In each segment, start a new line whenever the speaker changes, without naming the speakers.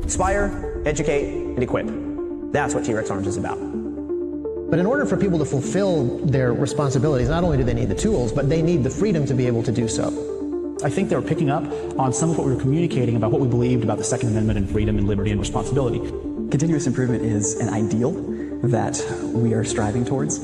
Inspire, educate, and equip. That's what T-Rex Arms is about.
But in order for people to fulfill their responsibilities, not only do they need the tools, but they need the freedom to be able to do so.
I think they were picking up on some of what we were communicating about what we believed about the Second Amendment and freedom and liberty and responsibility.
Continuous improvement is an ideal that we are striving towards.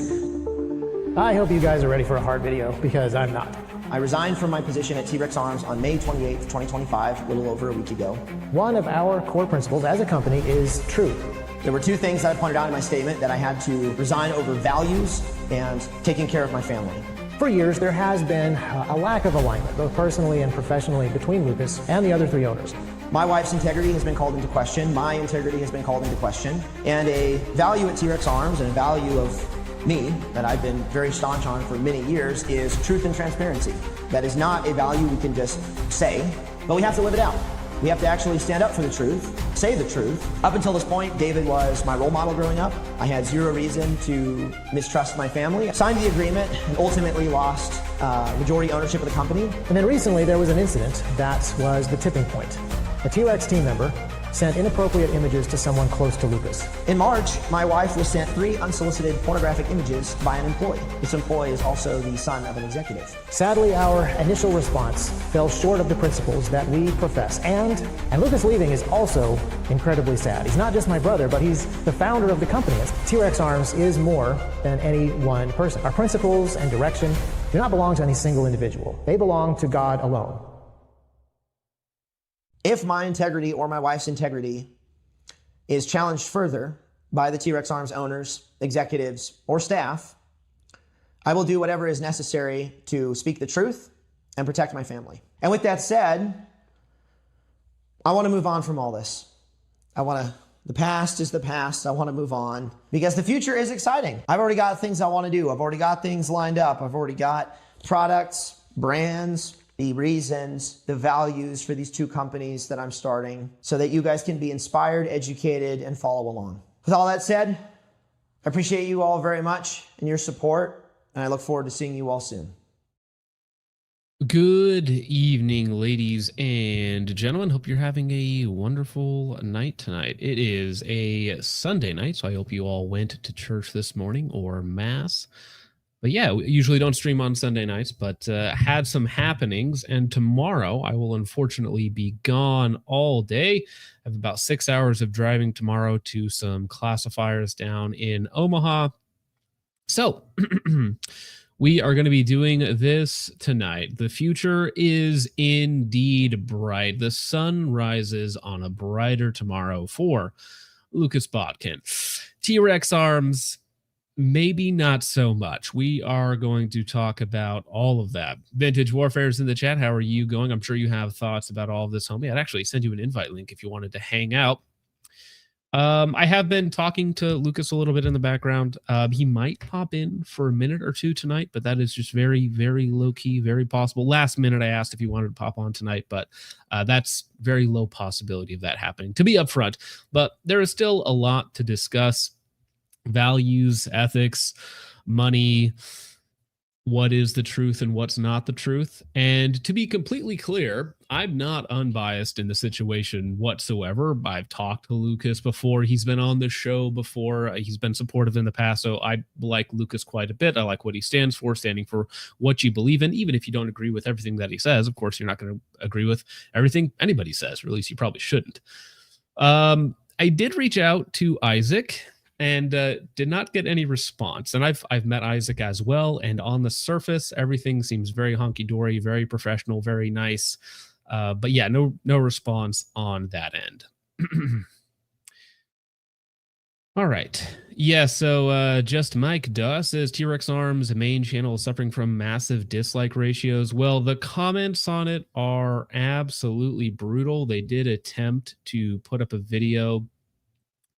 I hope you guys are ready for a hard video, because I'm not.
I resigned from my position at T-Rex Arms on May 28th, 2025, a little over a week ago.
One of our core principles as a company is truth.
There were two things that I pointed out in my statement: that I had to resign over values and taking care of my family.
For years, there has been a lack of alignment, both personally and professionally, between Lucas and the other three owners.
My wife's integrity has been called into question. My integrity has been called into question. And a value at T-Rex Arms, and a value of me that I've been very staunch on for many years, is truth and transparency. That is not a value we can just say, but we have to live it out. We have to actually stand up for the truth, say the truth. Up until this point, David was my role model growing up. I had zero reason to mistrust my family. I signed the agreement and ultimately lost majority ownership of the company.
And then recently there was an incident that was the tipping point. A T-Rex team member sent inappropriate images to someone close to Lucas.
In March, my wife was sent 3 unsolicited pornographic images by an employee. This employee is also the son of an executive.
Sadly, our initial response fell short of the principles that we profess. And Lucas leaving is also incredibly sad. He's not just my brother, but he's the founder of the company. T-Rex Arms is more than any one person. Our principles and direction do not belong to any single individual. They belong to God alone.
If my integrity or my wife's integrity is challenged further by the T-Rex Arms owners, executives, or staff, I will do whatever is necessary to speak the truth and protect my family. And with that said, I want to move on from all this. The past is the past. I want to move on because the future is exciting. I've already got things I want to do. I've already got things lined up. I've already got products, brands, the reasons, the values for these two companies that I'm starting so that you guys can be inspired, educated, and follow along. With all that said, I appreciate you all very much and your support, and I look forward to seeing you all soon.
Good evening, ladies and gentlemen. Hope you're having a wonderful night tonight. It is a Sunday night, so I hope you all went to church this morning or mass. But yeah, we usually don't stream on Sunday nights, but had some happenings. And tomorrow I will unfortunately be gone all day. I have about 6 hours of driving tomorrow to some classifiers down in Omaha. So we are going to be doing this tonight. The future is indeed bright. The sun rises on a brighter tomorrow for Lucas Botkin. T-Rex Arms, maybe not so much. We are going to talk about all of that. Vintage Warfare is in the chat. How are you going? I'm sure you have thoughts about all of this, homie. I'd actually send you an invite link if you wanted to hang out. I have been talking to Lucas a little bit in the background. He might pop in for a minute or two tonight, but that is just very, very low-key, very possible. Last minute, I asked if he wanted to pop on tonight, but that's very low possibility of that happening, to be upfront. But there is still a lot to discuss. Values, ethics, money, what is the truth and what's not the truth. And to be completely clear, I'm not unbiased in the situation whatsoever. I've talked to Lucas before. He's been on the show before. He's been supportive in the past. So I like Lucas quite a bit. I like what he stands for, standing for what you believe in. Even if you don't agree with everything that he says, of course, you're not going to agree with everything anybody says, or at least you probably shouldn't. I did reach out to Isaac and did not get any response. And I've met Isaac as well, and on the surface, everything seems very hunky-dory, very professional, very nice. But yeah, no response on that end. All right. Yeah, so Just Mike Duh says T-Rex Arms main channel is suffering from massive dislike ratios. Well, the comments on it are absolutely brutal. They did attempt to put up a video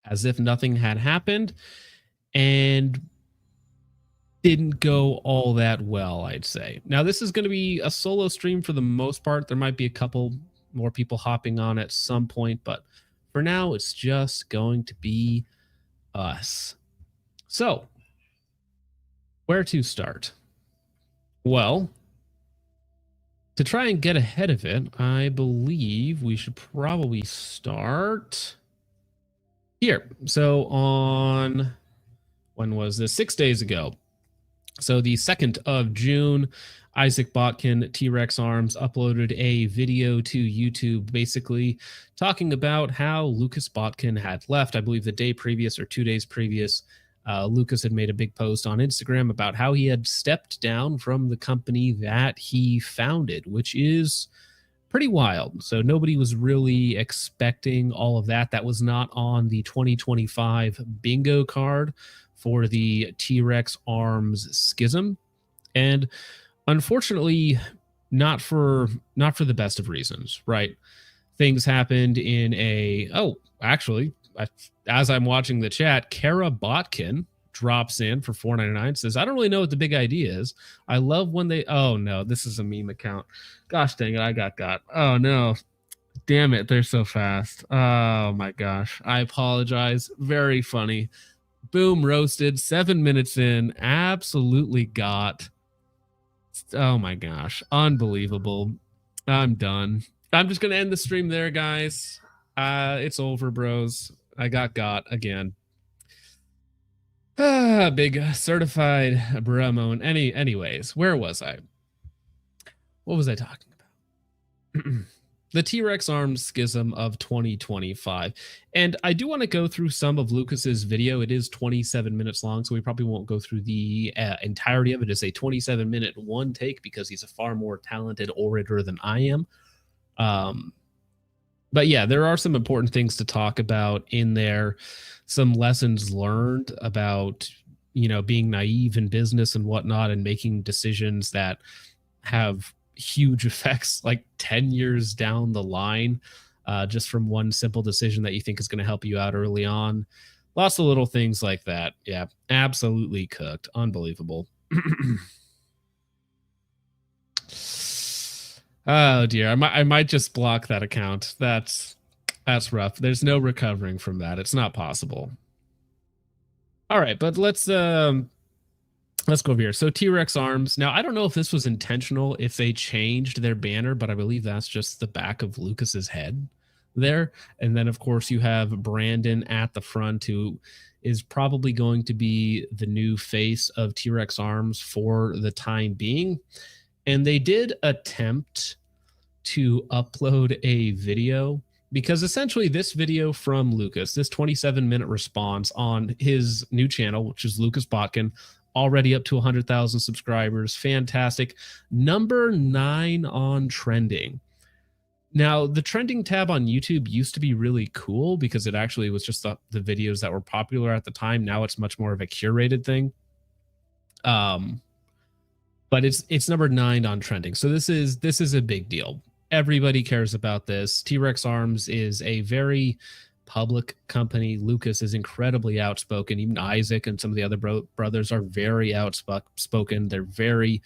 as if nothing had happened, and didn't go all that well, I'd say. Now, this is going to be a solo stream for the most part. There might be a couple more people hopping on at some point, but for now, it's just going to be us. So, where to start? Well, to try and get ahead of it, I believe we should probably start here. So on, when was this? 6 days ago. So the 2nd of June, Isaac Botkin, T-Rex Arms, uploaded a video to YouTube basically talking about how Lucas Botkin had left. I believe the day previous or 2 days previous, Lucas had made a big post on Instagram about how he had stepped down from the company that he founded, which is pretty wild. So nobody was really expecting all of that. That was not on the 2025 bingo card for the T-Rex Arms schism. And unfortunately, not for the best of reasons, right? Things happened in a, as I'm watching the chat, Kara Botkin drops in for $4.99, says, I don't really know what the big idea is. I love when they, oh no, this is a meme account. Gosh dang it, I got. Oh no, damn it, they're so fast. Oh my gosh, I apologize. Very funny. Boom, roasted. 7 minutes in, absolutely got. Oh my gosh, unbelievable. I'm done. I'm just gonna end the stream there, guys. It's over, bros. I got again. Big certified bruh moment. Anyways, where was I? What was I talking about? The T-Rex Arms schism of 2025. And I do want to go through some of Lucas's video. It is 27 minutes long, so we probably won't go through the entirety of it. It's a 27-minute one take because he's a far more talented orator than I am. But yeah, there are some important things to talk about in there. Some lessons learned about, being naive in business and whatnot, and making decisions that have huge effects like 10 years down the line, just from one simple decision that you think is going to help you out early on. Lots of little things like that. Yeah, absolutely cooked. Unbelievable. Oh dear, I might just block that account. That's rough. There's no recovering from that. It's not possible. All right, but let's go over here. So T-Rex Arms. Now, I don't know if this was intentional, if they changed their banner, but I believe that's just the back of Lucas's head there. And then, of course, you have Brandon at the front, who is probably going to be the new face of T-Rex Arms for the time being. And they did attempt to upload a video, because essentially this video from Lucas, this 27-minute response on his new channel, which is Lucas Botkin, already up to 100,000 subscribers. Fantastic. Number 9 on trending. Now, the trending tab on YouTube used to be really cool because it actually was just the videos that were popular at the time. Now it's much more of a curated thing. But it's number 9 on trending. So this is a big deal. Everybody cares about this. T-Rex Arms is a very public company. Lucas is incredibly outspoken. Even Isaac and some of the other brothers are very outspoken. They're very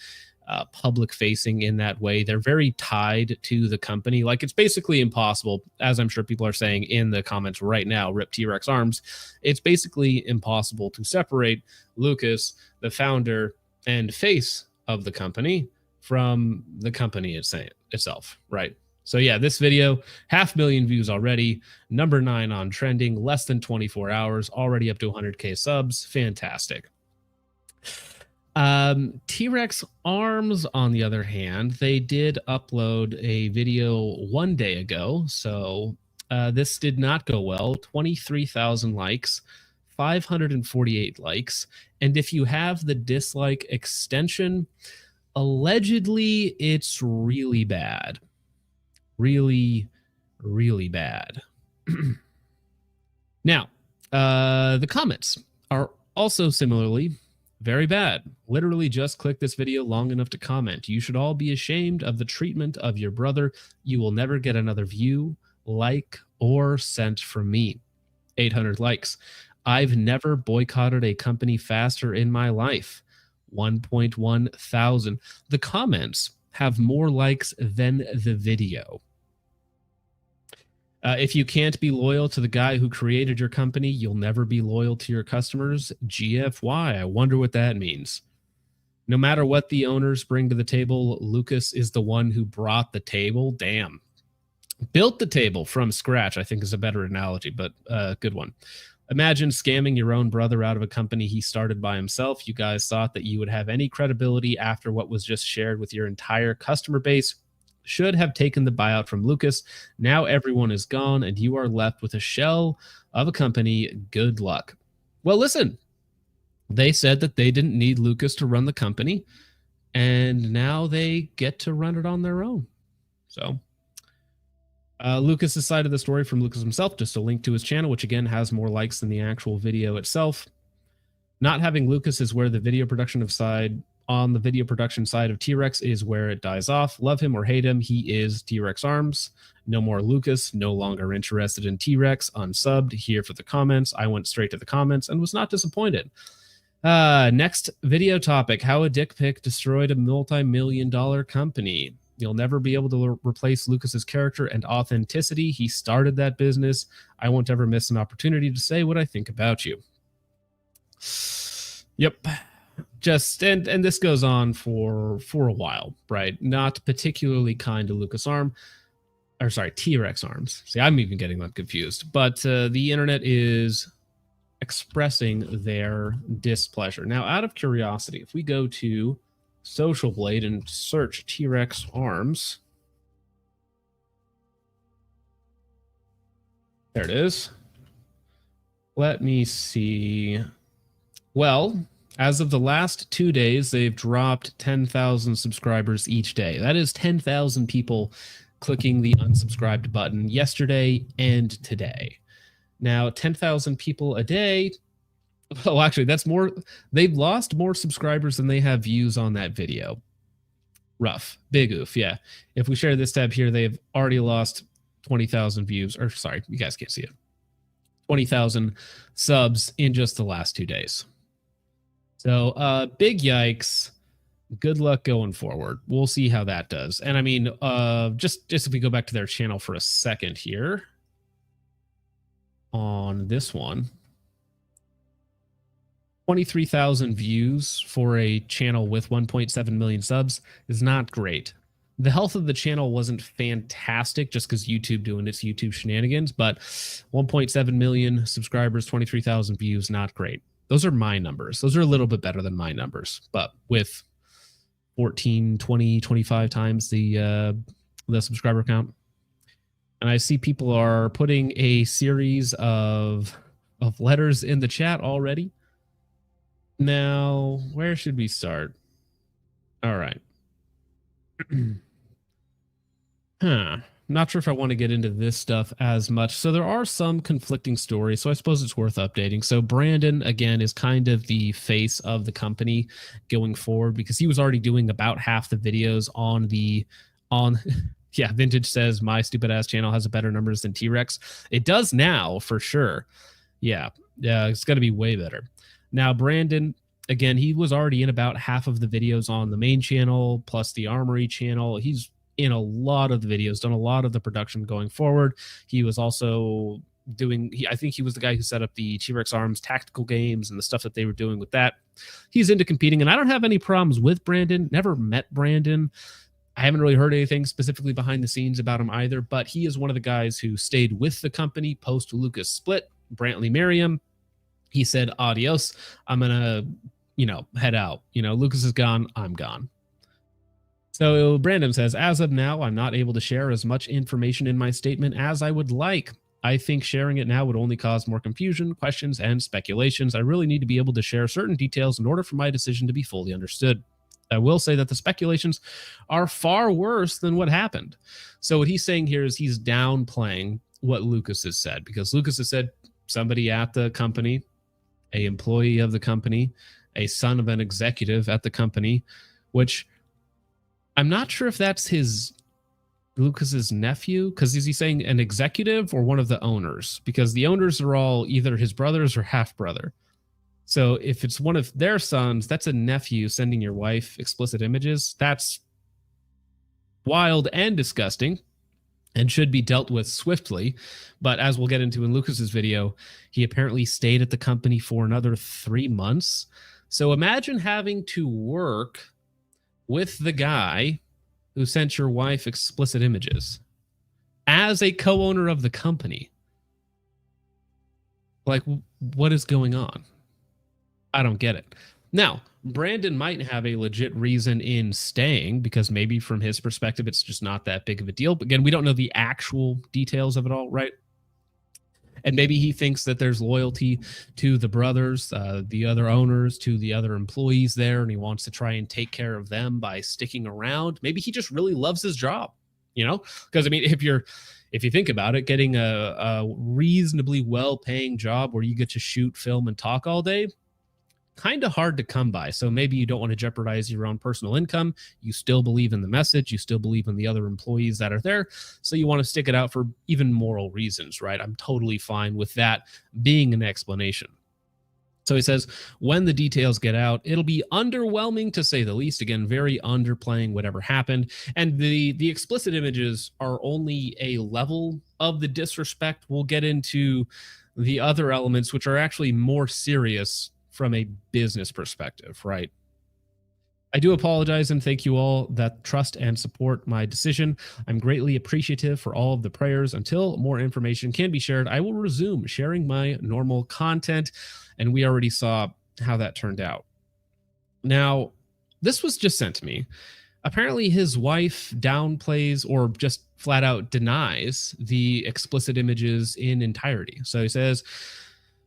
public facing in that way. They're very tied to the company. Like, it's basically impossible, as I'm sure people are saying in the comments right now, rip T-Rex Arms. It's basically impossible to separate Lucas, the founder and face of the company, from the company itself, right? So yeah, this video, 500,000 views already, number 9 on trending, less than 24 hours, already up to 100K subs. Fantastic. T-Rex Arms, on the other hand, they did upload a video 1 day ago. So this did not go well. 23,000 likes, 548 likes. And if you have the dislike extension, allegedly it's really bad. Really, really bad. Now, the comments are also similarly very bad. Literally just click this video long enough to comment. You should all be ashamed of the treatment of your brother. You will never get another view, like, or cent from me. 800 likes. I've never boycotted a company faster in my life. 1.1 thousand. The comments have more likes than the video. If you can't be loyal to the guy who created your company, you'll never be loyal to your customers. GFY. I wonder what that means. No matter what the owners bring to the table, Lucas is the one who brought the table. Damn. Built the table from scratch, I think is a better analogy, but good one. Imagine scamming your own brother out of a company he started by himself. You guys thought that you would have any credibility after what was just shared with your entire customer base. Should have taken the buyout from Lucas. Now everyone is gone and you are left with a shell of a company. Good luck. Well, listen, they said that they didn't need Lucas to run the company, and now they get to run it on their own. So Lucas's side of the story from Lucas himself, just a link to his channel, which again has more likes than the actual video itself. Not having Lucas is where the video production side of T-Rex is where it dies off. Love him or hate him, he is T-Rex Arms. No more Lucas, no longer interested in T-Rex, unsubbed, here for the comments. I went straight to the comments and was not disappointed. Next video topic, how a dick pic destroyed a multi-million-dollar company. You'll never be able to replace Lucas's character and authenticity. He started that business. I won't ever miss an opportunity to say what I think about you. Yep. Just and this goes on for a while, right? Not particularly kind to T-Rex Arms. See, I'm even getting them confused. But the internet is expressing their displeasure. Now, out of curiosity, if we go to Social Blade and search T-Rex Arms. There it is. Let me see. Well, as of the last 2 days, they've dropped 10,000 subscribers each day. That is 10,000 people clicking the unsubscribed button yesterday and today. Now, 10,000 people a day. Oh, actually, that's more. They've lost more subscribers than they have views on that video. Rough. Big oof, yeah. If we share this tab here, they've already lost 20,000 views. Or, sorry, you guys can't see it. 20,000 subs in just the last 2 days. So, big yikes. Good luck going forward. We'll see how that does. And I mean, just if we go back to their channel for a second here. On this one. 23,000 views for a channel with 1.7 million subs is not great. The health of the channel wasn't fantastic just because YouTube doing its YouTube shenanigans, but 1.7 million subscribers, 23,000 views, not great. Those are my numbers. Those are a little bit better than my numbers, but with 14, 20, 25 times the subscriber count. And I see people are putting a series of letters in the chat already. Now, where should we start? All right. Not sure if I want to get into this stuff as much. So there are some conflicting stories, so I suppose it's worth updating. So Brandon, again, is kind of the face of the company going forward because he was already doing about half the videos on yeah, Vintage says my stupid ass channel has better numbers than T-Rex. It does now, for sure. Yeah, it's got to be way better. Now, Brandon, again, he was already in about half of the videos on the main channel, plus the Armory channel. He's in a lot of the videos, done a lot of the production going forward. He was also doing, I think he was the guy who set up the T-Rex Arms tactical games and the stuff that they were doing with that. He's into competing, and I don't have any problems with Brandon. Never met Brandon. I haven't really heard anything specifically behind the scenes about him either, but he is one of the guys who stayed with the company post Lucas split. Brantley Merriam. He said, adios. I'm going to, head out. Lucas is gone. I'm gone. So Brandon says, as of now, I'm not able to share as much information in my statement as I would like. I think sharing it now would only cause more confusion, questions, and speculations. I really need to be able to share certain details in order for my decision to be fully understood. I will say that the speculations are far worse than what happened. So what he's saying here is he's downplaying what Lucas has said, because Lucas has said somebody at the company, a employee of the company, a son of an executive at the company, which I'm not sure if that's Lucas's nephew, because is he saying an executive or one of the owners? Because the owners are all either his brothers or half brother. So if it's one of their sons, that's a nephew sending your wife explicit images. That's wild and disgusting and should be dealt with swiftly. But as we'll get into in Lucas's video, he apparently stayed at the company for another 3 months. So imagine having to work with the guy who sent your wife explicit images as a co-owner of the company. Like, what is going on? I don't get it. Now, Brandon might have a legit reason in staying because maybe from his perspective, it's just not that big of a deal. But again, we don't know the actual details of it all, right? And maybe he thinks that there's loyalty to the brothers, the other owners, to the other employees there, and he wants to try and take care of them by sticking around. Maybe he just really loves his job, you know? Because I mean, if you think about it, getting a reasonably well-paying job where you get to shoot, film, and talk all day, kind of hard to come by. So maybe you don't want to jeopardize your own personal income. You still believe in the message. You still believe in the other employees that are there. So you want to stick it out for even moral reasons, right? I'm totally fine with that being an explanation. So he says, when the details get out, it'll be underwhelming to say the least. Again, very underplaying whatever happened. And the explicit images are only a level of the disrespect. We'll get into the other elements, which are actually more serious from a business perspective, right? I do apologize and thank you all that trust and support my decision. I'm greatly appreciative for all of the prayers. Until more information can be shared, I will resume sharing my normal content. And we already saw how that turned out. Now, this was just sent to me. Apparently, his wife downplays or just flat out denies the explicit images in entirety. So he says,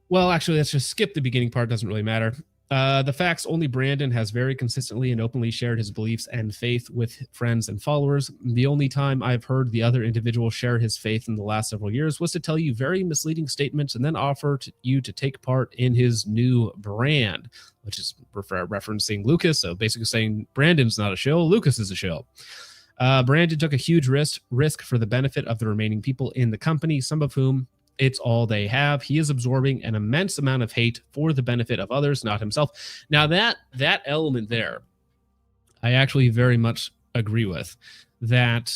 well, actually, let's just skip the beginning part. Doesn't really matter. The facts, only Brandon has very consistently and openly shared his beliefs and faith with friends and followers. The only time I've heard the other individual share his faith in the last several years was to tell you very misleading statements and then offer you to take part in his new brand, which is referencing Lucas. So basically saying Brandon's not a shill, Lucas is a shill. Brandon took a huge risk for the benefit of the remaining people in the company, some of whom it's all they have. He is absorbing an immense amount of hate for the benefit of others, not himself. Now that element there, I actually very much agree with. That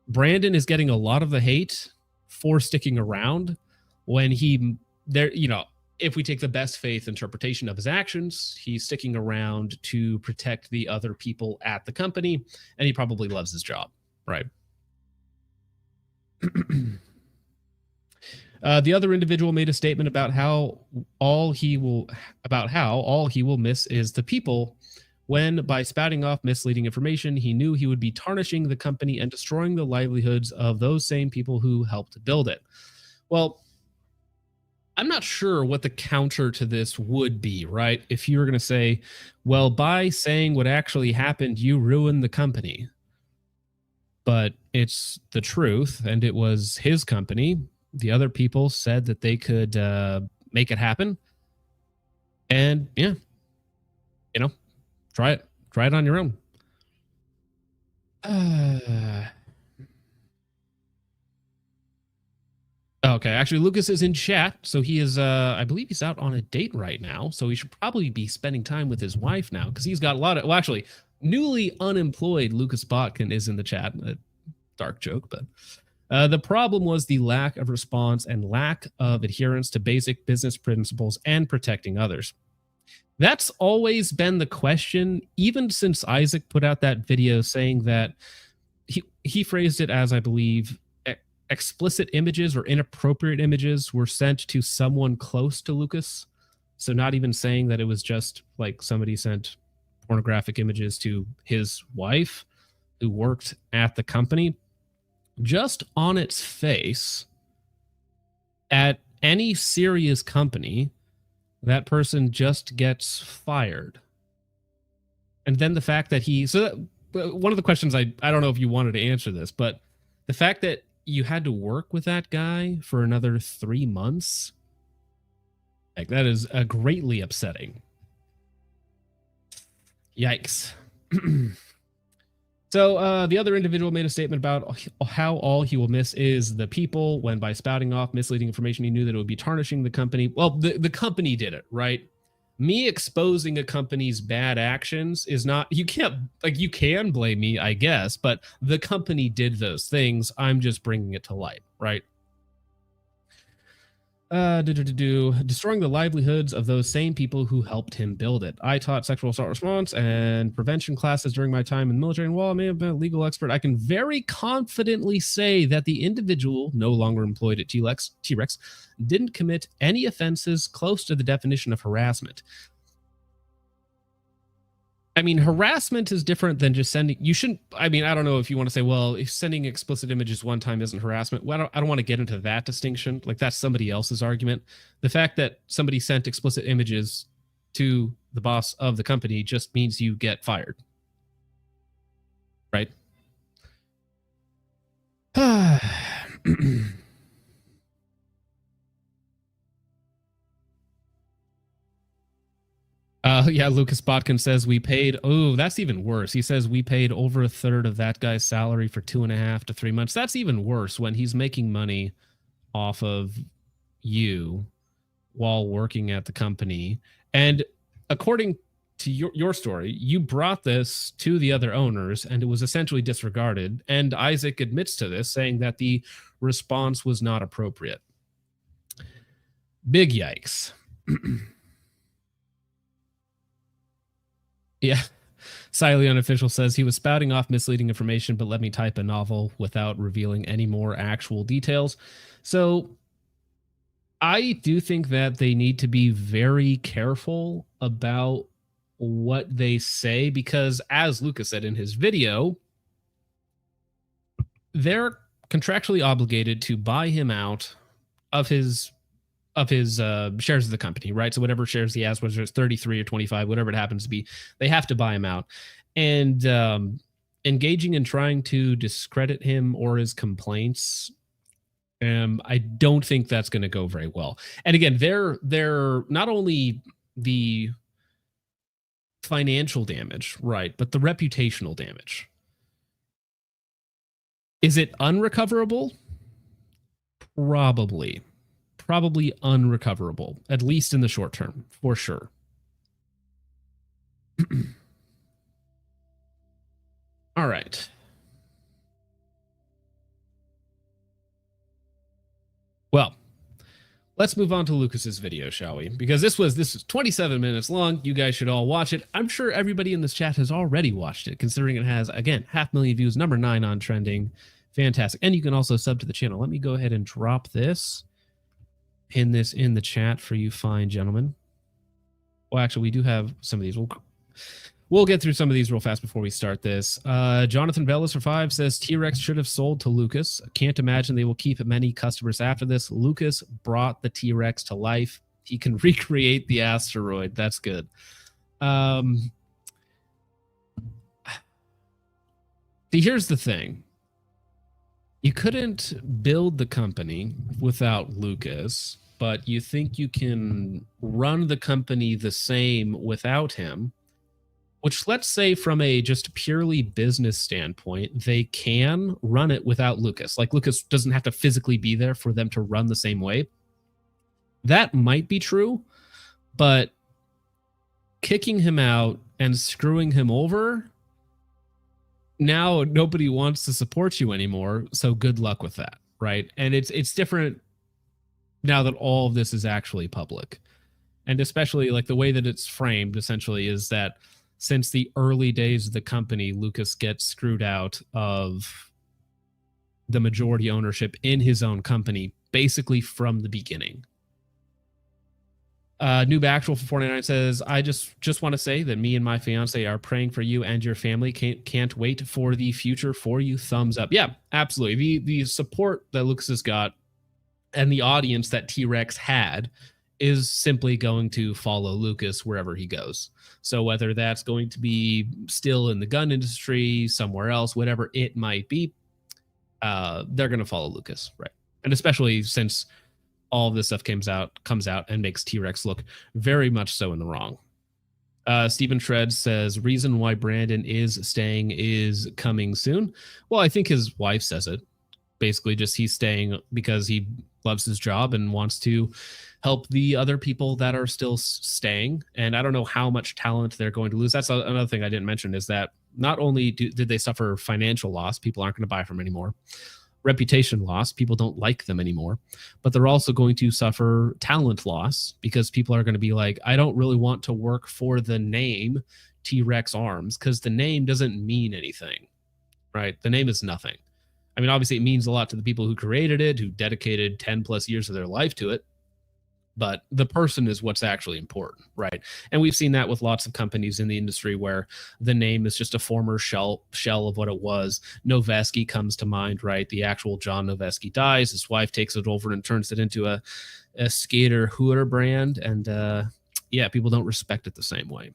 Brandon is getting a lot of the hate for sticking around when if we take the best faith interpretation of his actions, he's sticking around to protect the other people at the company, and he probably loves his job, right? The other individual made a statement about how all he will miss is the people when, by spouting off misleading information, he knew he would be tarnishing the company and destroying the livelihoods of those same people who helped build it. Well, I'm not sure what the counter to this would be, right? If you were going to say, well, by saying what actually happened, you ruined the company. But it's the truth, and it was his company. The other people said that they could make it happen. And yeah, try it on your own. Okay, actually, Lucas is in chat. So he is, I believe he's out on a date right now. So he should probably be spending time with his wife now because he's got a lot of, well, actually, newly unemployed Lucas Botkin is in the chat. A dark joke, but the problem was the lack of response and lack of adherence to basic business principles and protecting others. That's always been the question, even since Isaac put out that video saying that he phrased it as, I believe, explicit images or inappropriate images were sent to someone close to Lucas. So not even saying that it was just like somebody sent pornographic images to his wife who worked at the company. Just on its face, at any serious company, that person just gets fired. And then the fact that one of the questions, I don't know if you wanted to answer this, but the fact that you had to work with that guy for another 3 months, like that is greatly upsetting. Yikes. So the other individual made a statement about how all he will miss is the people when, by spouting off misleading information, he knew that it would be tarnishing the company. Well, the company did it, right? Me exposing a company's bad actions is not, you can blame me, I guess, but the company did those things. I'm just bringing it to light, right? Destroying the livelihoods of those same people who helped him build it. I taught sexual assault response and prevention classes during my time in the military, and while I may have been a legal expert, I can very confidently say that the individual no longer employed at T-Rex didn't commit any offenses close to the definition of harassment. I mean, harassment is different than just sending. You shouldn't. I mean, I don't know if you want to say, well, if sending explicit images one time isn't harassment. Well, I don't want to get into that distinction. Like, that's somebody else's argument. The fact that somebody sent explicit images to the boss of the company just means you get fired. Right? Yeah, Lucas Botkin says we paid. Oh, that's even worse. He says we paid over a third of that guy's salary for 2.5 to 3 months. That's even worse when he's making money off of you while working at the company. And according to your story, you brought this to the other owners and it was essentially disregarded. And Isaac admits to this, saying that the response was not appropriate. Big yikes. Yeah. Siley Unofficial says he was spouting off misleading information, but let me type a novel without revealing any more actual details. So I do think that they need to be very careful about what they say, because as Lucas said in his video, they're contractually obligated to buy him out of his shares of the company, right? So whatever shares he has, whether it's 33 or 25, whatever it happens to be, they have to buy him out. And engaging in trying to discredit him or his complaints, I don't think that's going to go very well. And again, they're not only the financial damage, right, but the reputational damage. Is it unrecoverable? Probably unrecoverable, at least in the short term, for sure. All right. Well, let's move on to Lucas's video, shall we? Because this is 27 minutes long. You guys should all watch it. I'm sure everybody in this chat has already watched it, considering it has, again, 500,000 views, number 9 on trending. Fantastic. And you can also sub to the channel. Let me go ahead and drop this. Pin this in the chat for you fine gentlemen. Well, actually, we do have some of these. We'll get through some of these real fast before we start this. Jonathan Bellis for 5 says T-Rex should have sold to Lucas. Can't imagine they will keep many customers after this. Lucas brought the T-Rex to life. He can recreate the asteroid. That's good. See, here's the thing. You couldn't build the company without Lucas, but you think you can run the company the same without him, which, let's say from a just purely business standpoint, they can run it without Lucas. Like, Lucas doesn't have to physically be there for them to run the same way. That might be true, but kicking him out and screwing him over, now nobody wants to support you anymore, so good luck with that, right? And it's different now that all of this is actually public. And especially like the way that it's framed essentially is that since the early days of the company, Lucas gets screwed out of the majority ownership in his own company basically from the beginning. Noob Actual for 49 says, I just want to say that me and my fiance are praying for you and your family. Can't wait for the future for you. Thumbs up. Yeah, absolutely. The support that Lucas has got and the audience that T-Rex had is simply going to follow Lucas wherever he goes. So whether that's going to be still in the gun industry, somewhere else, whatever it might be, they're going to follow Lucas, right? And especially since all of this stuff comes out and makes T-Rex look very much so in the wrong. Stephen Shred says, reason why Brandon is staying is coming soon. Well, I think his wife says it. Basically just he's staying because he loves his job and wants to help the other people that are still staying. And I don't know how much talent they're going to lose. That's another thing I didn't mention, is that not only did they suffer financial loss, people aren't going to buy from anymore, reputation loss. People don't like them anymore, but they're also going to suffer talent loss because people are going to be like, I don't really want to work for the name T-Rex Arms because the name doesn't mean anything, right? The name is nothing. I mean, obviously it means a lot to the people who created it, who dedicated 10 plus years of their life to it, but the person is what's actually important, right? And we've seen that with lots of companies in the industry where the name is just a former shell of what it was. Noveski comes to mind, right? The actual John Noveski dies. His wife takes it over and turns it into a skater hooter brand. And yeah, people don't respect it the same way.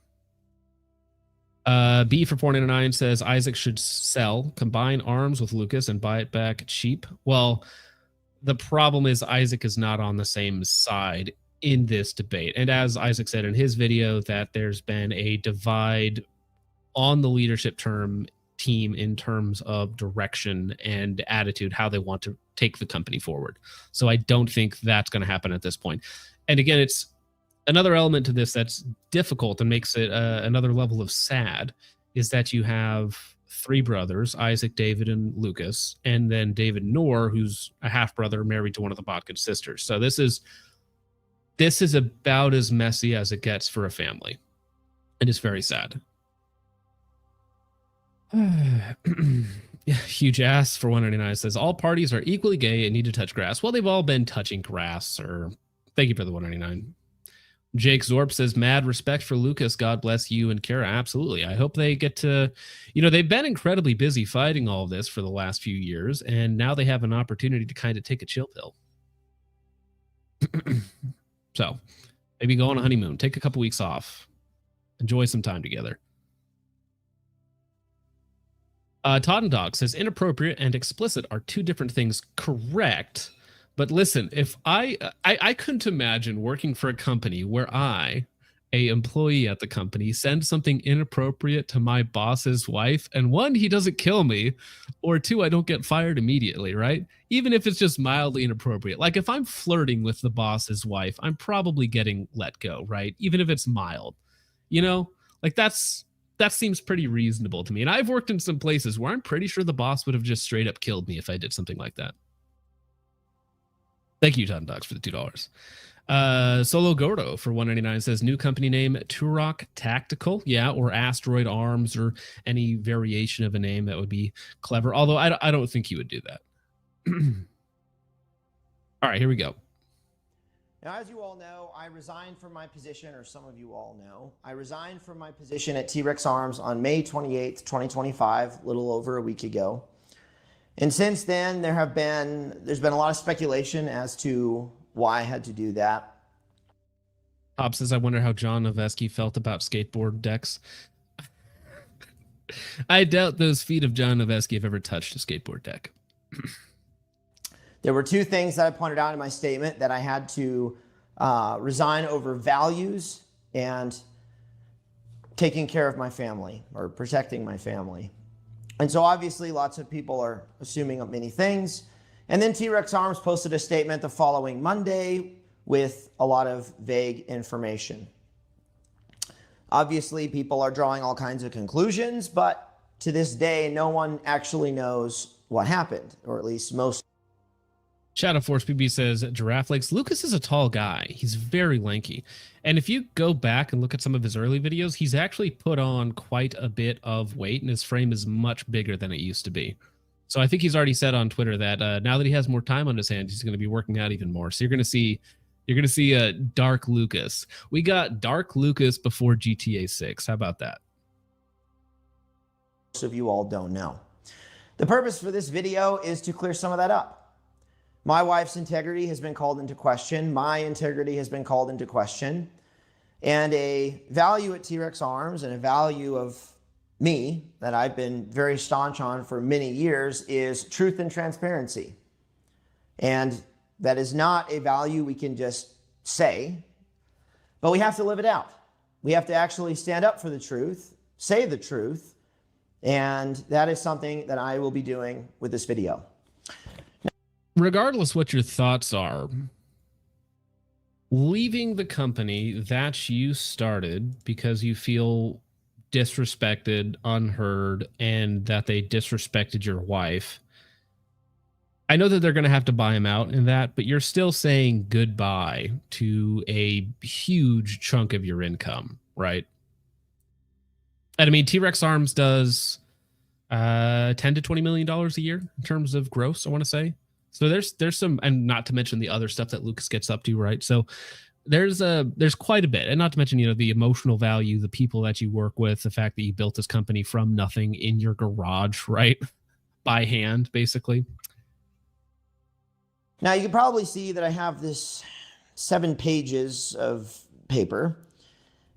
B for 499 says Isaac should sell, combine arms with Lucas and buy it back cheap. Well, the problem is Isaac is not on the same side in this debate. And as Isaac said in his video, that there's been a divide on the leadership team in terms of direction and attitude, how they want to take the company forward. So I don't think that's going to happen at this point. And again, it's another element to this that's difficult and makes it another level of sad is that you have three brothers, Isaac, David, and Lucas, and then David Noor, who's a half brother married to one of the Botkin sisters. So this is about as messy as it gets for a family. And it's very sad. Huge ass for 199 says all parties are equally gay and need to touch grass. Well, they've all been touching grass, or thank you for the 199. Jake Zorp says, mad respect for Lucas. God bless you and Kara. Absolutely. I hope they get to, they've been incredibly busy fighting all of this for the last few years, and now they have an opportunity to kind of take a chill pill. So maybe go on a honeymoon, take a couple weeks off, enjoy some time together. Todd and Dog says, inappropriate and explicit are two different things. Correct. But listen, if I couldn't imagine working for a company where I, a employee at the company, send something inappropriate to my boss's wife, and one, he doesn't kill me, or two, I don't get fired immediately, right? Even if it's just mildly inappropriate. Like if I'm flirting with the boss's wife, I'm probably getting let go, right? Even if it's mild, like that seems pretty reasonable to me. And I've worked in some places where I'm pretty sure the boss would have just straight up killed me if I did something like that. Thank you, John Dogs, for the $2. Solo Gordo for 199 says new company name Turok Tactical, or Asteroid Arms, or any variation of a name that would be clever. Although I don't think he would do that. All right, here we go.
Now, as you all know, I resigned from my position, or some of you all know, I resigned from my position at T-Rex Arms on May 28th, 2025, a little over a week ago. And since then, there's been a lot of speculation as to why I had to do that.
Bob says, I wonder how John Noveski felt about skateboard decks. I doubt those feet of John Noveski have ever touched a skateboard deck.
There were two things that I pointed out in my statement that I had to resign over: values and taking care of my family, or protecting my family. And so obviously lots of people are assuming many things. And then T-Rex Arms posted a statement the following Monday with a lot of vague information. Obviously people are drawing all kinds of conclusions, but to this day, no one actually knows what happened, or at least most.
Shadow Force PB says, Giraffe Legs, Lucas is a tall guy. He's very lanky. And if you go back and look at some of his early videos, he's actually put on quite a bit of weight, and his frame is much bigger than it used to be. So I think he's already said on Twitter that now that he has more time on his hands, he's going to be working out even more. So you're going to see a Dark Lucas. We got Dark Lucas before GTA 6. How about that?
Most of you all don't know. The purpose for this video is to clear some of that up. My wife's integrity has been called into question. My integrity has been called into question. And a value at T-Rex Arms, and a value of me that I've been very staunch on for many years, is truth and transparency. And that is not a value we can just say, but we have to live it out. We have to actually stand up for the truth, say the truth, and that is something that I will be doing with this video.
Regardless what your thoughts are, leaving the company that you started because you feel disrespected, unheard, and that they disrespected your wife I know that they're going to have to buy him out in that, but you're still saying goodbye to a huge chunk of your income, right? And I mean, T-Rex Arms does 10 to $20 million a year in terms of gross, I want to say. So there's some, and not to mention the other stuff that Lucas gets up to, right? So there's quite a bit, and not to mention, the emotional value, the people that you work with, the fact that you built this company from nothing in your garage, right? By hand, basically.
Now, you can probably see that I have this 7 pages of paper.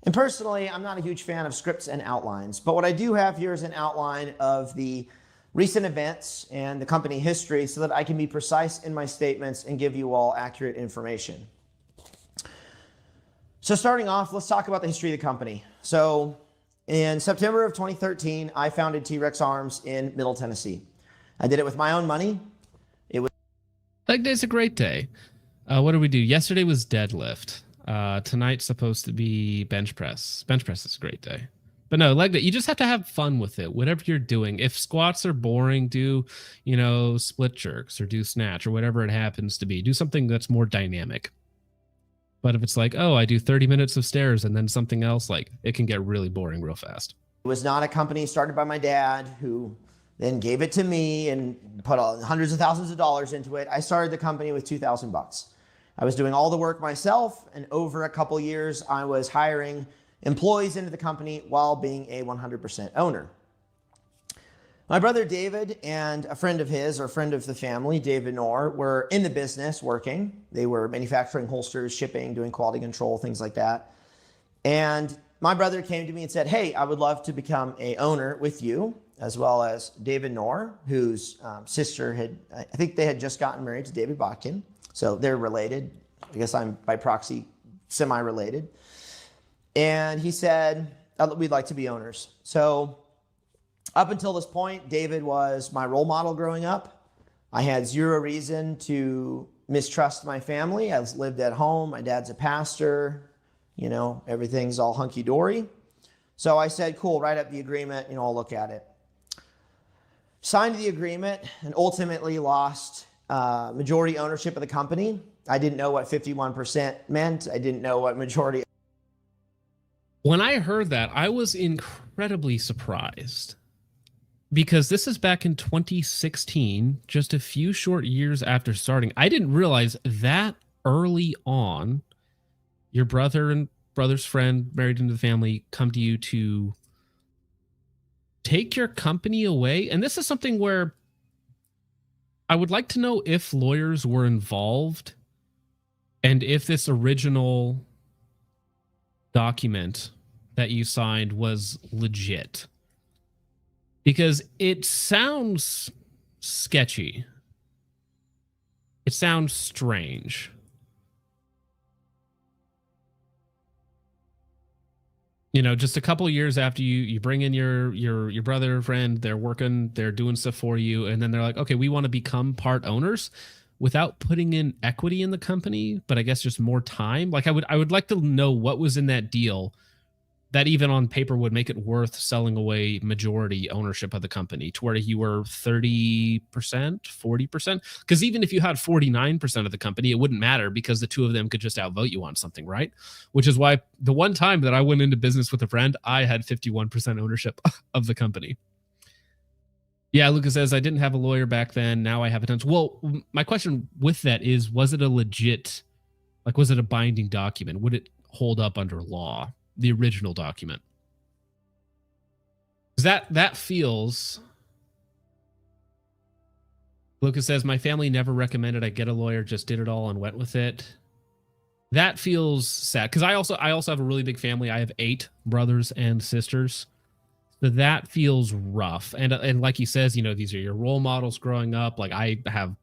And personally, I'm not a huge fan of scripts and outlines, but what I do have here is an outline of the recent events and the company history so that I can be precise in my statements and give you all accurate information. So starting off, let's talk about the history of the company. So in September of 2013, I founded T-Rex Arms in Middle Tennessee. I did it with my own money.
Leg day's a great day. What did we do? Yesterday was deadlift. Tonight's supposed to be bench press. Bench press is a great day. But no, leg day, you just have to have fun with it. Whatever you're doing. If squats are boring, do, split jerks or do snatch or whatever it happens to be. Do something that's more dynamic. But if it's like, oh, I do 30 minutes of stairs and then something else, like, it can get really boring real fast.
It was not a company started by my dad who then gave it to me and put hundreds of thousands of dollars into it. I started the company with $2,000. I was doing all the work myself, and over a couple years, I was hiring employees into the company while being a 100% owner. My brother David and a friend of his, or friend of the family, David Knorr, were in the business working. They were manufacturing holsters, shipping, doing quality control, things like that. And my brother came to me and said, hey, I would love to become a owner with you, as well as David Knorr, whose sister I think they had just gotten married to David Botkin. So they're related. I guess I'm by proxy semi-related. And he said, we'd like to be owners. So up until this point, David was my role model growing up. I had zero reason to mistrust my family. I lived at home. My dad's a pastor. Everything's all hunky-dory. So I said, cool, write up the agreement, I'll look at it. Signed the agreement and ultimately lost majority ownership of the company. I didn't know what 51% meant. I didn't know what majority.
When I heard that, I was incredibly surprised because this is back in 2016, just a few short years after starting. I didn't realize that early on, your brother and brother's friend married into the family come to you to take your company away. And this is something where I would like to know if lawyers were involved and if this original document that you signed was legit. Because it sounds sketchy. It sounds strange. Just a couple years after you bring in your brother or friend, they're working, they're doing stuff for you, and then they're like, okay, we want to become part owners without putting in equity in the company, but I guess just more time. Like I would like to know what was in that deal that even on paper would make it worth selling away majority ownership of the company to where you were 30%, 40%. Because even if you had 49% of the company, it wouldn't matter because the two of them could just outvote you on something, right? Which is why the one time that I went into business with a friend, I had 51% ownership of the company. Yeah, Lucas says, I didn't have a lawyer back then. Now I have a ton. Well, my question with that is, was it a legit, was it a binding document? Would it hold up under law? The original document. That feels. Lucas says, my family never recommended I get a lawyer, just did it all and went with it. That feels sad because I also have a really big family. I have 8 brothers and sisters. So that feels rough. And like he says, these are your role models growing up. Like I have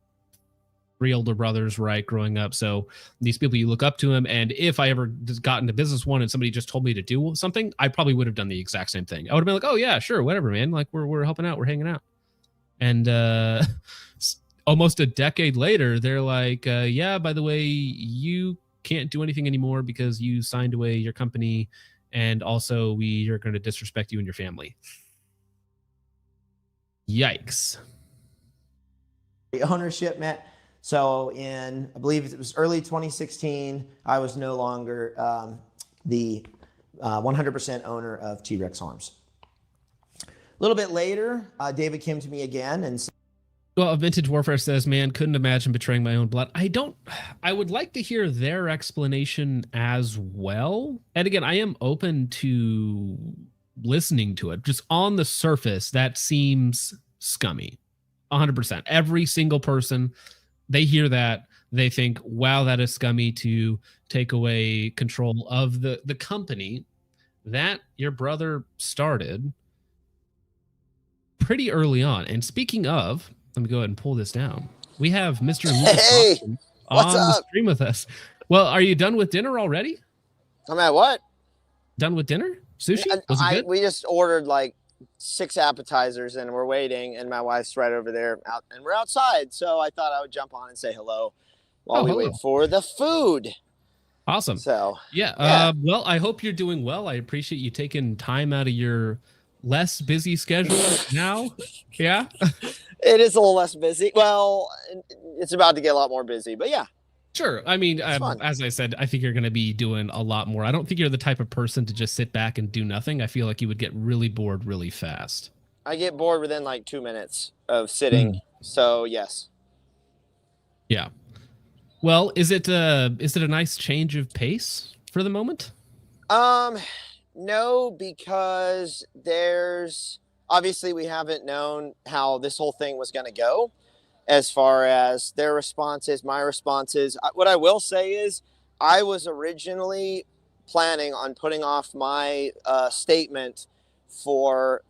3 older brothers, right, growing up. So these people, you look up to them. And if I ever got into business one and somebody just told me to do something, I probably would have done the exact same thing. I would have been like, oh yeah, sure, whatever, man. Like we're helping out, we're hanging out. And almost a decade later, they're like, yeah, by the way, you can't do anything anymore because you signed away your company. And also we are going to disrespect you and your family. Yikes.
ownership met. So I believe it was early 2016, I was no longer the 100% owner of T-Rex Arms. A little bit later, David came to me again and said,
well, Vintage Warfare says, man, couldn't imagine betraying my own blood. I would like to hear their explanation as well. And again, I am open to listening to it. Just on the surface, that seems scummy. 100%. Every single person, they hear that, they think, wow, that is scummy to take away control of the company that your brother started pretty early on. And speaking of, let me go ahead and pull this down. We have Mr. Lucas Botkin on the stream with us. Well, are you done with dinner already?
I'm at what?
Done with dinner? Sushi? Was it good?
We just ordered like 6 appetizers and we're waiting, and my wife's right over there and we're outside. So I thought I would jump on and say hello while we wait for the food.
Awesome.
So
yeah. Well, I hope you're doing well. I appreciate you taking time out of your less busy schedule now. Yeah.
It is a little less busy. Well, it's about to get a lot more busy, but yeah.
Sure. I mean, as I said, I think you're going to be doing a lot more. I don't think you're the type of person to just sit back and do nothing. I feel like you would get really bored really fast.
I get bored within like 2 minutes of sitting. So yes.
Yeah. Well, is it a nice change of pace for the moment?
No, because obviously we haven't known how this whole thing was going to go. As far as their responses, my responses, what I will say is I was originally planning on putting off my statement for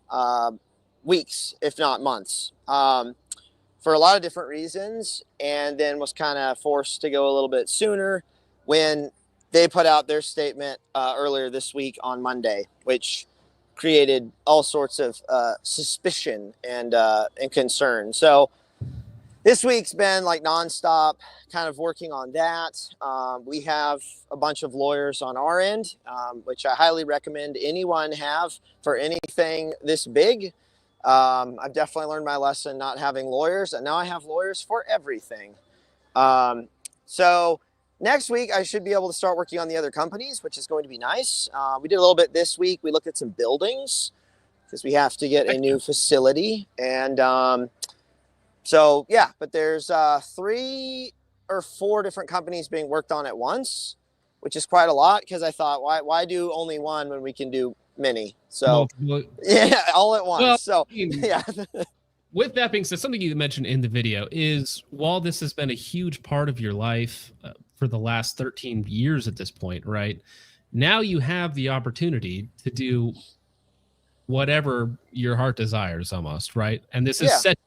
weeks, if not months, for a lot of different reasons, and then was kind of forced to go a little bit sooner when they put out their statement earlier this week on Monday, which created all sorts of suspicion and concern. So this week's been like nonstop, kind of working on that. We have a bunch of lawyers on our end, which I highly recommend anyone have for anything this big. I've definitely learned my lesson not having lawyers, and now I have lawyers for everything. So next week, I should be able to start working on the other companies, which is going to be nice. We did a little bit this week. We looked at some buildings because we have to get a new facility. And so, yeah, but there's 3 or 4 different companies being worked on at once, which is quite a lot because I thought, why do only one when we can do many? So, yeah, all at once. Well, so, yeah.
With that being said, something you mentioned in the video is while this has been a huge part of your life for the last 13 years at this point, right? Now you have the opportunity to do whatever your heart desires almost, right? And this is set.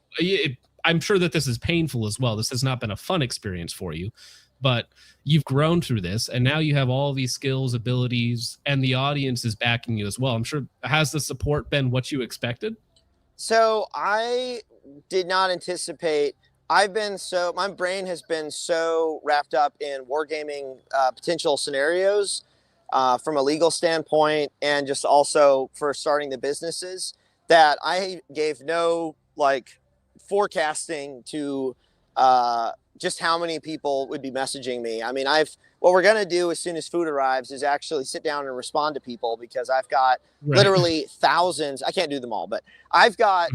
I'm sure that this is painful as well. This has not been a fun experience for you, but you've grown through this and now you have all these skills, abilities, and the audience is backing you as well. I'm sure. Has the support been what you expected?
So I did not anticipate. My brain has been so wrapped up in wargaming potential scenarios from a legal standpoint and just also for starting the businesses that I gave no forecasting to just how many people would be messaging me. I mean, what we're going to do as soon as food arrives is actually sit down and respond to people because I've got literally thousands. I can't do them all, but I've got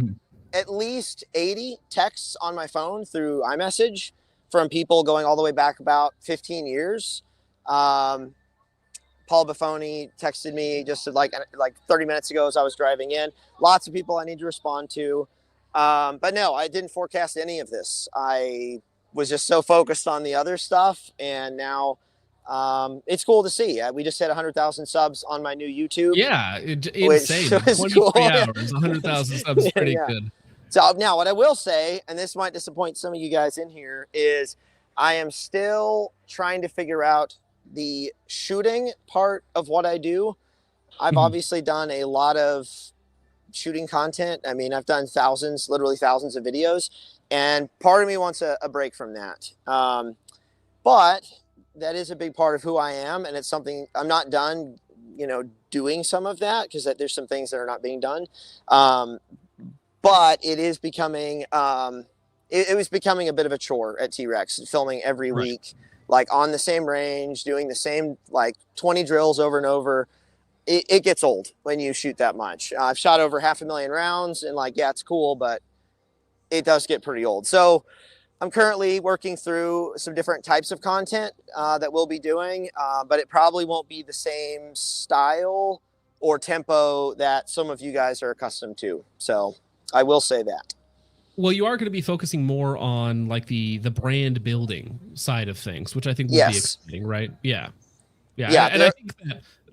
at least 80 texts on my phone through iMessage from people going all the way back about 15 years. Paul Buffoni texted me just like 30 minutes ago as I was driving in. Lots of people I need to respond to. But no, I didn't forecast any of this. I was just so focused on the other stuff. And now it's cool to see. We just hit 100,000 subs on my new YouTube.
Yeah, insane. 23
cool.
hours, 100,000 subs is pretty good.
So now what I will say, and this might disappoint some of you guys in here, is I am still trying to figure out the shooting part of what I do. I've obviously done a lot of shooting content. I mean, I've done literally thousands of videos, and part of me wants a break from that. But that is a big part of who I am, and it's something I'm not done, doing some of that because there's some things that are not being done. But it is becoming, it was becoming a bit of a chore at T-Rex, filming every week, like on the same range, doing the same like 20 drills over and over. It gets old when you shoot that much. I've shot over 500,000 rounds, and like, yeah, it's cool, but it does get pretty old. So I'm currently working through some different types of content that we'll be doing, but it probably won't be the same style or tempo that some of you guys are accustomed to. So I will say that.
Well, you are going to be focusing more on like the brand building side of things, which I think will be exciting, right? Yeah. And I think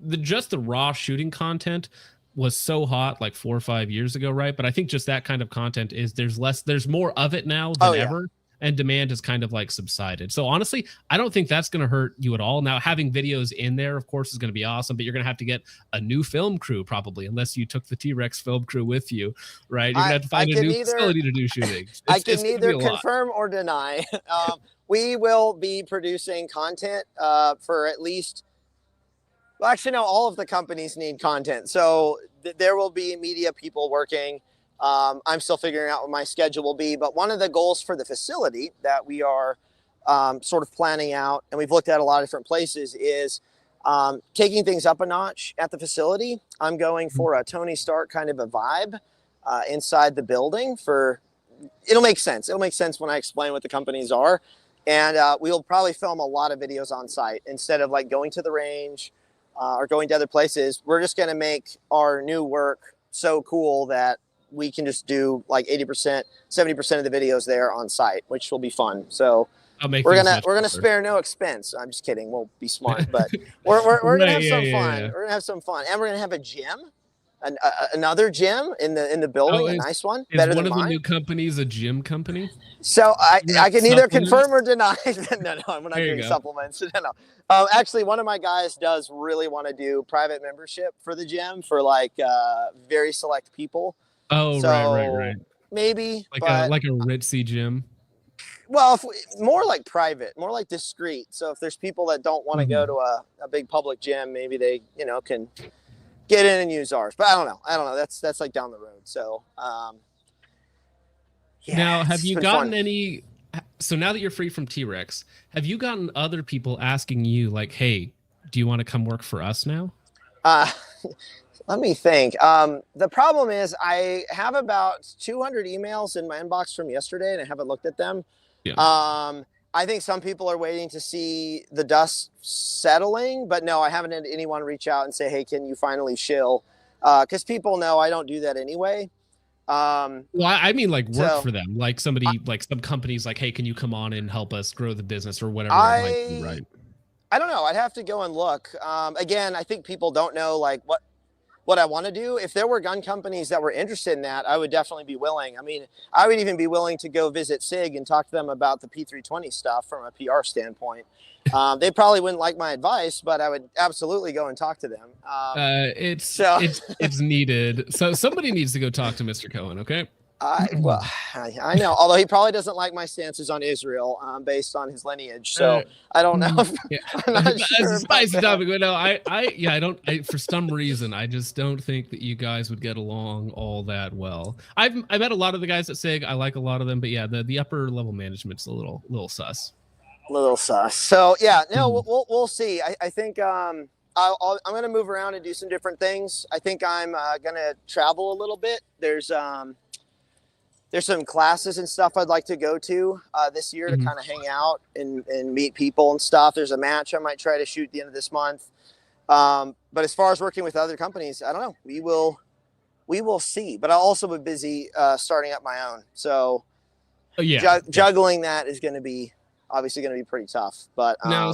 that just the raw shooting content was so hot like 4 or 5 years ago, right? But I think just that kind of content is there's more of it now than ever, and demand has kind of like subsided. So honestly, I don't think that's going to hurt you at all. Now, having videos in there, of course, is going to be awesome, but you're going to have to get a new film crew probably, unless you took the T-Rex film crew with you, right? You're going to have to find a new facility to do shooting.
I can neither confirm or deny. We will be producing content for at least, well, actually, no, all of the companies need content. So there will be media people working. I'm still figuring out what my schedule will be. But one of the goals for the facility that we are sort of planning out, and we've looked at a lot of different places, is taking things up a notch at the facility. I'm going for a Tony Stark kind of a vibe inside the building. It'll make sense. It'll make sense when I explain what the companies are. And we'll probably film a lot of videos on site instead of like going to the range or going to other places. We're just going to make our new work so cool that we can just do like 80%, 70% of the videos there on site, which will be fun. So we're gonna spare no expense. I'm just kidding. We'll be smart, but we're gonna have some fun. We're gonna have some fun, and we're gonna have a gym, another gym in the building, a nice one. Better than mine. Is one of the new
companies a gym company?
So I can neither confirm or deny. No, we're not doing supplements. No. Actually, one of my guys does really want to do private membership for the gym for like very select people.
Oh, so right.
Maybe
like a ritzy gym.
Well, more like private, more like discreet. So if there's people that don't want to go to a big public gym, maybe they can get in and use ours. But I don't know. That's like down the road. So
now, have you gotten any? So now that you're free from T-Rex, have you gotten other people asking you like, "Hey, do you want to come work for us now?"
Let me think. The problem is I have about 200 emails in my inbox from yesterday, and I haven't looked at them. Yeah. I think some people are waiting to see the dust settling, but no, I haven't had anyone reach out and say, "Hey, can you finally shill?" Because people know I don't do that anyway.
Well, I mean, like work for them, like somebody, like some companies, like, "Hey, can you come on and help us grow the business or whatever?" It might be, right?
I don't know. I'd have to go and look. Again, I think people don't know like what I want to do. If there were gun companies that were interested in that, I would definitely be willing. I mean, I would even be willing to go visit SIG and talk to them about the P320 stuff from a PR standpoint. They probably wouldn't like my advice, but I would absolutely go and talk to them.
It's needed. So somebody needs to go talk to Mr. Cohen. Okay.
I know, although he probably doesn't like my stances on Israel based on his lineage. So I don't know. I'm not sure.
It's a spicy topic, but no, I for some reason, I just don't think that you guys would get along all that well. I met a lot of the guys at SIG. I like a lot of them, but yeah, the upper level management's a little sus.
Little sus. So yeah, no, we'll see. I think I'm going to move around and do some different things. I think I'm going to travel a little bit. There's some classes and stuff I'd like to go to this year to kind of hang out and meet people and stuff. There's a match I might try to shoot at the end of this month. But as far as working with other companies, I don't know. We will see. But I'll also be busy starting up my own. So juggling that is going to be obviously going to be pretty tough. But
now,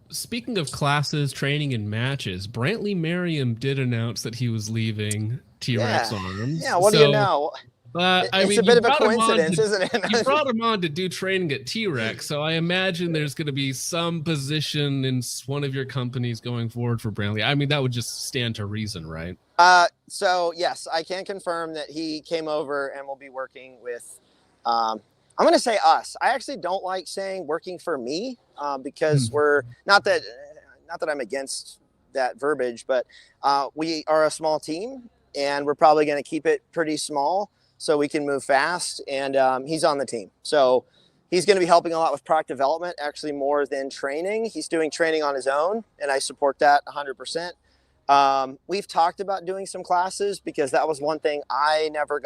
speaking of classes, training, and matches, Brantley Merriam did announce that he was leaving T-Rex Arms.
Yeah, what do you know?
It's
a bit of a coincidence, isn't it?
You brought him on to do training at T-Rex, so I imagine there's going to be some position in one of your companies going forward for Brantley. I mean, that would just stand to reason, right?
So yes, I can confirm that he came over and will be working with. I'm going to say us. I actually don't like saying working for me because we're not that I'm against that verbiage, but we are a small team and we're probably going to keep it pretty small. so we can move fast. And he's on the team. So he's going to be helping a lot with product development, actually more than training. He's doing training on his own, and I support that 100%. We've talked about doing some classes because that was one thing I never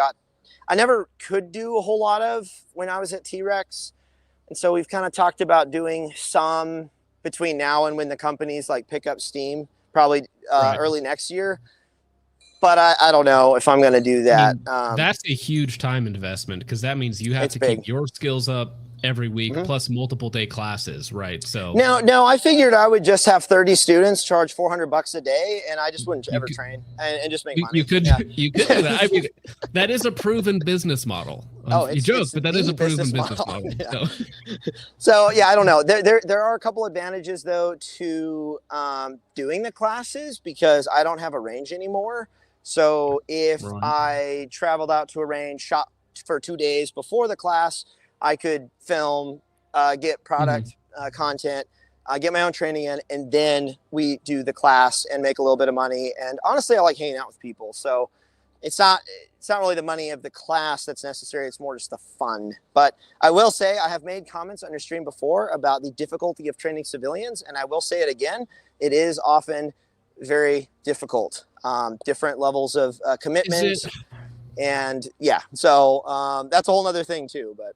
could do a whole lot of when I was at T-Rex. And so we've kind of talked about doing some between now and when the companies like pick up steam, probably early next year. But I don't know if I'm going to do that.
That's a huge time investment because that means you have to keep your skills up every week plus multiple day classes, right? So
no, I figured I would just have 30 students, charge $400 a day, and I just wouldn't ever train and just make money.
You could do that. I mean, that is a proven business model. You joke, but that is a proven business model.
Yeah. So yeah, I don't know. There are a couple advantages though to doing the classes because I don't have a range anymore. So if I traveled out to a range, shot for 2 days before the class, I could film, get product content, get my own training in, and then we do the class and make a little bit of money. And honestly, I like hanging out with people. So it's not really the money of the class that's necessary. It's more just the fun. But I will say I have made comments on your stream before about the difficulty of training civilians. And I will say it again. It is often very difficult. Different levels of commitment. And yeah, so that's a whole other thing too. But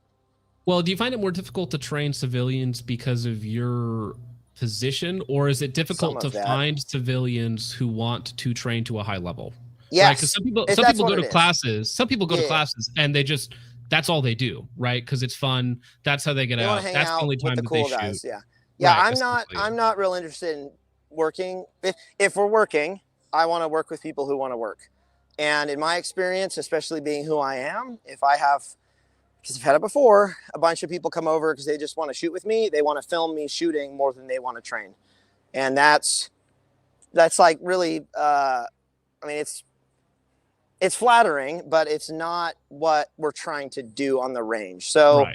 well, do you find it more difficult to train civilians because of your position, or is it difficult to find civilians who want to train to a high level?
Yes,
because some people go to classes. Some people go to classes and they just that's all they do, right? Because it's fun. That's how they get out. That's the only time that they shoot.
Yeah. Right, I'm not real interested in working. If we're working, I want to work with people who want to work. And in my experience, especially being who I am, because I've had it before, a bunch of people come over because they just want to shoot with me. They want to film me shooting more than they want to train. And that's like really, I mean, it's flattering, but it's not what we're trying to do on the range. So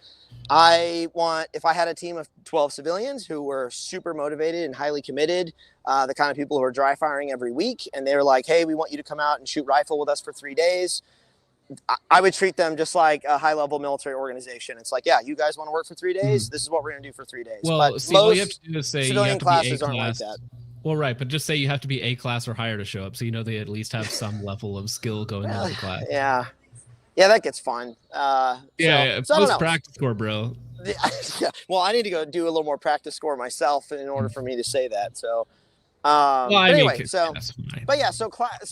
if I had a team of 12 civilians who were super motivated and highly committed, the kind of people who are dry firing every week, and they're like, hey, we want you to come out and shoot rifle with us for 3 days. I would treat them just like a high-level military organization. It's like, yeah, you guys want to work for 3 days? This is what we're going to do for 3 days.
Well,
but
see, all you have to do is say you have to
classes
be A
aren't like
class.
that.
Well, right, but just say you have to be A class or higher to show up, so you know they at least have some level of skill going into the class.
Yeah, that gets fun.
Post practice score, bro.
Well, I need to go do a little more practice score myself in order for me to say that. So. So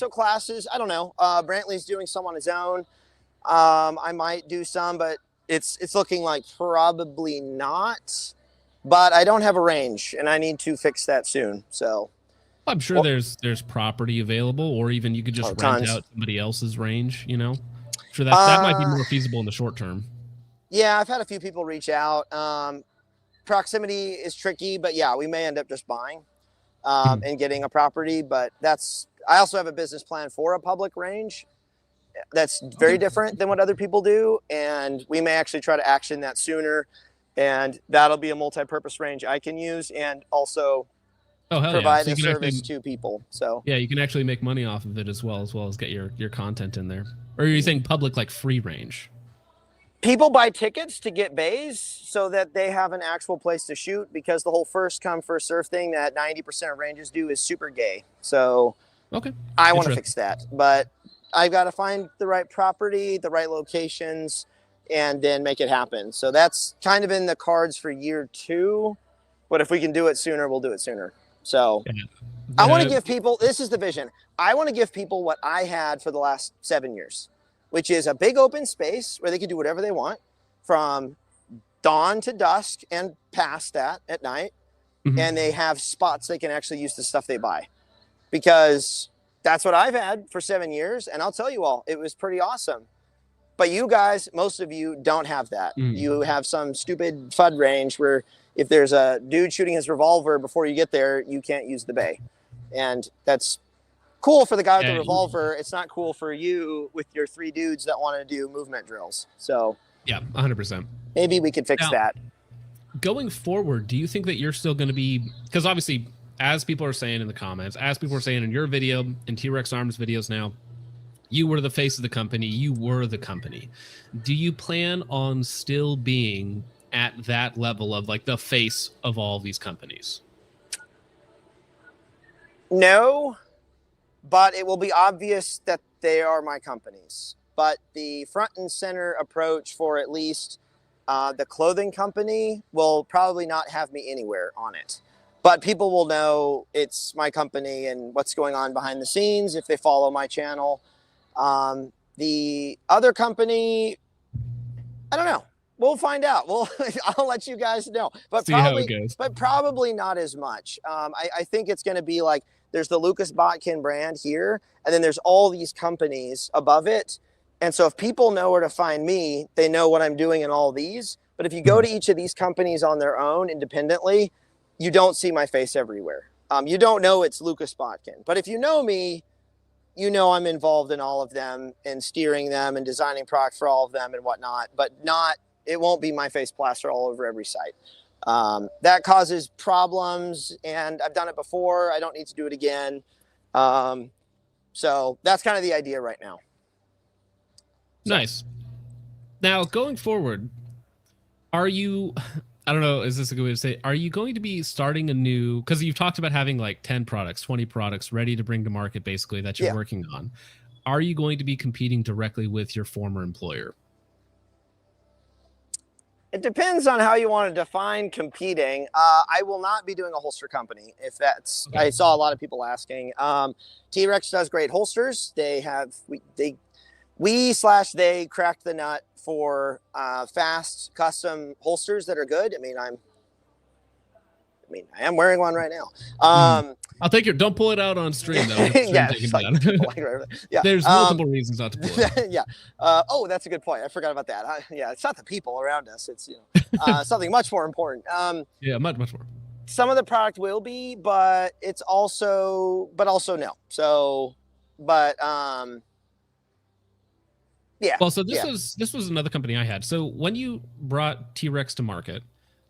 classes, I don't know. Brantley's doing some on his own. I might do some, but it's looking like probably not. But I don't have a range, and I need to fix that soon. So
I'm sure there's property available, or even you could just rent out somebody else's range. You know, sure that might be more feasible in the short term.
Yeah, I've had a few people reach out. Proximity is tricky, but yeah, we may end up just buying. And getting a property, but I also have a business plan for a public range that's very different than what other people do, and we may actually try to action that sooner, and that'll be a multi-purpose range I can use and also provide a service to people. So
yeah, you can actually make money off of it as well as get your content in there. Or are you saying public like free range?
People buy tickets to get bays so that they have an actual place to shoot, because the whole first come first serve thing that 90% of ranges do is super gay. So I want to fix that, but I've got to find the right property, the right locations, and then make it happen. So that's kind of in the cards for year 2, but if we can do it sooner, we'll do it sooner. So I want to give people, this is the vision. I want to give people what I had for the last 7 years, which is a big open space where they can do whatever they want from dawn to dusk and past that at night. And they have spots they can actually use the stuff they buy, because that's what I've had for 7 years. And I'll tell you all, it was pretty awesome. But you guys, most of you don't have that. You have some stupid FUD range where if there's a dude shooting his revolver before you get there, you can't use the bay. And that's cool for the guy with the revolver. It's not cool for you with your 3 dudes that want to do movement drills. So
yeah, 100%.
Maybe we could fix that.
Going forward, do you think that you're still going to be, because obviously, as people are saying in the comments, as people are saying in your video, in T-Rex Arms videos now, You were the face of the company. You were the company. Do you plan on still being at that level of like the face of all these companies?
No, but it will be obvious that they are my companies. But the front and center approach for at least the clothing company will probably not have me anywhere on it. But people will know it's my company and what's going on behind the scenes if they follow my channel. The other company, I don't know. We'll find out. I'll let you guys know. But
See
probably,
how it goes.
but probably not as much. I think it's going to be like there's the Lucas Botkin brand here, and then there's all these companies above it. And so if people know where to find me, they know what I'm doing in all these. But if you go to each of these companies on their own independently, you don't see my face everywhere. You don't know it's Lucas Botkin. But if you know me, you know I'm involved in all of them and steering them and designing product for all of them and whatnot. But it won't be my face plastered all over every site. That causes problems, and I've done it before. I don't need to do it again. So that's kind of the idea right now. So.
Nice. Now, going forward, are you, I don't know, is this a good way to say, are you going to be starting a new, because you've talked about having like 10 products, 20 products ready to bring to market, basically, that you're working on. Are you going to be competing directly with your former employer?
It depends on how you want to define competing. I will not be doing a holster company if that's, I saw a lot of people asking. T-Rex does great holsters. They cracked the nut for fast custom holsters that are good. I mean, I am wearing one right now.
I'll take your, don't pull it out on stream though.
Yeah, yeah.
There's multiple reasons not to pull it out.
Yeah. Oh, that's a good point. I forgot about that. Yeah, it's not the people around us. It's, something much more important.
Yeah, much more.
Some of the product will be, but it's also no. So, but yeah.
Well, so this was another company I had. So when you brought T-Rex to market,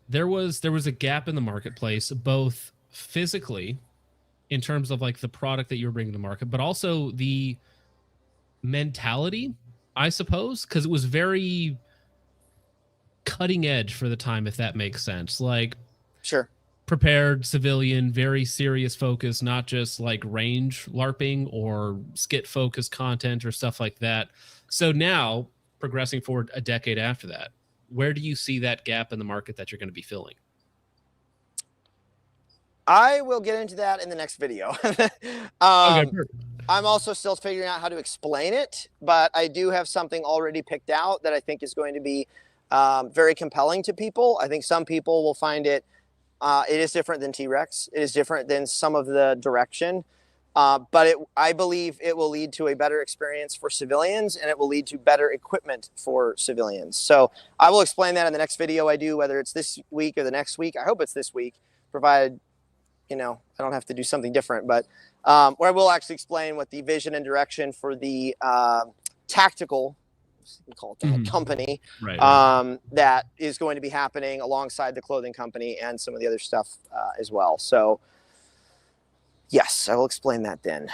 there was a gap in the marketplace, both physically in terms of like the product that you were bringing to market, but also the mentality, I suppose, because it was very cutting edge for the time, if that makes sense. Like,
sure,
prepared civilian, very serious focus, not just like range LARPing or skit focused content or stuff like that. So now, progressing forward a decade after that, where do you see that gap in the market that you're going to be filling?
I will get into that in the next video.
Okay,
I'm also still figuring out how to explain it, but I do have something already picked out that I think is going to be very compelling to people. I think some people will find it, it is different than T-Rex. It is different than some of the direction. But I believe it will lead to a better experience for civilians, and it will lead to better equipment for civilians. So I will explain that in the next video I do, whether it's this week or the next week. I hope it's this week, provided, I don't have to do something different. But where I will actually explain what the vision and direction for the tactical, we call it that, company, that is going to be happening alongside the clothing company and some of the other stuff as well. So yes, I will explain that then.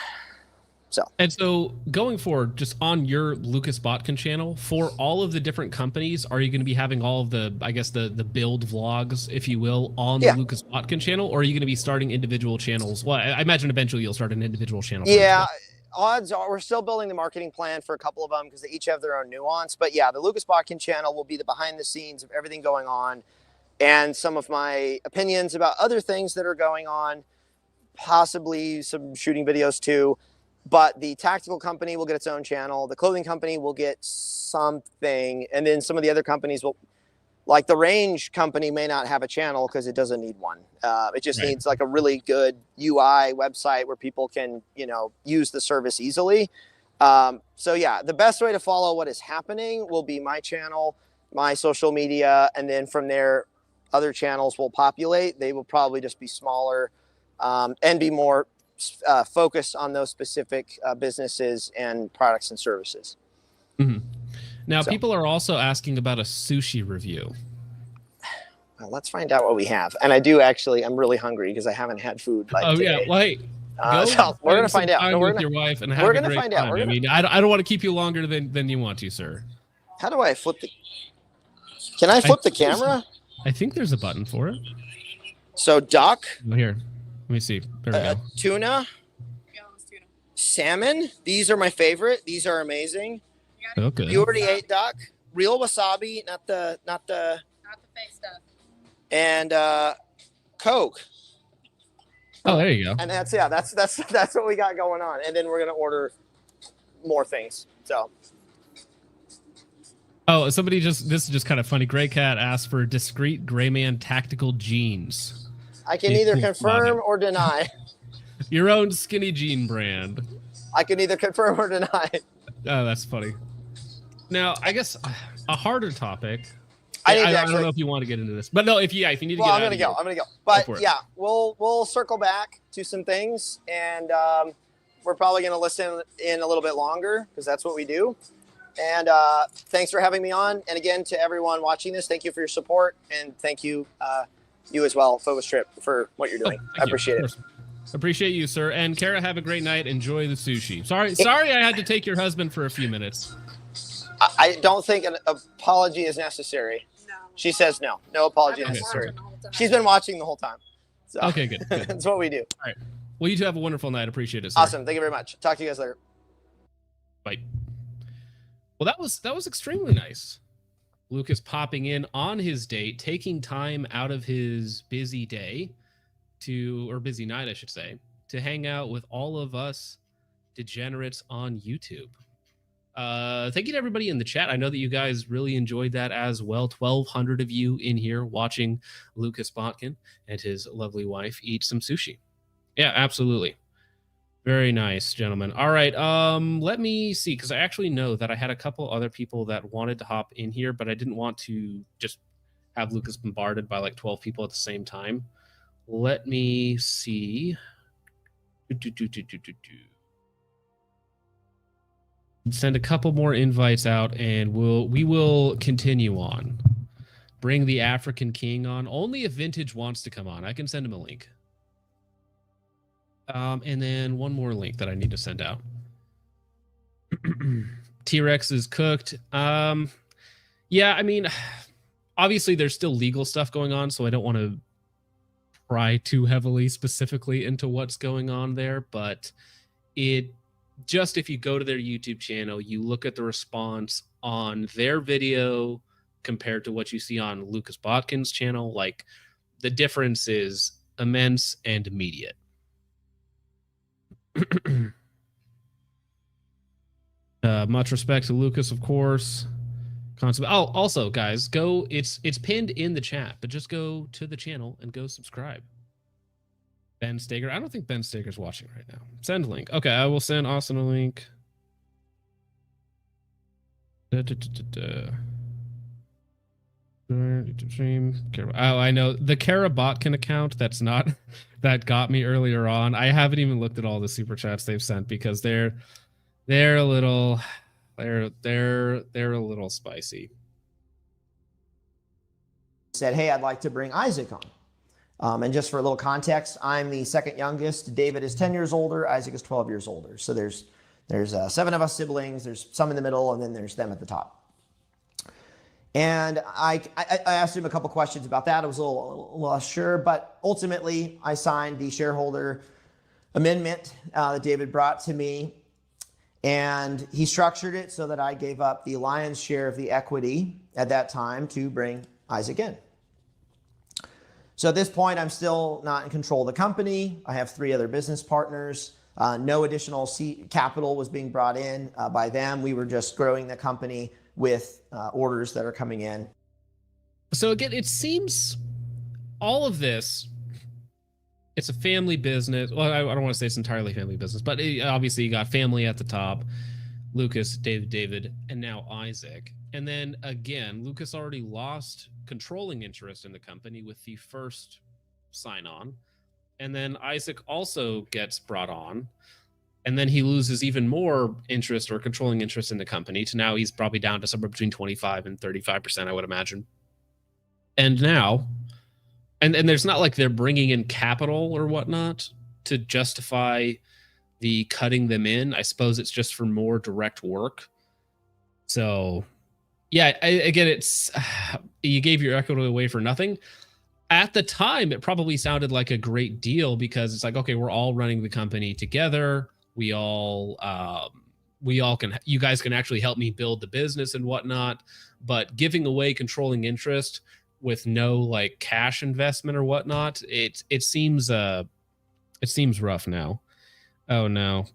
So
going forward, just on your Lucas Botkin channel, for all of the different companies, are you going to be having all of the, I guess, the build vlogs, if you will, on the Lucas Botkin channel, or are you going to be starting individual channels? Well, I imagine eventually you'll start an individual channel.
Yeah, odds are we're still building the marketing plan for a couple of them because they each have their own nuance. But yeah, the Lucas Botkin channel will be the behind the scenes of everything going on and some of my opinions about other things that are going on, possibly some shooting videos too. But the tactical company will get its own channel. The clothing company will get something. And then some of the other companies will, like the range company may not have a channel because it doesn't need one. It just needs like a really good UI website where people can, use the service easily. So yeah, the best way to follow what is happening will be my channel, my social media. And then from there, other channels will populate. They will probably just be smaller and be more focused on those specific businesses and products and services.
Now, people are also asking about a sushi review.
Well, let's find out what we have. And I do actually, I'm really hungry because I haven't had food. Today.
Yeah. Well, hey, Go
So we're gonna
spend
find
some
out.
time
No, we're
with
gonna
your wife and have
we're
a
gonna
great
find out.
time.
We're
I
gonna.
mean, I don't want to keep you longer than you want to, sir.
How do I flip the? Can I flip the camera?
I think there's a button for it.
So duck,
Oh, here, let me see. There we go.
tuna, salmon. These are my favorite. These are amazing.
Okay.
You already ate duck. Real wasabi, not the
fake stuff.
and Coke.
Oh, there you go.
And that's what we got going on. And then we're gonna order more things. So
Oh, this is just kind of funny. Gray Cat asked for discreet gray man tactical jeans.
I can either confirm or deny.
Your own skinny jean brand.
I can either confirm or deny.
Oh, that's funny. Now, I guess a harder topic.
I
don't know if you want to get into this, but no, if you need to get
Well,
out
I'm gonna go. But yeah, we'll circle back to some things, and we're probably gonna listen in a little bit longer because that's what we do. And thanks for having me on. And again, to everyone watching this, thank you for your support, and thank you, you as well, Focus Trip, for what you're doing. I appreciate it.
Appreciate you, sir. And Kara, have a great night. Enjoy the sushi. Sorry, I had to take your husband for a few minutes.
I don't think an apology is necessary.
No.
She says no. No apology necessary. She's been watching the whole time. So
Okay, good.
that's what we do.
All right. Well, you two have a wonderful night. Appreciate it, sir.
Awesome. Thank you very much. Talk to you guys later.
Bye. Well, that was extremely nice. Lucas popping in on his date, taking time out of his busy day or busy night, I should say, to hang out with all of us degenerates on YouTube. Thank you to everybody in the chat. I know that you guys really enjoyed that as well. 1,200 of you in here watching Lucas Botkin and his lovely wife eat some sushi. Yeah, absolutely. Very nice, gentlemen. All right, let me see, because I actually know that I had a couple other people that wanted to hop in here, but I didn't want to just have Lucas bombarded by like 12 people at the same time. Let me see. Send a couple more invites out, and we will continue on. Bring the African King on. Only if Vintage wants to come on. I can send him a link. And then one more link that I need to send out. T-Rex is cooked. Yeah, I mean, obviously there's still legal stuff going on, so I don't want to pry too heavily specifically into what's going on there, but if you go to their YouTube channel, you look at the response on their video compared to what you see on Lucas Botkin's channel, like the difference is immense and immediate. Much respect to Lucas, of course. Also, guys, it's pinned in the chat, but just go to the channel and go subscribe. Ben Stager. I don't think Ben Stager's watching right now. Send link. Okay, I will send Austin a link. Stream. Oh, I know the Kara Botkin account. That got me earlier on. I haven't even looked at all the super chats they've sent because they're a little spicy.
Said, hey, I'd like to bring Isaac on. And just for a little context, I'm the second youngest. David is 10 years older. Isaac is 12 years older. So there's 7 of us siblings. There's some in the middle, and then there's them at the top. And I asked him a couple questions about that. I was a little unsure, but ultimately I signed the shareholder amendment that David brought to me, and he structured it so that I gave up the lion's share of the equity at that time to bring Isaac in. So at this point, I'm still not in control of the company. I have 3 other business partners. No additional capital was being brought in by them. We were just growing the company with orders that are coming in.
So again, it seems all of this, it's a family business. Well, I don't want to say it's entirely family business, but obviously you got family at the top, Lucas, David, and now Isaac. And then again, Lucas already lost controlling interest in the company with the first sign on. And then Isaac also gets brought on. And then he loses even more interest or controlling interest in the company to now he's probably down to somewhere between 25 and 35%, I would imagine. And now, and there's not like they're bringing in capital or whatnot. to justify the cutting them in. I suppose it's just for more direct work. So, yeah, again, it's you gave your equity away for nothing. At the time, it probably sounded like a great deal because it's like, okay, we're all running the company together. We all can, you guys can actually help me build the business and whatnot. But giving away controlling interest with no like cash investment or whatnot, it seems rough now. Oh no.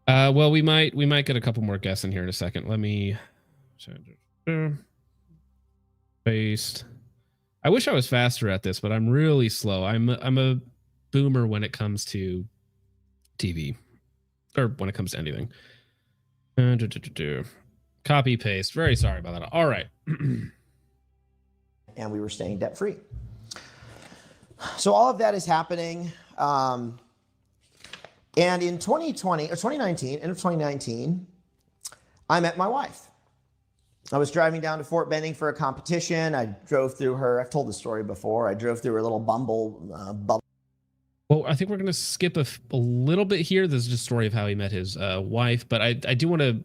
Well, we might get a couple more guests in here in a second. Let me paste. I wish I was faster at this, but I'm really slow. I'm a boomer when it comes to TV, or when it comes to anything. Copy paste. Very sorry about that. All right.
And we were staying debt free. So all of that is happening. And in 2020 or 2019, end of 2019, I met my wife. I was driving down to Fort Benning for a competition. I drove through her. I've told the story before. I drove through her little bumble.
Well, I think we're going to skip a little bit here. This is just a story of how he met his wife, but I do want to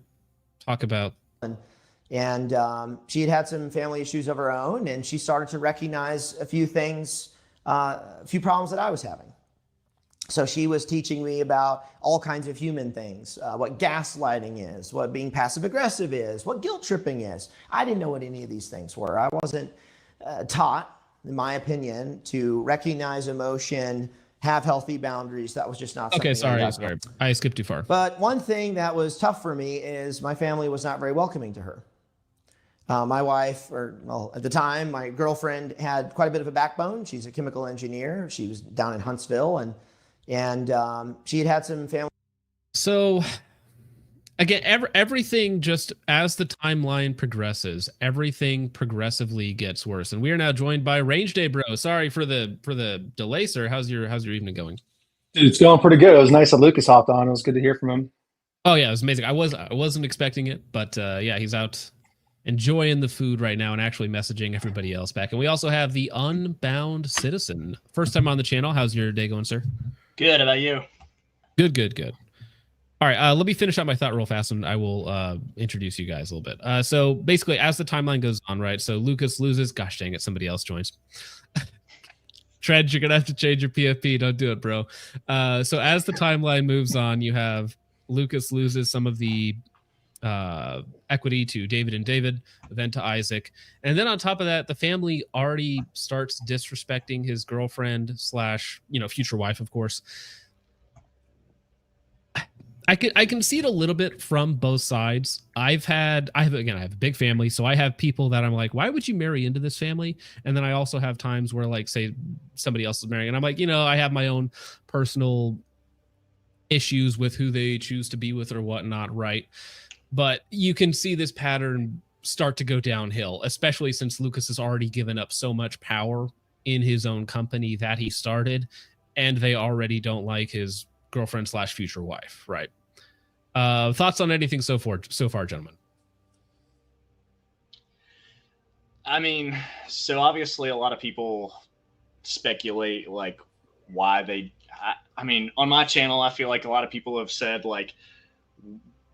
talk about.
And she had some family issues of her own, and she started to recognize a few things, a few problems that I was having. So she was teaching me about all kinds of human things, what gaslighting is, what being passive aggressive is, what guilt tripping is. I didn't know what any of these things were. I wasn't taught, in my opinion, to recognize emotion, have healthy boundaries. That was just not something.
Okay, sorry. I skipped too far.
But one thing that was tough for me is my family was not very welcoming to her. My wife, at the time, my girlfriend had quite a bit of a backbone. She's a chemical engineer. She was down in Huntsville, and she had some family.
So again, everything just as the timeline progresses, everything progressively gets worse. And we are now joined by Range Day Bro. Sorry for the delay, sir. How's your evening going?
Dude, it's going pretty good. It was nice that Lucas hopped on. It was good to hear from him.
Oh yeah, it was amazing. I wasn't expecting it, but yeah, he's out enjoying the food right now and actually messaging everybody else back. And we also have the Unbound Citizen. First time on the channel. How's your day going, sir?
Good. How about you?
Good. All right, let me finish out my thought real fast, and I will introduce you guys a little bit. So basically, as the timeline goes on, right? So Lucas loses. Gosh dang it, somebody else joins. Trent, you're going to have to change your PFP. Don't do it, bro. So as the timeline moves on, you have Lucas loses some of the equity to David and David, then to Isaac. And then on top of that, the family already starts disrespecting his girlfriend / future wife, of course. I can see it a little bit from both sides. I have a big family, so I have people that I'm like, why would you marry into this family? And then I also have times where, like, say somebody else is marrying, and I'm like, I have my own personal issues with who they choose to be with or whatnot, right? But you can see this pattern start to go downhill, especially since Lucas has already given up so much power in his own company that he started, and they already don't like his girlfriend / future wife, right? Thoughts on anything so far, gentlemen?
I mean, so obviously a lot of people speculate like why they. I mean, on my channel, I feel like a lot of people have said like,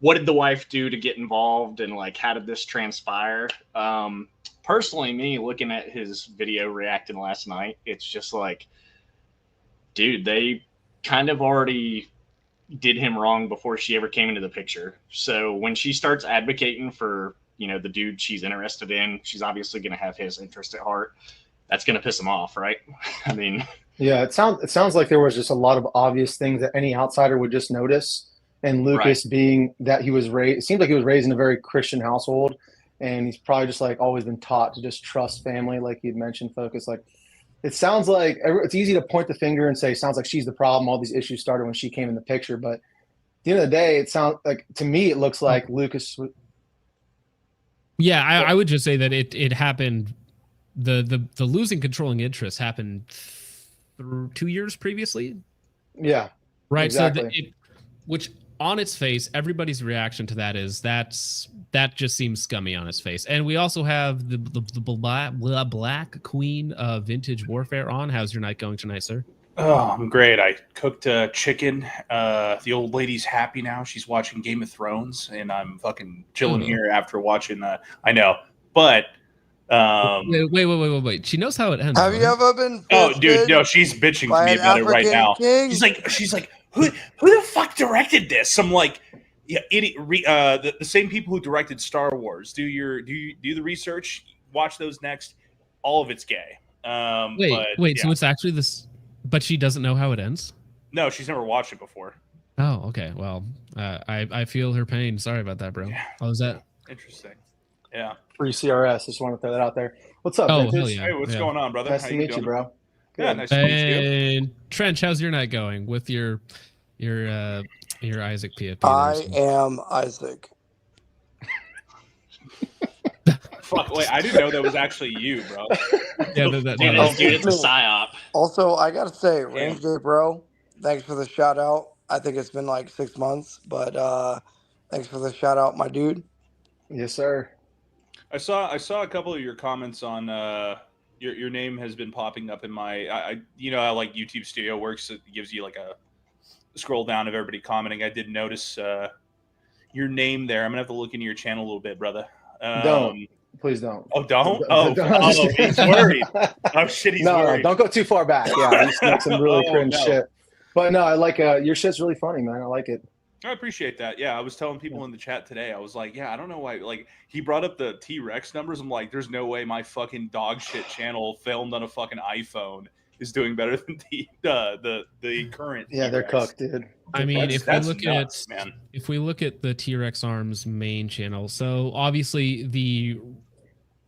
what did the wife do to get involved, and like how did this transpire? Personally, me looking at his video reacting last night, it's just like, dude, they kind of already did him wrong before she ever came into the picture. So when she starts advocating for, the dude she's interested in, she's obviously going to have his interest at heart. That's going to piss him off, right? I mean,
yeah, it sounds like there was just a lot of obvious things that any outsider would just notice. And Lucas, being that he was raised, it seems like he was raised in a very Christian household, and he's probably just like always been taught to just trust family, like you'd mentioned, Focus. Like, it sounds like it's easy to point the finger and say, sounds like she's the problem. All these issues started when she came in the picture. But at the end of the day, it sounds like, to me, it looks like Lucas.
Yeah, I would just say that it happened. The losing controlling interest happened 2 years previously.
Yeah.
Right.
Exactly.
So which on its face, everybody's reaction to that is that just seems scummy on its face. And we also have the Black Queen of Vintage Warfare on. How's your night going tonight, sir?
Oh, I'm great. I cooked chicken. The old lady's happy now. She's watching Game of Thrones, and I'm fucking chilling here after watching. I know, but
Wait. She knows how it ends.
Have
right?
you ever been?
oh, dude,
fisted
no, she's bitching
by
to me
an
about it right
African
now.
king?
She's like, who the fuck directed this? I'm like, yeah, the same people who directed Star Wars. Do the research? Watch those next. All of it's gay.
Wait.
Yeah.
So it's actually this, but she doesn't know how it ends.
No, she's never watched it before.
Oh, okay. Well, I feel her pain. Sorry about that, bro.
Yeah.
How was that?
Interesting. Yeah.
Free CRS. Just want to throw that out there. What's up,
Oh,
Vintage?
hell yeah.
Hey, what's going on, brother?
Nice
How
to meet you,
doing?
bro.
Yeah,
Good.
nice to meet you.
And Trench, how's your night going with your Isaac Pia?
I am Isaac.
Fuck, wait, I didn't know that was actually you, bro.
Yeah,
Dude, it's a psyop.
Also, I gotta say, Range bro, thanks for the shout out. I think it's been like 6 months, but thanks for the shout out, my dude.
Yes, sir.
I saw a couple of your comments on your name has been popping up in my I you know how like YouTube Studio works. It gives you like a scroll down of everybody commenting. I did notice your name there. I'm gonna have to look into your channel a little bit, brother.
Don't. Please don't.
Oh, don't? Oh, he's worried. Oh, shit, he's worried.
No, don't go too far back. Yeah, he's done some really cringe
no.
shit. But no, I like your shit's really funny, man. I like it.
I appreciate that. Yeah, I was telling people in the chat today. I was like, yeah, I don't know why. Like, he brought up the T-Rex numbers. I'm like, there's no way my fucking dog shit channel filmed on a fucking iPhone is doing better than the current.
Yeah, they're
T-Rex.
cooked, dude.
I mean, if we look at the T-Rex Arms main channel, so obviously the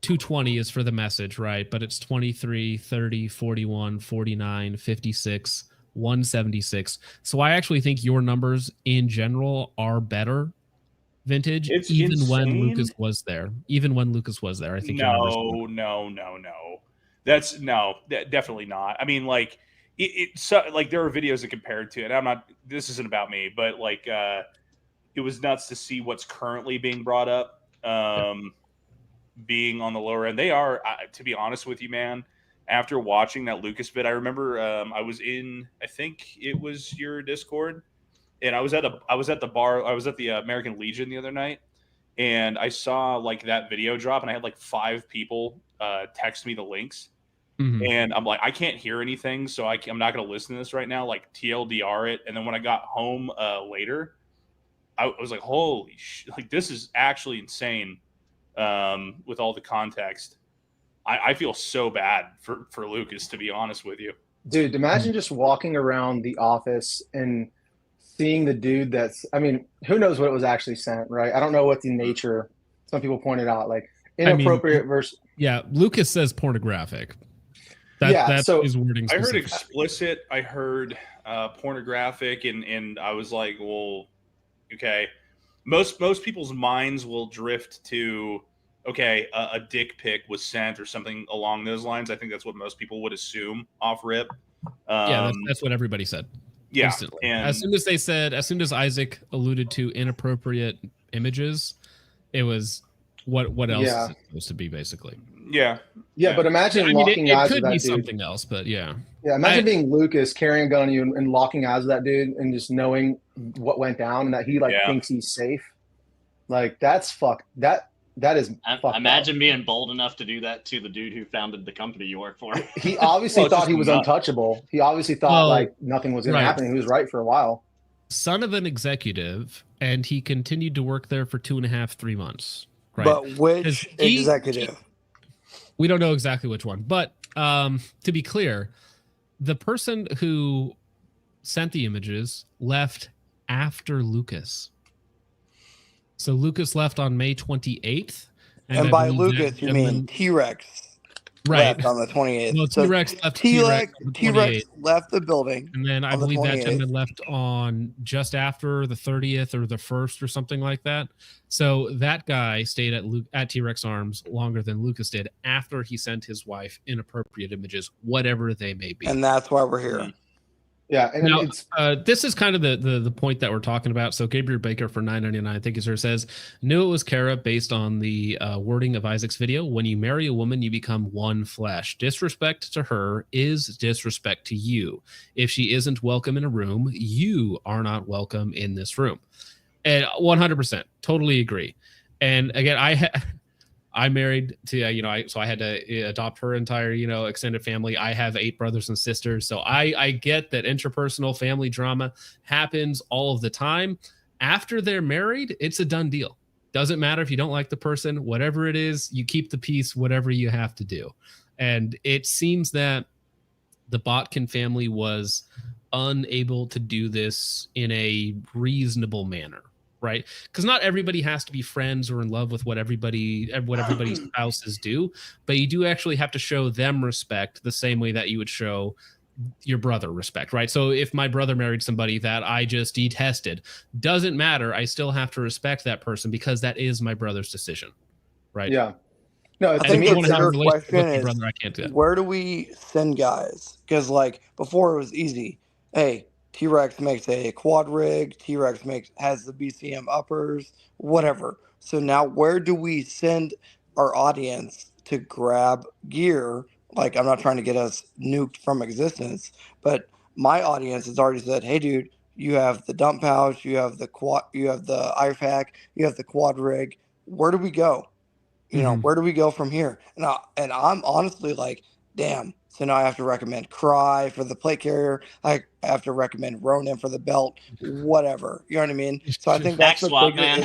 220 is for the message, right? But it's 23, 30, 41, 49, 56, 176. So I actually think your numbers in general are better, Vintage.
It's
even when
insane.
Lucas was there. I think your numbers were-
No. That's definitely not. I mean, like like there are videos that compared to it. I'm not. This isn't about me, but like it was nuts to see what's currently being brought up. Being on the lower end, they are. To be honest with you, man. After watching that Lucas vid, I remember I was in. I think it was your Discord, and I was at the bar. I was at the American Legion the other night, and I saw like that video drop, and I had like 5 people text me the links.
Mhm.
And I'm like, I can't hear anything, so I'm not going to listen to this right now. Like TLDR it. And then when I got home later, I was like, holy shit, like this is actually insane. With all the context, I feel so bad for Lucas, to be honest with you.
Dude, imagine just walking around the office and seeing the dude that's, I mean, who knows what it was actually sent, right? I don't know what the nature, some people pointed out, like inappropriate versus.
Yeah, Lucas says pornographic. That's his wording.
I heard
specifically.
explicit. I heard pornographic, and I was like, well, okay. Most people's minds will drift to, okay, a dick pic was sent or something along those lines. I think that's what most people would assume off rip.
Yeah, that's what everybody said.
Yeah,
Instantly.
and
as soon as Isaac alluded to inappropriate images, it was what else is it supposed to be, basically?
Yeah.
But imagine locking eyes with that dude. It could be
something else, but yeah.
Yeah, imagine being Lucas carrying a gun on you and locking eyes with that dude and just knowing what went down and that he thinks he's safe. Like that's fucked. That is fucked
Imagine being bold enough to do that to the dude who founded the company you work for.
He obviously thought he was untouchable. He obviously thought like nothing was going to happen. He was right for a while.
Son of an executive, and he continued to work there for 2.5, 3 months. Right?
But which executive?
We don't know exactly which one. But to be clear, the person who sent the images left after Lucas. So Lucas left on May 28th.
And by Lucas, you mean T-Rex.
Right.
Left on the 28th.
Well, T-Rex left.
T-Rex left the building.
And then I believe that gentleman left on just after the 30th or the 1st or something like that. So that guy stayed at T-Rex Arms longer than Lucas did after he sent his wife inappropriate images, whatever they may be.
And that's why we're here.
Yeah, and
Now,
it's
this is kind of the point that we're talking about. So Gabriel Baker for $9.99, I think is her, says, knew it was Kara based on the wording of Isaac's video. When you marry a woman, you become one flesh. Disrespect to her is disrespect to you. If she isn't welcome in a room, you are not welcome in this room. And 100%, totally agree. And again, I married to, so I had to adopt her entire, extended family. I have 8 brothers and sisters. So I get that interpersonal family drama happens all of the time. After they're married, it's a done deal. Doesn't matter if you don't like the person, whatever it is, you keep the peace, whatever you have to do. And it seems that the Botkin family was unable to do this in a reasonable manner. Right, because not everybody has to be friends or in love with what everybody's spouses do, but you do actually have to show them respect the same way that you would show your brother respect, right? So if my brother married somebody that I just detested, doesn't matter, I still have to respect that person because that is my brother's decision, right?
Yeah. No,
I
to
think
me,
the
want to have a
bigger
relationship
question
with my
is,
brother, I can't do that.
where do we send guys? Because like before it was easy. Hey, T-Rex makes a quad rig. T-Rex has the BCM uppers, whatever. So now where do we send our audience to grab gear? Like, I'm not trying to get us nuked from existence, but my audience has already said, hey dude, you have the dump pouch, you have the quad, you have the IFAC, you have the quad rig. Where do we go? Where do we go from here? And I'm honestly like, damn. So now I have to recommend Cry for the plate carrier. I have to recommend Ronin for the belt, whatever. You know what I mean? So I think that's
Tax
the
swap,
bigger
man.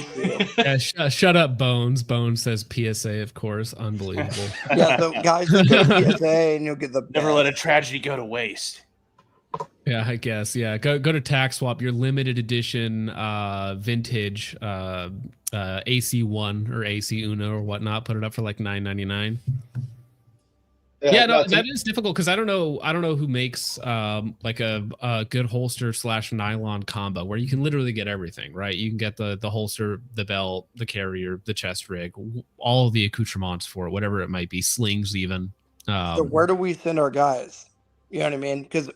issue.
Yeah, shut up, Bones. Bones says PSA, of course. Unbelievable.
Yeah, so guys, just go to PSA and you'll get the best.
Never let a tragedy go to waste.
Yeah, I guess. Yeah, go to Tax Swap, your limited edition vintage AC1 or AC Uno or whatnot. Put it up for like $9.99. Yeah, no, that is difficult because I don't know who makes like a good holster / nylon combo where you can literally get everything, right? You can get the holster, the belt, the carrier, the chest rig, all of the accoutrements for it, whatever it might be, slings even.
So where do we send our guys? You know what I mean? Because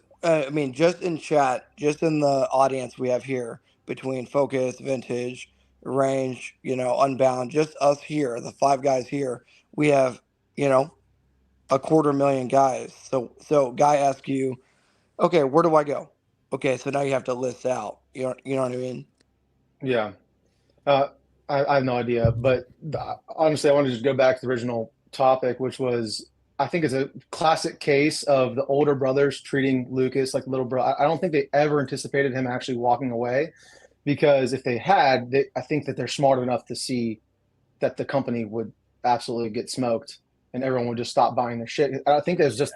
just in chat, just in the audience we have here between Focus, Vintage, Range, Unbound, just us here, the 5 guys here, we have, 250,000 guys. So guy asks you, okay, where do I go? Okay, so now you have to list out. You know what I mean?
Yeah. I have no idea, but honestly, I want to just go back to the original topic, which was, I think it's a classic case of the older brothers treating Lucas like little bro. I don't think they ever anticipated him actually walking away, because if they had, I think that they're smart enough to see that the company would absolutely get smoked and everyone would just stop buying their shit. I think there's just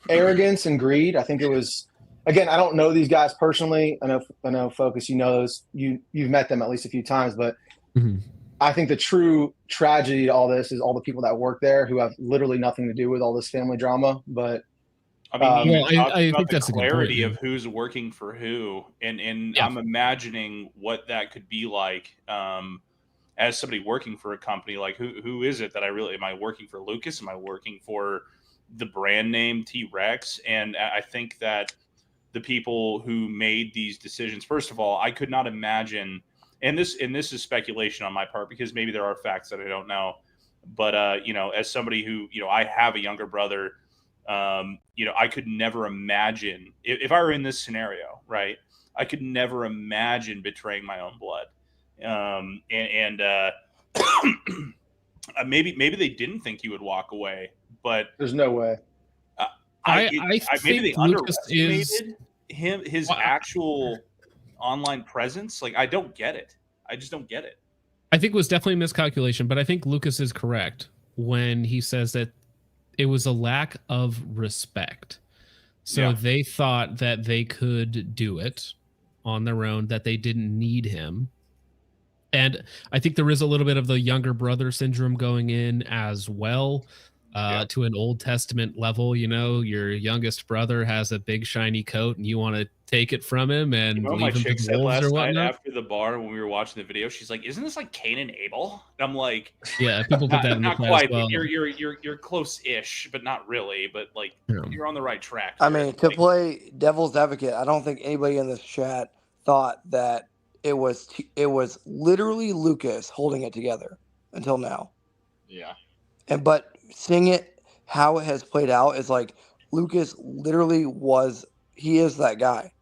arrogance and greed. I think it was, again, I don't know these guys personally. I know Focus, you've met them at least a few times, but I think the true tragedy to all this is all the people that work there who have literally nothing to do with all this family drama. But
I mean,
I think that's
the clarity
a good
of who's working for who, and
Yeah.
I'm imagining what that could be like as somebody working for a company. Like, who is it that am I working for Lucas? Am I working for the brand name T-Rex? And I think that the people who made these decisions, first of all, I could not imagine. And this is speculation on my part because maybe there are facts that I don't know. But as somebody who I have a younger brother, I could never imagine if I were in this scenario, right? I could never imagine betraying my own blood. Maybe they didn't think you would walk away, but
there's no way.
I
maybe
think
they
Lucas
underestimated his actual online presence. Like, I don't get it. I just don't get it.
I think it was definitely a miscalculation, but I think Lucas is correct when he says that it was a lack of respect. So they thought that they could do it on their own, that they didn't need him. And I think there is a little bit of the younger brother syndrome going in as well. to an Old Testament level. You know, your youngest brother has a big shiny coat and you want to take it from him and
You know what
leave
my
him to
chick
the
said
wolves or
last night
whatnot.
after the bar when we were watching the video? She's like, "Isn't this like Cain and Abel?" And I'm like,
Yeah, people put that in the
not
chat as
quite, but
well.
you're close-ish, but not really. But like,
Yeah.
you're on the right track.
I
There.
mean, to
Like,
play devil's advocate, I don't think anybody in this chat thought that it was literally Lucas holding it together until now.
Yeah.
But seeing it how it has played out is like Lucas literally he is that guy.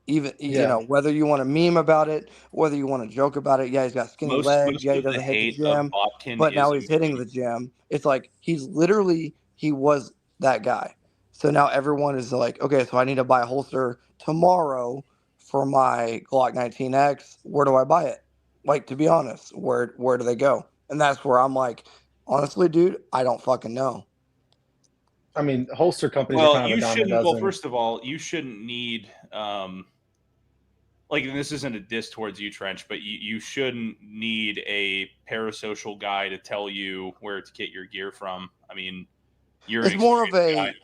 Even you
Yeah.
know, whether you want to meme about it, whether you want to joke about it, yeah, he's got skinny legs,
most
yeah, he
of the
doesn't hit the
hate of
gym,
Botkin
but
is
now he's hitting the gym. It's like he was that guy. So now everyone is like, okay, so I need to buy a holster tomorrow for my Glock 19X. Where do I buy it? Like, to be honest, where do they go? And that's where I'm like, honestly, dude, I don't fucking know.
I mean, holster companies are
Well,
kind of
you
a dime a
shouldn't. Well,
dozen.
first of all, you shouldn't need like, and this isn't a diss towards you, Trench, but you shouldn't need a parasocial guy to tell you where to get your gear from. I mean, you're
It's
an
more of
experienced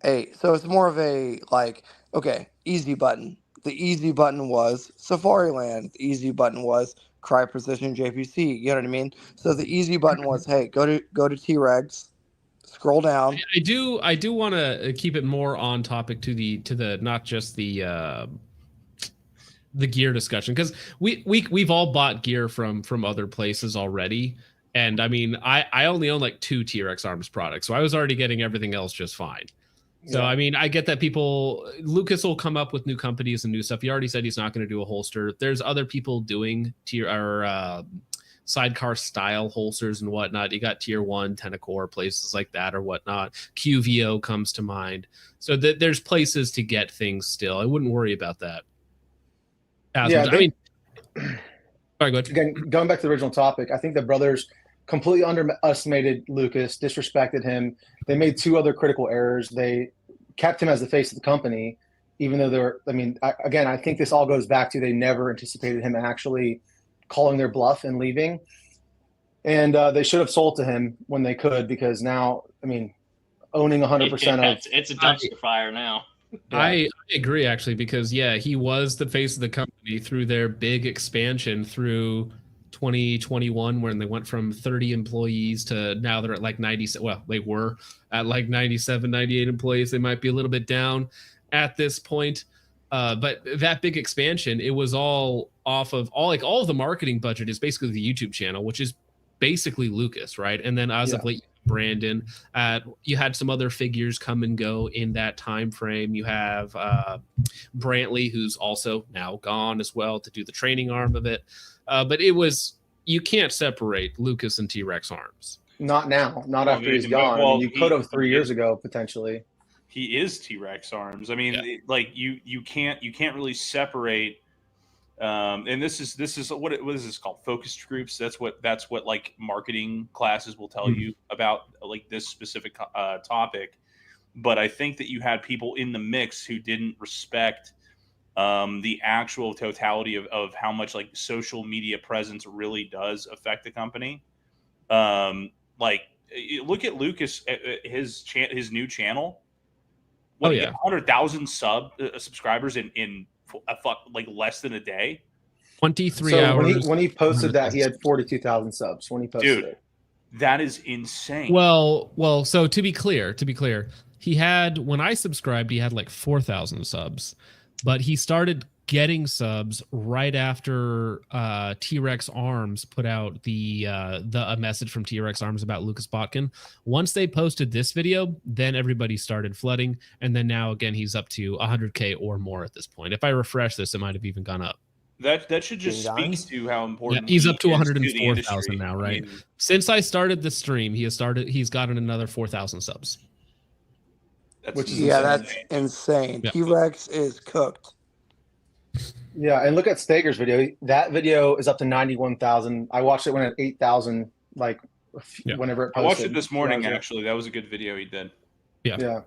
guy.
so it's more of a like, okay, easy button. The easy button was Safariland. The easy button was Cry Precision JPC. You know what I mean? So the easy button was, hey, go to T-Rex, scroll down.
I do want to keep it more on topic to the not just the gear discussion, because we've all bought gear from other places already, and I mean I only own like 2 T-Rex Arms products, so I was already getting everything else just fine. So
Yeah.
I mean, I get that Lucas will come up with new companies and new stuff. He already said he's not going to do a holster. There's other people doing sidecar style holsters and whatnot. You got Tier 1 Tenacore, places like that or whatnot. QVO comes to mind. So there's places to get things still. I wouldn't worry about that.
Yeah,
I mean, sorry, go ahead.
Again, going back to the original topic, I think the brothers completely underestimated Lucas, disrespected him. They made 2 other critical errors. They kept him as the face of the company, even though they're. I mean, I think this all goes back to they never anticipated him actually calling their bluff and leaving, and they should have sold to him when they could, because now, I mean, owning 100% of
it's a dumpster fire now.
Yeah.
I agree, actually, because he was the face of the company through their big expansion through 2021, when they went from 30 employees to now they're at like 90. Well, they were at like 97, 98 employees. They might be a little bit down at this point. But that big expansion, it was all off of all of the marketing budget is basically the YouTube channel, which is basically Lucas, right? And then as of late, Brandon, you had some other figures come and go in that time frame. You have Brantley, who's also now gone as well to do the training arm of it. But you can't separate Lucas and T-Rex Arms.
Not now, not
Well,
after he's
but-
gone.
well,
you could have 3 years ago potentially.
He is T-Rex Arms. I mean, like you can't really separate. And this is what is this called? Focus groups. That's what like marketing classes will tell you about like this specific topic. But I think that you had people in the mix who didn't respect the actual totality of how much like social media presence really does affect the company. Like, look at Lucas, his new channel. What, 100,000 subscribers in like less than a day.
23 hours.
When he posted that, he had 42,000 subs. When he posted it,
that is insane.
Well. So to be clear, he had, when I subscribed, he had like 4,000 subs, but he started getting subs right after T-Rex Arms put out a message from T-Rex Arms about Lucas Botkin. Once they posted this video, then everybody started flooding, and then now again he's up to 100K or more at this point. If I refresh this, it might have even gone up.
That should just speak to how important.
Yeah, he's up to
he is
104,000 now, right? I mean, since I started the stream, he's gotten another 4,000 subs.
That's insane.
Yeah.
T-Rex is cooked.
Yeah, and look at Stager's video. That video is up to 91,000. I watched it when at 8,000, like whenever it posted.
I watched it this morning, actually. That was a good video he did.
Yeah.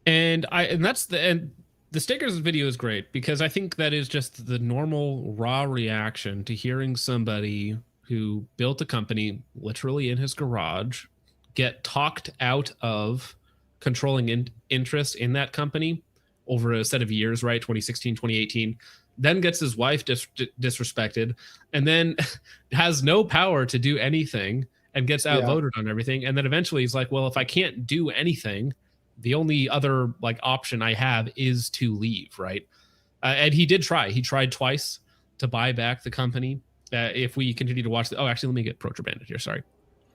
And the Stakers video is great, because I think that is just the normal raw reaction to hearing somebody who built a company literally in his garage get talked out of controlling interest in that company over a set of years, right? 2016, 2018, then gets his wife disrespected, and then has no power to do anything and gets outvoted on everything. And then eventually he's like, well, if I can't do anything, the only other like option I have is to leave, right? And he did try. He tried twice to buy back the company. If we continue to watch actually, let me get Procher Bandit here. Sorry.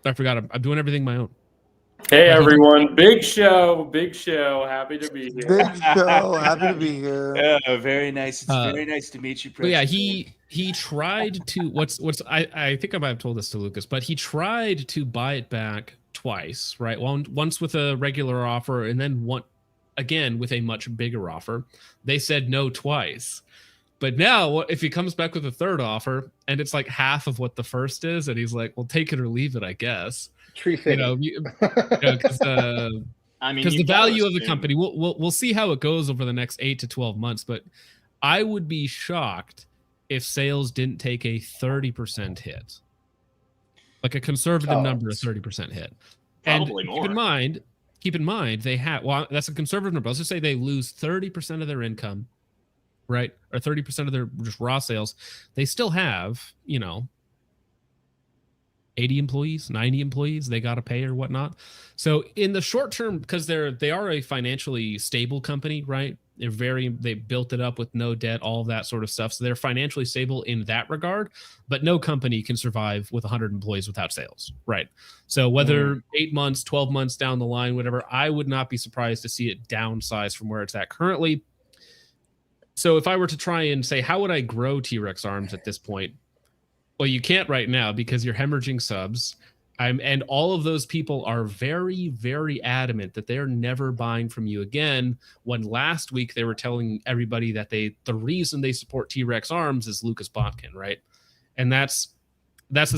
I forgot. I'm doing everything my own.
Hey everyone, big show, happy to be here.
Big show, happy to be here.
Yeah, very nice. It's very nice to meet you,
President. Yeah, he tried to I think I might have told this to Lucas, but he tried to buy it back twice, right? Once with a regular offer, and then one again with a much bigger offer. They said no twice. But now, if he comes back with a third offer and it's like half of what the first is, and he's like, "Well, take it or leave it, I guess." Because the value of the company, we'll see how it goes over the next 8 to 12 months. But I would be shocked if sales didn't take a 30% hit, like a conservative number, a 30% hit.
Probably
and
more.
Keep in mind, they have. Well, that's a conservative number. Let's just say they lose 30% of their income. Right, or 30% of their just raw sales, they still have 80 employees, 90 employees they got to pay or whatnot. So in the short term, because they are a financially stable company, right? They built it up with no debt, all of that sort of stuff. So they're financially stable in that regard, but no company can survive with 100 employees without sales, right? So whether 8 months, 12 months down the line, whatever, I would not be surprised to see it downsize from where it's at currently. So if I were to try and say, how would I grow T-Rex Arms at this point? Well, you can't right now because you're hemorrhaging subs. And all of those people are very, very adamant that they're never buying from you again. When last week they were telling everybody that the reason they support T-Rex Arms is Lucas Botkin, right? And that's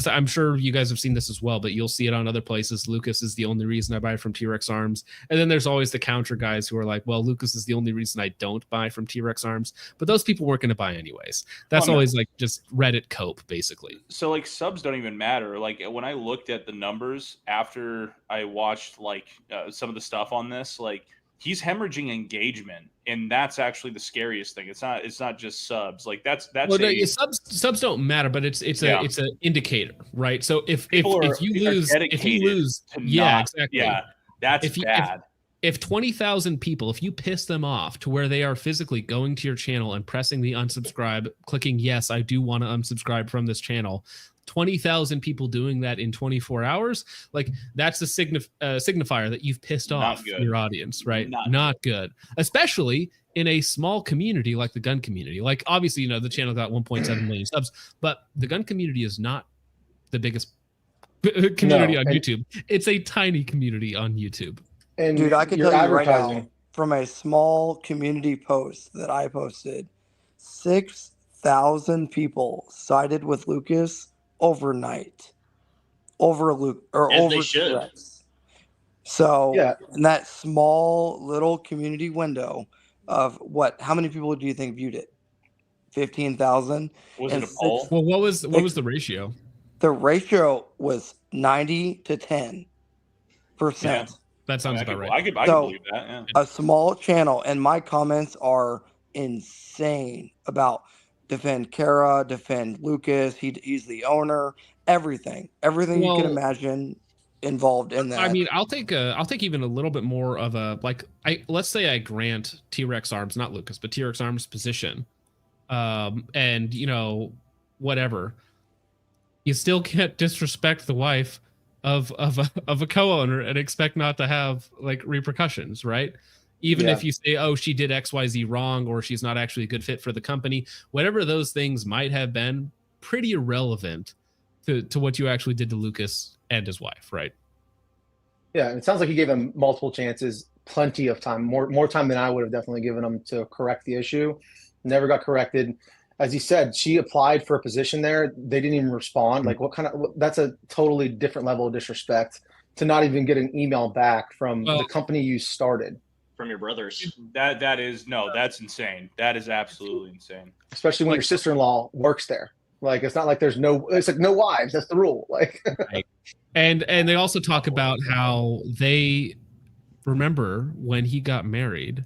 I'm sure you guys have seen this as well, but you'll see it on other places. Lucas is the only reason I buy from T-Rex Arms. And then there's always the counter guys who are like, well, Lucas is the only reason I don't buy from T-Rex Arms. But those people weren't going to buy anyways. That's always like just Reddit cope, basically.
So like subs don't even matter. Like when I looked at the numbers after I watched like some of the stuff on this, like he's hemorrhaging engagement, and that's actually the scariest thing. It's not just subs. Like that's
subs don't matter, but it's an indicator, right? So if you lose, exactly.
Yeah, that's bad.
If 20,000 people, if you piss them off to where they are physically going to your channel and pressing the unsubscribe, clicking yes, I do want to unsubscribe from this channel, 20,000 people doing that in 24 hours, like that's a signifier that you've pissed off your audience, right? Not good. Especially in a small community like the gun community. Like obviously, the channel got 1.7 million subs, but the gun community is not the biggest community on YouTube. It's a tiny community on YouTube.
And dude, I can tell you right now, from a small community post that I posted, 6,000 people sided with Lucas overnight over T-Rex. So in that small little community window of how many people do you think viewed it? 15,000.
Was it a poll?
Well, what was the ratio?
The ratio was 90 to 10%.
Yeah, that sounds about right.
I could believe that. Yeah.
A small channel, and my comments are insane about defend Kara, defend Lucas. He's the owner. Everything you can imagine involved in that.
I mean, I'll take even a little bit more of a let's say I grant T-Rex Arms, not Lucas, but T-Rex Arms position, and whatever. You still can't disrespect the wife of a co-owner and expect not to have like repercussions, right? Even if you say, oh, she did XYZ wrong, or she's not actually a good fit for the company, whatever those things might have been, pretty irrelevant to what you actually did to Lucas and his wife, right?
Yeah, it sounds like you gave him multiple chances, plenty of time, more time than I would have definitely given him to correct the issue. Never got corrected. As you said, she applied for a position there. They didn't even respond. Like, that's a totally different level of disrespect to not even get an email back from the company you started.
From your brothers.
That's insane. That is absolutely insane.
Especially when your sister-in-law works there. Like it's not like there's no. It's like no wives. That's the rule. Like.
Right. And they also talk about how they remember when he got married,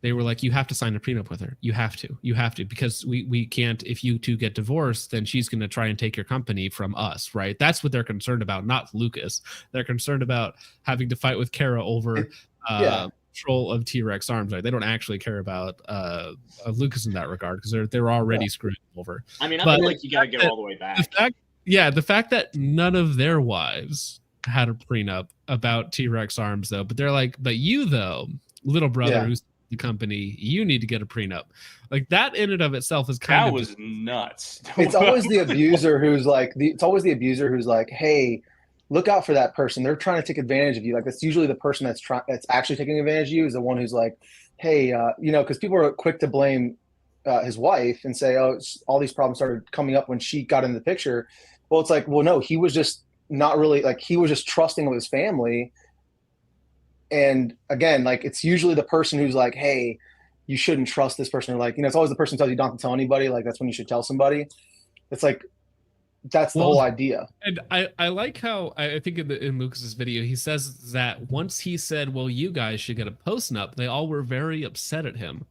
they were like, you have to sign a prenup with her. You have to, because we can't, if you two get divorced, then she's going to try and take your company from us. Right. That's what they're concerned about. Not Lucas. They're concerned about having to fight with Kara over control of T-Rex arms. Right. They don't actually care about Lucas in that regard because they're already screwing him over.
I mean, I feel like you got to go all the way back.
The fact that none of their wives had a prenup about T-Rex arms, though, but they're like, but you, though, little brother who's the company, you need to get a prenup. Like that in and of itself is
that was nuts.
It's always the abuser who's like, hey, look out for that person. They're trying to take advantage of you. Like that's usually the person that's actually taking advantage of you is the one who's like, hey, because people are quick to blame his wife and say, oh, all these problems started coming up when she got in the picture. Well, it's like, well, no, he was just not really like he was just trusting of his family. And again, like it's usually the person who's like, hey, you shouldn't trust this person. Or like, it's always the person who tells you not to tell anybody. Like that's when you should tell somebody. It's like, that's the whole idea.
And I like how I think in Lucas's video, he says that once he said, well, you guys should get a post-nup, they all were very upset at him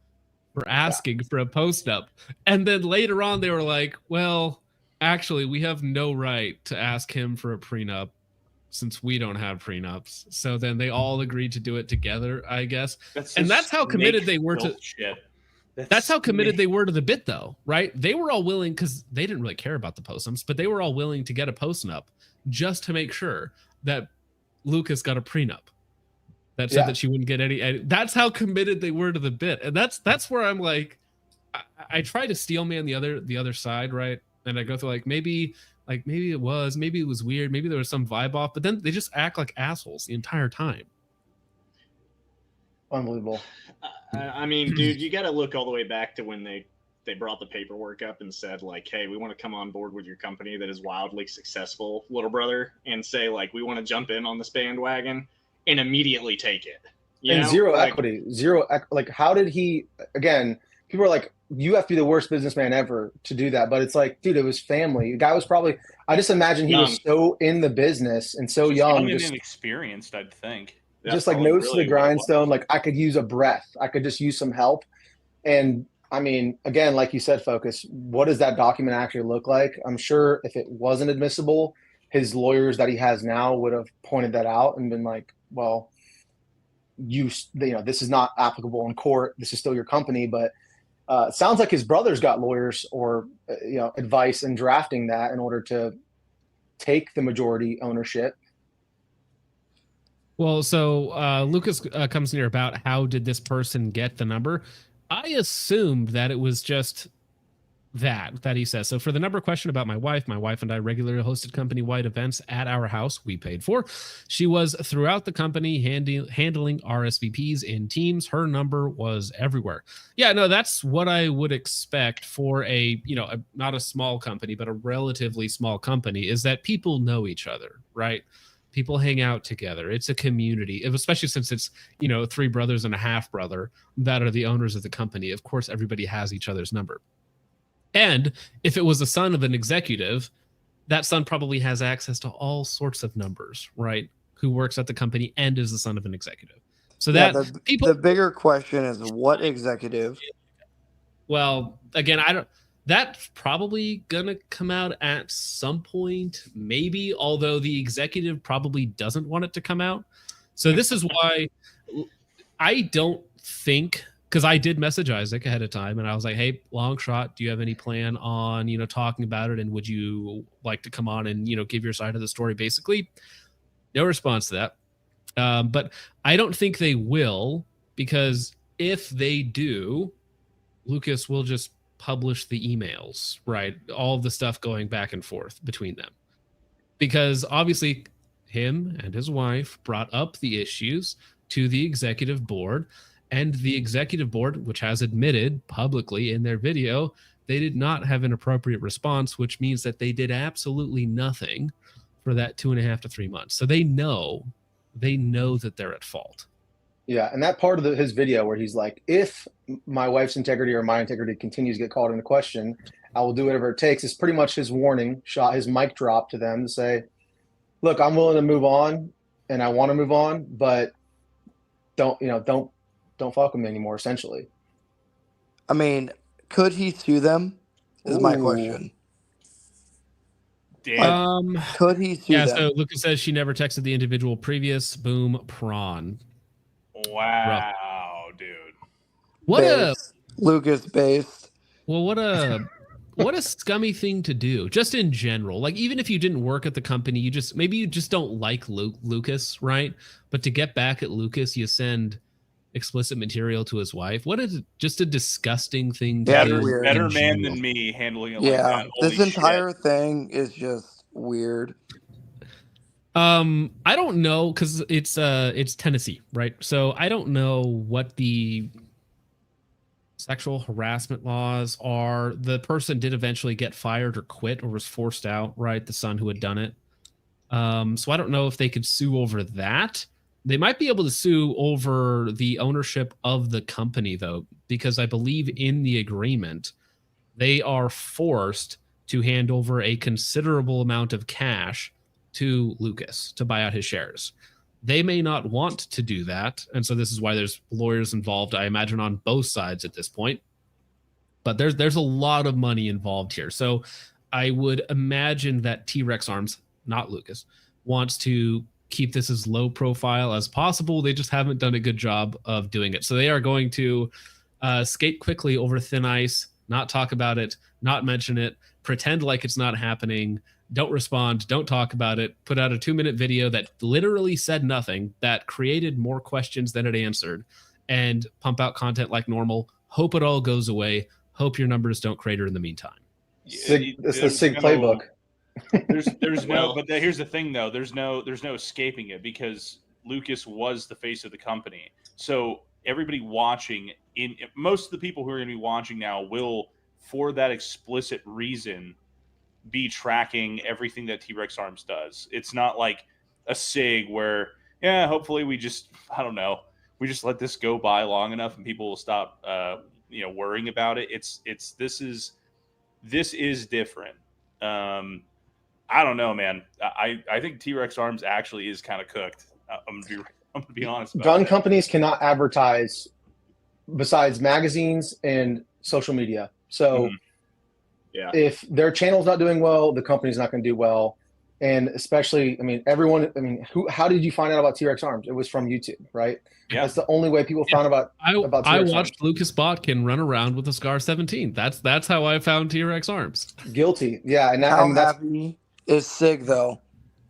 for asking for a post-nup. And then later on, they were like, well, actually, we have no right to ask him for a prenup since we don't have prenups. So then they all agreed to do it together, I guess. That's how committed they were to
shit.
That's how committed they were to the bit, though, right? They were all willing because they didn't really care about the post-nups, but they were all willing to get a post-nup just to make sure that Lucas got a prenup that said that she wouldn't get any. That's how committed they were to the bit, and that's where I'm like, I try to steel man the other side, right? And I go through maybe it was weird, maybe there was some vibe off, but then they just act like assholes the entire time.
Unbelievable.
I mean, dude, you got to look all the way back to when they brought the paperwork up and said like, hey, we want to come on board with your company that is wildly successful, little brother, and say like, we want to jump in on this bandwagon and immediately take it.
Zero equity, like how did he, again, people are like, you have to be the worst businessman ever to do that. But it's like, dude, it was family. The guy was probably, I just imagine he was so in the business and so young
and inexperienced, I'd think.
Just like nose to the grindstone, like I could use a breath. I could just use some help. And I mean, again, like you said, Focus, what does that document actually look like? I'm sure if it wasn't admissible, his lawyers that he has now would have pointed that out and been like, well, this is not applicable in court. This is still your company. But it sounds like his brother's got lawyers or, advice in drafting that in order to take the majority ownership.
Well, so Lucas comes near about how did this person get the number? I assumed that it was just that he says. So for the number question about my wife and I regularly hosted company-wide events at our house we paid for. She was throughout the company handling RSVPs in teams. Her number was everywhere. Yeah, no, that's what I would expect for not a small company, but a relatively small company, is that people know each other, right? People hang out together. It's a community, especially since it's, 3 brothers and a half brother that are the owners of the company. Of course, everybody has each other's number. And if it was the son of an executive, that son probably has access to all sorts of numbers, right? Who works at the company and is the son of an executive. So
the bigger question is what executive?
Well, again, that's probably gonna come out at some point, maybe, although the executive probably doesn't want it to come out. So this is why I don't think, because I did message Isaac ahead of time and I was like, hey, long shot, do you have any plan on, talking about it? And would you like to come on and, give your side of the story? Basically, no response to that. But I don't think they will, because if they do, Lucas will just publish the emails, right? All of the stuff going back and forth between them. Because obviously him and his wife brought up the issues to the executive board, and the executive board, which has admitted publicly in their video, they did not have an appropriate response, which means that they did absolutely nothing for that 2.5 to 3 months. So they know that they're at fault.
Yeah, and that part of his video where he's like, if my wife's integrity or my integrity continues to get called into question, I will do whatever it takes, is pretty much his warning shot, his mic drop to them to say, look, I'm willing to move on and I want to move on, but don't fuck with me anymore, essentially.
I mean, could he sue them? Is my question.
Damn.
Could he sue
Yeah,
them?
so Lucas says she never texted the individual previous. Boom, prawn.
Wow, dude.
What
Based. Lucas based.
Well, what a scummy thing to do, just in general. Like, even if you didn't work at the company, you just don't like Lucas, right? But to get back at Lucas, you send explicit material to his wife. What is just a disgusting thing to do.
Better man than me handling it like
Yeah,
that. Holy
this entire
shit.
thing is just weird.
I don't know, because it's Tennessee, right? So I don't know what the sexual harassment laws are. The person did eventually get fired or quit or was forced out, right? The son who had done it. So I don't know if they could sue over that. They might be able to sue over the ownership of the company, though, because I believe in the agreement, they are forced to hand over a considerable amount of cash to Lucas to buy out his shares. They may not want to do that, and so this is why there's lawyers involved, I imagine, on both sides at this point. But there's a lot of money involved here. So I would imagine that T-Rex Arms, not Lucas, wants to keep this as low profile as possible. They just haven't done a good job of doing it. So they are going to skate quickly over thin ice, not talk about it, not mention it, pretend like it's not happening, don't respond, don't talk about it, put out a 2-minute video that literally said nothing, that created more questions than it answered, and pump out content like normal. Hope it all goes away. Hope your numbers don't crater in the meantime.
It's the SIG playbook.
There's no, but here's the thing though. There's no escaping it, because Lucas was the face of the company. So everybody watching, most of the people who are going to be watching now will, for that explicit reason, be tracking everything that T-Rex Arms does. It's not like a SIG where, yeah, hopefully we just let this go by long enough and people will stop worrying about it. This is different. I don't know, man. I think T-Rex Arms actually is kind of cooked. I'm gonna be honest about
Gun
that.
companies cannot advertise besides magazines and social media. So
yeah,
if their channel's not doing well, the company's not going to do well. And especially, how did you find out about T-Rex Arms? It was from YouTube, right?
Yeah.
That's the only way people found about T-Rex
I
Arms.
watched Lucas Botkin run around with a Scar 17. That's how I found T-Rex Arms.
Guilty. Yeah. And
How happy is SIG though?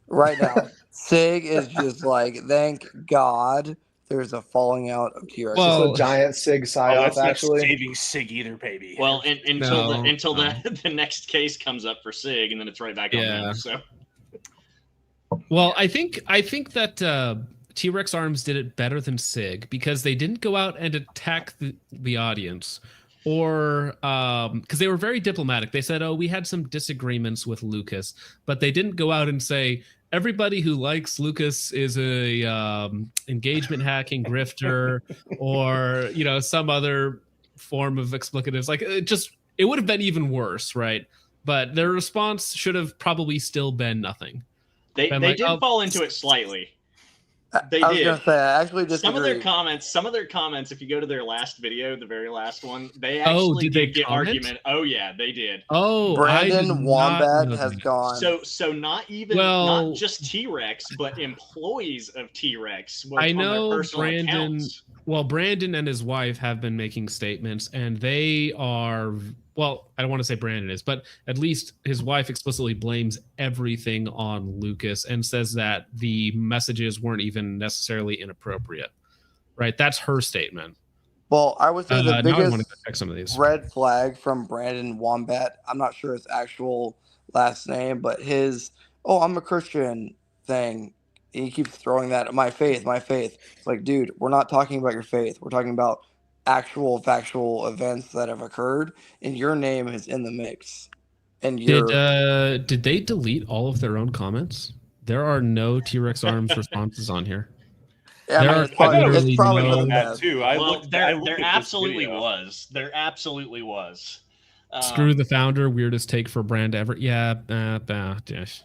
Right now, SIG is just like, thank God there's a falling out of T-Rex.
Well, a giant SIG psyop,
that's
actually.
Not saving SIG either, baby.
Well, until the next case comes up for SIG, and then it's right back on them. So,
well, I think that T-Rex Arms did it better than SIG because they didn't go out and attack the audience, or because they were very diplomatic. They said, "Oh, we had some disagreements with Lucas," but they didn't go out and say, everybody who likes Lucas is a engagement hacking grifter or, some other form of explicatives. Like, it would have been even worse, right? But their response should have probably still been nothing.
They did fall into it slightly. They
I was
did.
Gonna say, I actually disagree.
Some of their comments, if you go to their last video, the very last one, they actually
did
get argument. Oh yeah, they did.
Oh,
Brandon Wombat has gone.
So not just T-Rex, but employees of T-Rex.
I know
Brandon. Accounts.
Well, Brandon and his wife have been making statements, and they are. Well, I don't want to say Brandon is, but at least his wife explicitly blames everything on Lucas and says that the messages weren't even necessarily inappropriate. Right? That's her statement.
Well, I would say the
now I want to go
biggest
check some of these.
red flag from Brandon Wombat, I'm not sure his actual last name, but his, I'm a Christian thing. He keeps throwing that, my faith. It's like, dude, we're not talking about your faith. We're talking about actual factual events that have occurred, and your name is in the mix. And
did they delete all of their own comments? There are no T-Rex Arms responses on here.
I mean, it's probably,
literally
for the
no.
best.
too.
Well, there
at this
absolutely
video.
was. There absolutely was.
Screw the founder. Weirdest take for brand ever. Yeah. Dish.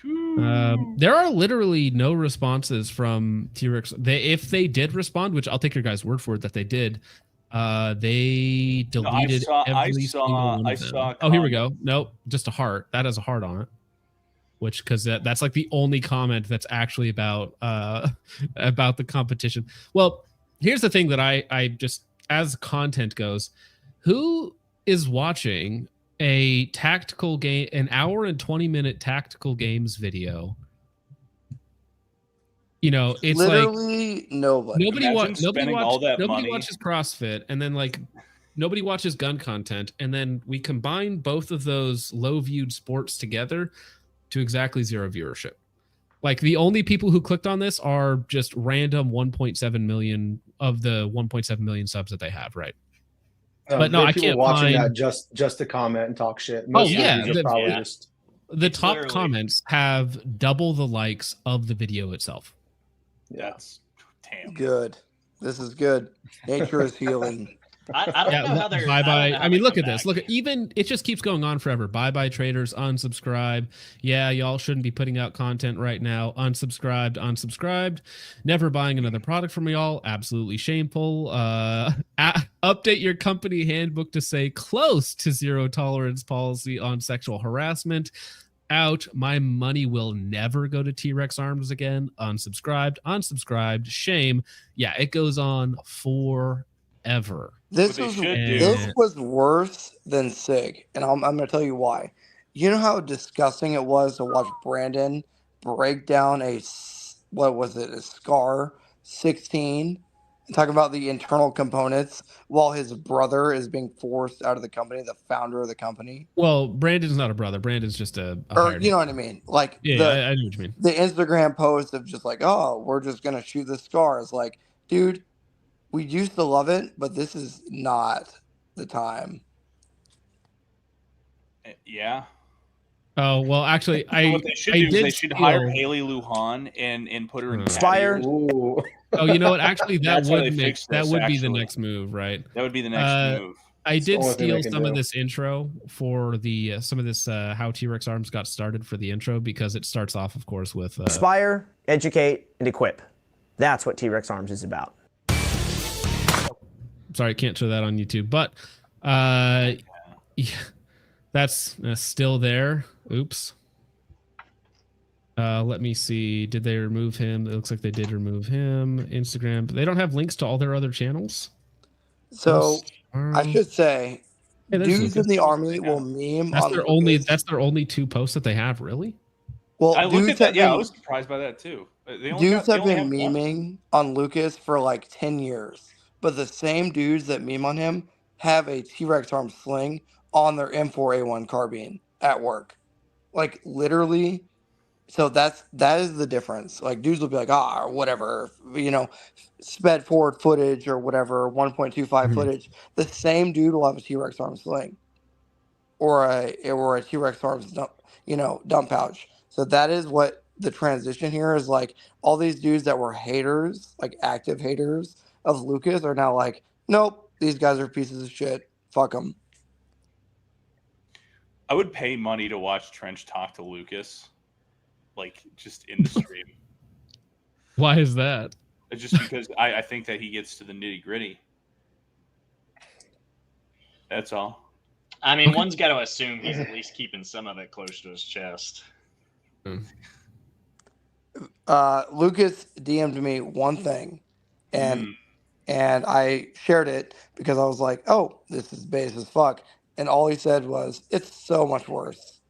There are literally no responses from T-Rex. If they did respond, which I'll take your guys' word for it that they did, they deleted every single one of them. Oh, here we go. Nope, just a heart. That has a heart on it. Which, because that's like the only comment that's actually about about the competition. Well, here's the thing that I just, as content goes, who is watching a tactical game, an hour and 20-minute tactical games video? You know, it's
literally
like
nobody.
Nobody
watches CrossFit, and then like nobody watches gun content, and then we combine both of those low viewed sports together to exactly zero viewership. Like the only people who clicked on this are just random 1.7 million of the 1.7 million subs that they have, right? But no, I can't
watching
find
that just to comment and talk shit.
Most of these
are probably just
the top comments have double the likes of the video itself.
That's damn
good. This is good. Nature is healing.
I don't know how they're.
Bye. I mean, look at this. Look at even it just keeps going on forever. Bye traders. Unsubscribe. Yeah, y'all shouldn't be putting out content right now. Unsubscribed. Never buying another product from y'all. Absolutely shameful. Update your company handbook to say close to zero tolerance policy on sexual harassment. Out. My money will never go to T-Rex Arms again. Unsubscribed. Shame. Yeah, it goes on forever.
This was worse than SIG, and I'm going to tell you why. You know how disgusting it was to watch Brandon break down a SCAR 16 and talk about the internal components while his brother is being forced out of the company, the founder of the company.
Well, Brandon's not a brother. Brandon's just a
or you know what I mean? Like
I know what you mean.
The Instagram post of just like, oh, we're just going to shoot the SCAR is like, dude, we used to love it, but this is not the time.
Yeah.
Oh well, actually,
what they should do is they should hire Haley Lujan and put her in
Spire.
Oh, you know what? Actually, that would be the next move, right?
That would be the next move.
I did steal some of this intro for the some of this how T-Rex Arms got started for the intro, because it starts off, of course, with
inspire, educate, and equip. That's what T-Rex Arms is about.
Sorry, can't show that on YouTube, but yeah, that's still there. Oops. Let me see. Did they remove him? It looks like they did remove him. Instagram. They don't have links to all their other channels.
So I should say, dudes in the army will meme.
That's their only two posts that they have. Really?
Well,
I looked at that. Yeah, I was surprised by that too.
Dudes have been memeing on Lucas for like 10 years. But the same dudes that meme on him have a T-Rex Arm sling on their M4A1 carbine at work. Like literally. So that is the difference. Like dudes will be like, or whatever, sped forward footage or whatever, 1.25 footage. The same dude will have a T-Rex Arm sling or a T-Rex Arms dump pouch. So that is what the transition here is like. All these dudes that were haters, like active haters of Lucas, are now like, nope, these guys are pieces of shit. Fuck them.
I would pay money to watch Trench talk to Lucas, like just in the stream.
Why is that?
Just because I think that he gets to the nitty gritty. That's all.
I mean, one's got to assume he's at least keeping some of it close to his chest.
Lucas DM'd me one thing, and I shared it because I was like, oh, this is base as fuck. And all he said was, it's so much worse.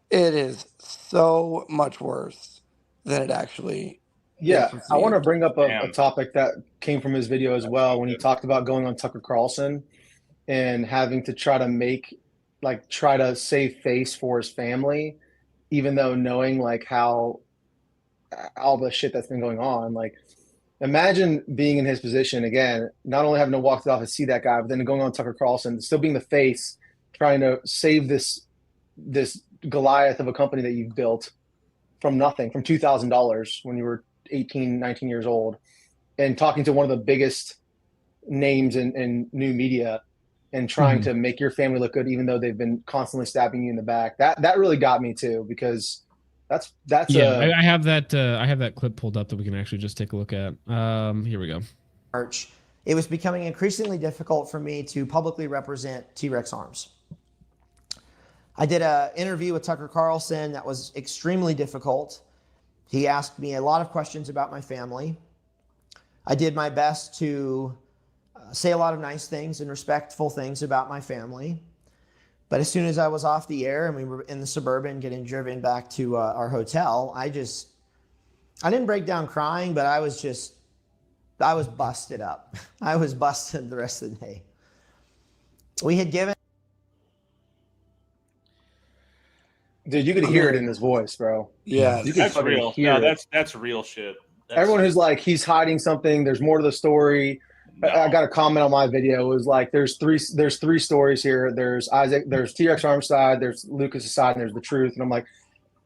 It is so much worse than it actually
is. I want to bring up a topic that came from his video as well, when he talked about going on Tucker Carlson and having to try to save face for his family, even though knowing like how all the shit that's been going on. Like, imagine being in his position again, not only having to walk to the office, see that guy, but then going on Tucker Carlson, still being the face, trying to save this Goliath of a company that you've built from nothing, from $2,000 when you were 18, 19 years old. and talking to one of the biggest names in new media and trying to make your family look good, even though they've been constantly stabbing you in the back. That really got me too, because that's
I have that clip pulled up that we can actually just take a look at. Here we go.
March, it was becoming increasingly difficult for me to publicly represent T-Rex Arms. I did an interview with Tucker Carlson that was extremely difficult. He asked me a lot of questions about my family. I did my best to say a lot of nice things and respectful things about my family. But as soon as I was off the air and we were in the Suburban getting driven back to our hotel, I didn't break down crying, but I was busted up. I was busted the rest of the day. We had given.
Dude, you could hear it in his voice, bro.
Yeah,
you can
That's real.
hear
No,
it.
that's real shit. That's,
Everyone who's like, he's hiding something, there's more to the story.
no.
I got a comment on my video. It was like, there's three stories here. There's Isaac, there's T-Rex Arms side, there's Lucas's side, and there's the truth. And I'm like,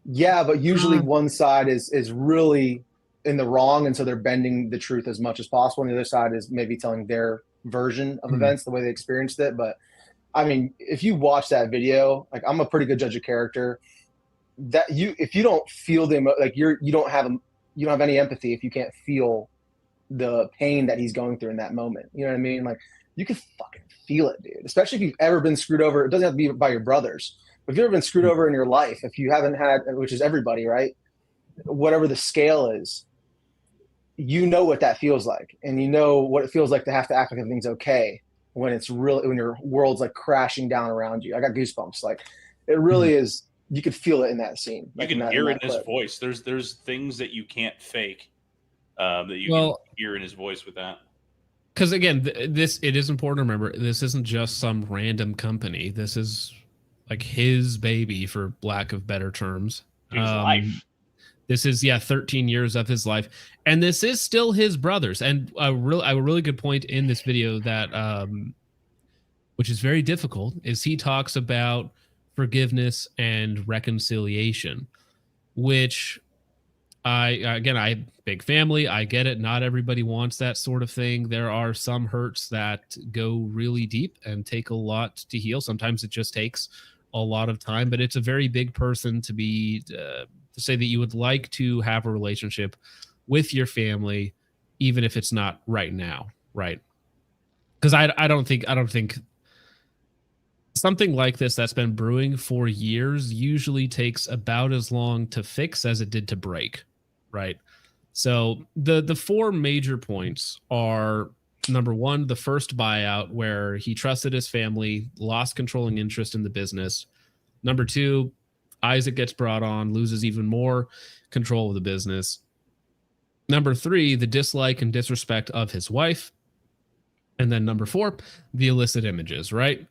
yeah, but usually one side is really in the wrong, and so they're bending the truth as much as possible. And the other side is maybe telling their version of events, the way they experienced it. But I mean, if you watch that video, like, I'm a pretty good judge of character. That if you don't feel like you don't have any empathy if you can't feel the pain that he's going through in that moment. You know what I mean? Like, you can fucking feel it, dude. Especially if you've ever been screwed over. It doesn't have to be by your brothers. If you've ever been screwed over in your life, if you haven't had, which is everybody, right? Whatever the scale is, you know what that feels like, and you know what it feels like to have to act like everything's okay when your world's like crashing down around you. I got goosebumps. Like, it really is. You could feel it in that scene.
You can hear it in his voice. There's things that you can't fake that you can hear in his voice with that.
Because again, it is important to remember, this isn't just some random company. This is like his baby, for lack of better terms.
His life.
This is 13 years of his life, and this is still his brother's. And a really good point in this video that, which is very difficult, is he talks about forgiveness and reconciliation, which I big family, I get it. Not everybody wants that sort of thing. There are some hurts that go really deep and take a lot to heal. Sometimes it just takes a lot of time, but it's a very big person to be to say that you would like to have a relationship with your family, even if it's not right now, right? Because I don't think something like this that's been brewing for years usually takes about as long to fix as it did to break, right? So the four major points are: number one, the first buyout, where he trusted his family, lost controlling interest in the business. Number two, Isaac gets brought on, loses even more control of the business. Number three, the dislike and disrespect of his wife. And then number four, the illicit images, right?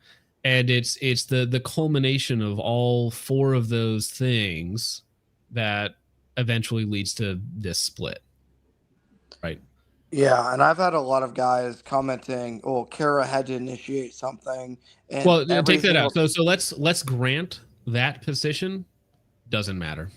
And it's the culmination of all four of those things that eventually leads to this split, right?
Yeah, and I've had a lot of guys commenting, "Oh, Kara had to initiate something." And
well, take that out. So let's grant that position doesn't matter.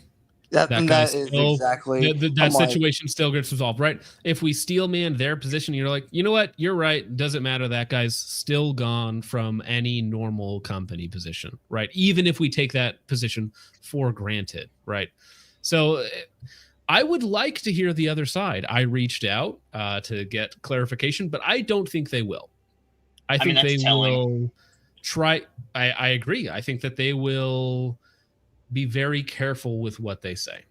That is exactly
that situation still gets resolved, right? If we steel man their position, you're like, you know what? You're right. Doesn't matter. That guy's still gone from any normal company position, right? Even if we take that position for granted, right? So I would like to hear the other side. I reached out to get clarification, but I don't think they will. I think they will try. I agree. I think that they will be very careful with what they say.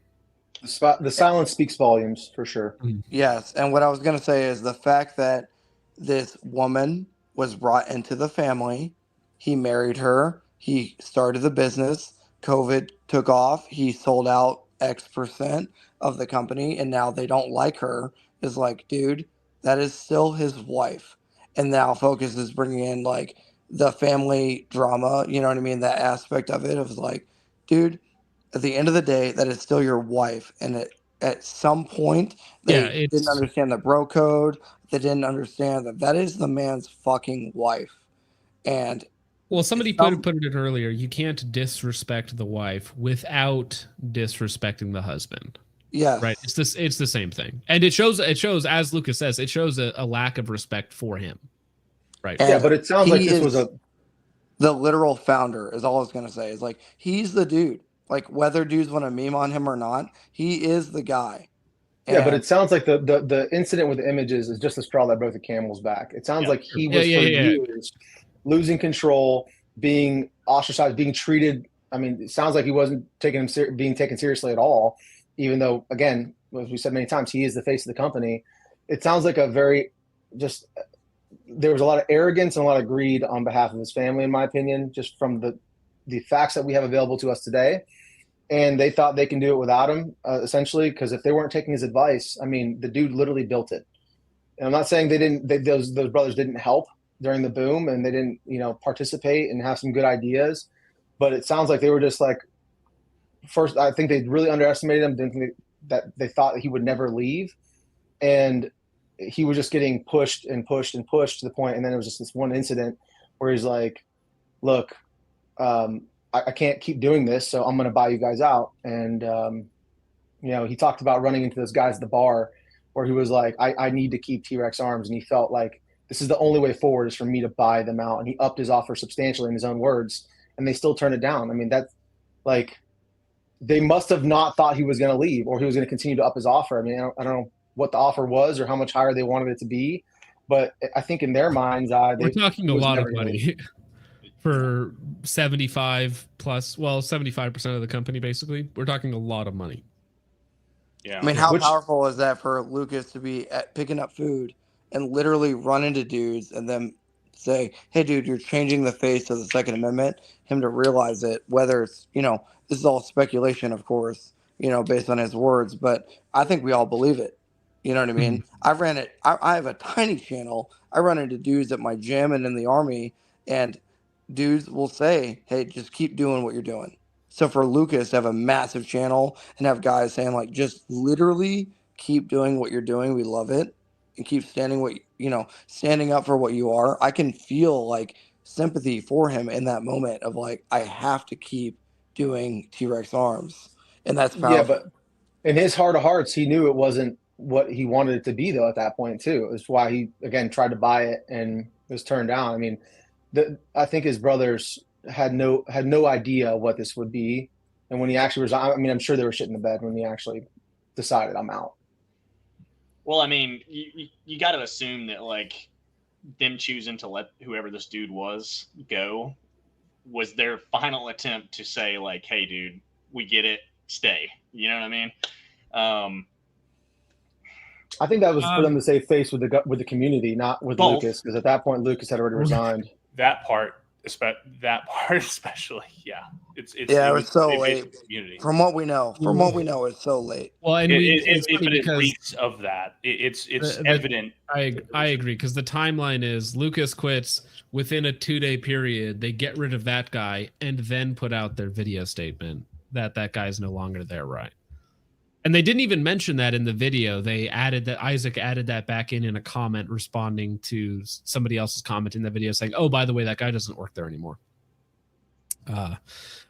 The silence speaks volumes, for sure.
Yes, and what I was going to say is the fact that this woman was brought into the family, he married her, he started the business, COVID took off, he sold out X% of the company, and now they don't like her, is like, dude, that is still his wife. And now Focus is bringing in like the family drama, you know what I mean? That aspect of it, of like, dude, at the end of the day, that is still your wife. And at some point, they didn't understand the bro code. They didn't understand that is the man's fucking wife. And
well, somebody put it earlier. You can't disrespect the wife without disrespecting the husband,
Yes.
Right. It's the same thing. And it shows, as Lucas says, it shows a lack of respect for him. Right.
And
yeah, but it sounds like
he
this was
is
a
the literal founder, is all I was gonna say. Is like he's the dude. Like whether dudes want to meme on him or not, he is the guy.
yeah, but
And
it sounds like the incident with the images is just the straw that broke the camel's back. It sounds like he was for years losing control, being ostracized, being treated. I mean, it sounds like he wasn't being taken seriously at all, even though, again, as we said many times, he is the face of the company. It sounds like there was a lot of arrogance and a lot of greed on behalf of his family, in my opinion, just from the facts that we have available to us today. And they thought they can do it without him, essentially, because if they weren't taking his advice, I mean, the dude literally built it. And I'm not saying those brothers didn't help during the boom and they didn't, participate and have some good ideas, but it sounds like they were just like, first, I think they really underestimated him, didn't think that they thought that he would never leave. And he was just getting pushed and pushed and pushed to the point. And then it was just this one incident where he's like, look, I can't keep doing this, so I'm going to buy you guys out. And, he talked about running into those guys at the bar where he was like, I need to keep T-Rex Arms. And he felt like this is the only way forward is for me to buy them out. And he upped his offer substantially in his own words, and they still turned it down. I mean, that's like, they must have not thought he was going to leave or he was going to continue to up his offer. I mean, I don't know what the offer was or how much higher they wanted it to be, but I think in their minds,
we're talking a lot of money. For 75% of the company, basically. We're talking a lot of money.
Yeah.
I mean, how powerful is that for Lucas to be picking up food and literally run into dudes and then say, hey, dude, you're changing the face of the Second Amendment, him to realize it, whether it's, this is all speculation, of course, based on his words, but I think we all believe it. You know what I mean? I have a tiny channel. I run into dudes at my gym and in the Army, and dudes will say, hey, just keep doing what you're doing. So for Lucas to have a massive channel and have guys saying like, just literally keep doing what you're doing. We love it. And keep standing up for what you are. I can feel like sympathy for him in that moment of like, I have to keep doing T-Rex Arms. And that's powerful.
Yeah, but in his heart of hearts, he knew it wasn't what he wanted it to be though at that point too. That's why he, again, tried to buy it and it was turned down. I mean, I think his brothers had no idea what this would be, and when he actually resigned, I mean, I'm sure they were shitting the bed when he actually decided I'm out.
Well, I mean, you got to assume that like them choosing to let whoever this dude was go was their final attempt to say like, hey, dude, we get it, stay. You know what I mean?
I think that was for them to save face with the community, not with
both.
Lucas, because at that point Lucas had already resigned.
That part especially, yeah. It
was so late. From what we know, it's so late.
Well, and
it reeks of that. It's evident.
I agree, because the timeline is Lucas quits within a 2-day period. They get rid of that guy and then put out their video statement that guy's no longer there, right? And they didn't even mention that in the video. They added that, Isaac added that back in a comment responding to somebody else's comment in the video saying, oh, by the way, that guy doesn't work there anymore.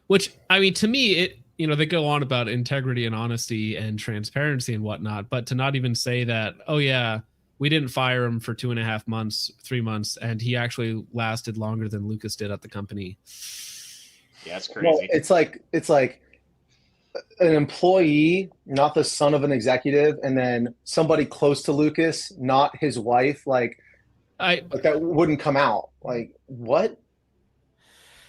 Which, I mean, to me, they go on about integrity and honesty and transparency and whatnot, but to not even say that, oh yeah, we didn't fire him for 2.5 months, 3 months, and he actually lasted longer than Lucas did at the company.
Yeah, it's crazy.
Well, it's like an employee, not the son of an executive, and then somebody close to Lucas, not his wife, like that wouldn't come out. Like, what?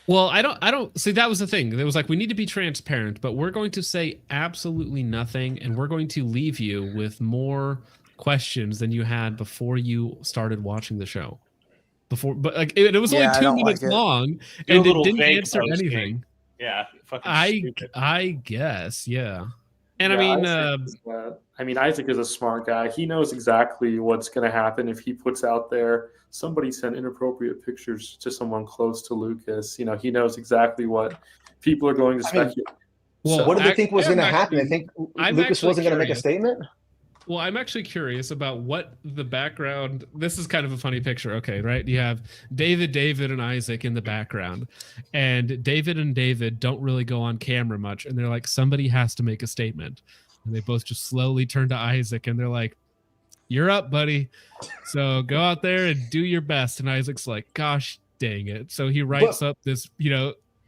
Well, I don't see, that was the thing. It was like, we need to be transparent, but we're going to say absolutely nothing, and we're going to leave you with more questions than you had before you started watching the show. But like it was only 2 minutes long, and it didn't answer anything.
Yeah, fucking stupid.
I guess, yeah. And
yeah, I mean, Isaac is a smart guy. He knows exactly what's going to happen if he puts out there somebody sent inappropriate pictures to someone close to Lucas. He knows exactly what people are going to speculate.
Well, what did they think was going to happen? I think Lucas wasn't going to make a statement.
Well, I'm actually curious about what the background. This is kind of a funny picture. Okay, right? You have David, and Isaac in the background, and David don't really go on camera much, and they're like, somebody has to make a statement. And they both just slowly turn to Isaac and they're like, "You're up, buddy. So go out there and do your best." And Isaac's like, "Gosh dang it." So he writes up this,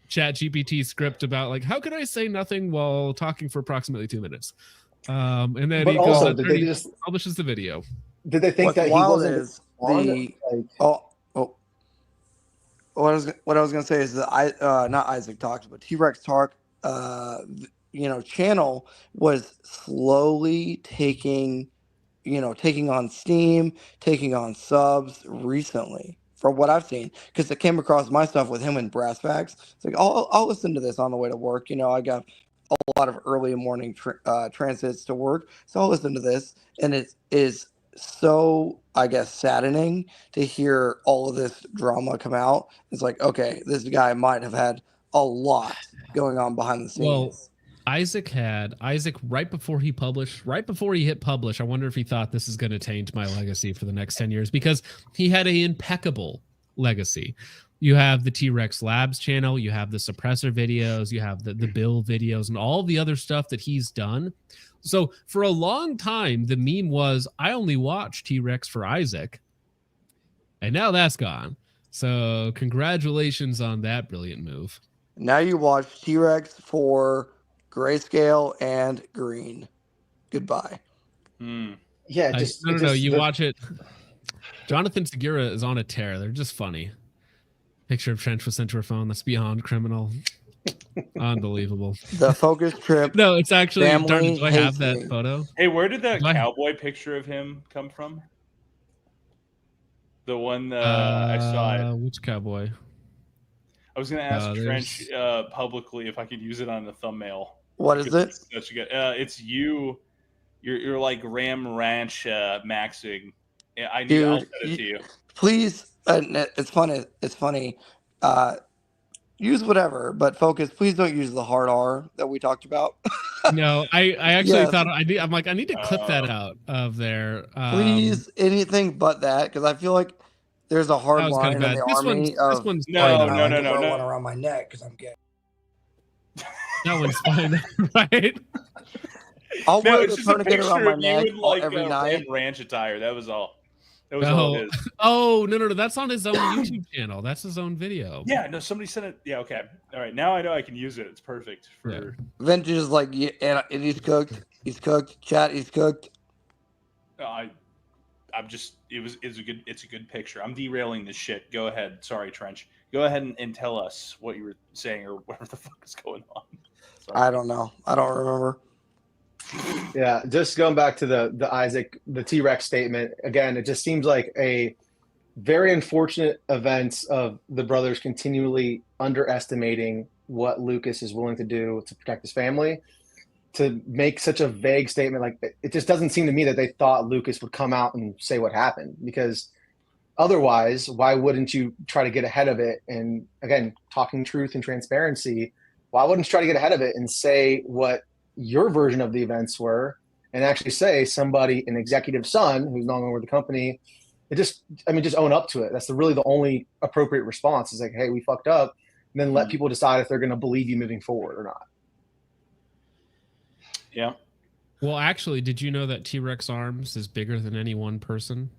Chat GPT script about like, how can I say nothing while talking for approximately 2 minutes? And then he goes out there and he publishes the video.
Did they think
What's
that he
wild
wasn't
is what I was gonna say is that not Isaac Talks, but T-Rex Talk, channel was slowly taking on steam, taking on subs recently, from what I've seen, because it came across my stuff with him and Brass Facts. It's like I'll listen to this on the way to work. I got a lot of early morning transits to work, so I'll listen to this, and it is so, I guess, saddening to hear all of this drama come out. It's like, okay, this guy might have had a lot going on behind the scenes.
Well, Isaac right before he hit publish. I wonder if he thought this is going to taint my legacy for the next 10 years, because he had an impeccable legacy. You have the T-Rex Labs channel, you have the suppressor videos, you have the Bill videos, and all the other stuff that he's done. So for a long time, the meme was, I only watch T-Rex for Isaac. And now that's gone. So congratulations on that brilliant move.
Now you watch T-Rex for Grayscale and Green. Goodbye.
Yeah,
no. You watch it. Jonathan Segura is on a tear. They're just funny. Picture of Trench with Centrophone. That's beyond criminal. Unbelievable.
The focus trip.
No, it's actually. Darn, do I have that photo?
Hey, where did that cowboy picture of him come from? The one I saw it.
Which cowboy?
I was going to ask Trench publicly if I could use it on the thumbnail.
What is it?
It's you. You're like Ram Ranch maxing. I'll send it to you.
Please, it's funny. It's funny. Use whatever, but focus. Please don't use the hard R that we talked about.
No, I actually thought I need to clip that out of there.
Please, anything but that, because I feel like there's a hard line in the army.
This one's
no. One around my neck because I'm gay.
That one's fine, right?
I'll wear the tourniquet around my neck every night.
Ram Ranch attire. That was all. That was all it is.
Oh, no. That's on his own YouTube channel. That's his own video.
Yeah, no, somebody sent it. Yeah, okay. All right, now I know I can use it. It's perfect.
Vintage is like, yeah, and he's cooked. He's cooked. Chat, he's cooked.
I'm just, it's a good picture. I'm derailing this shit. Go ahead. Sorry, Trench. Go ahead and tell us what you were saying or whatever the fuck is going on. Sorry.
I don't know. I don't remember.
Yeah, just going back to the T-Rex statement again, it just seems like a very unfortunate events of the brothers continually underestimating what Lucas is willing to do to protect his family. To make such a vague statement, like it just doesn't seem to me that they thought Lucas would come out and say what happened, because otherwise, why wouldn't you try to get ahead of it? And again, talking truth and transparency, why wouldn't you try to get ahead of it and say what your version of the events were, and actually say somebody, an executive son who's no longer with the company, just own up to it. That's really the only appropriate response, is like, hey, we fucked up, and then let people decide if they're going to believe you moving forward or not.
Yeah.
Well, actually, did you know that T-Rex Arms is bigger than any one person?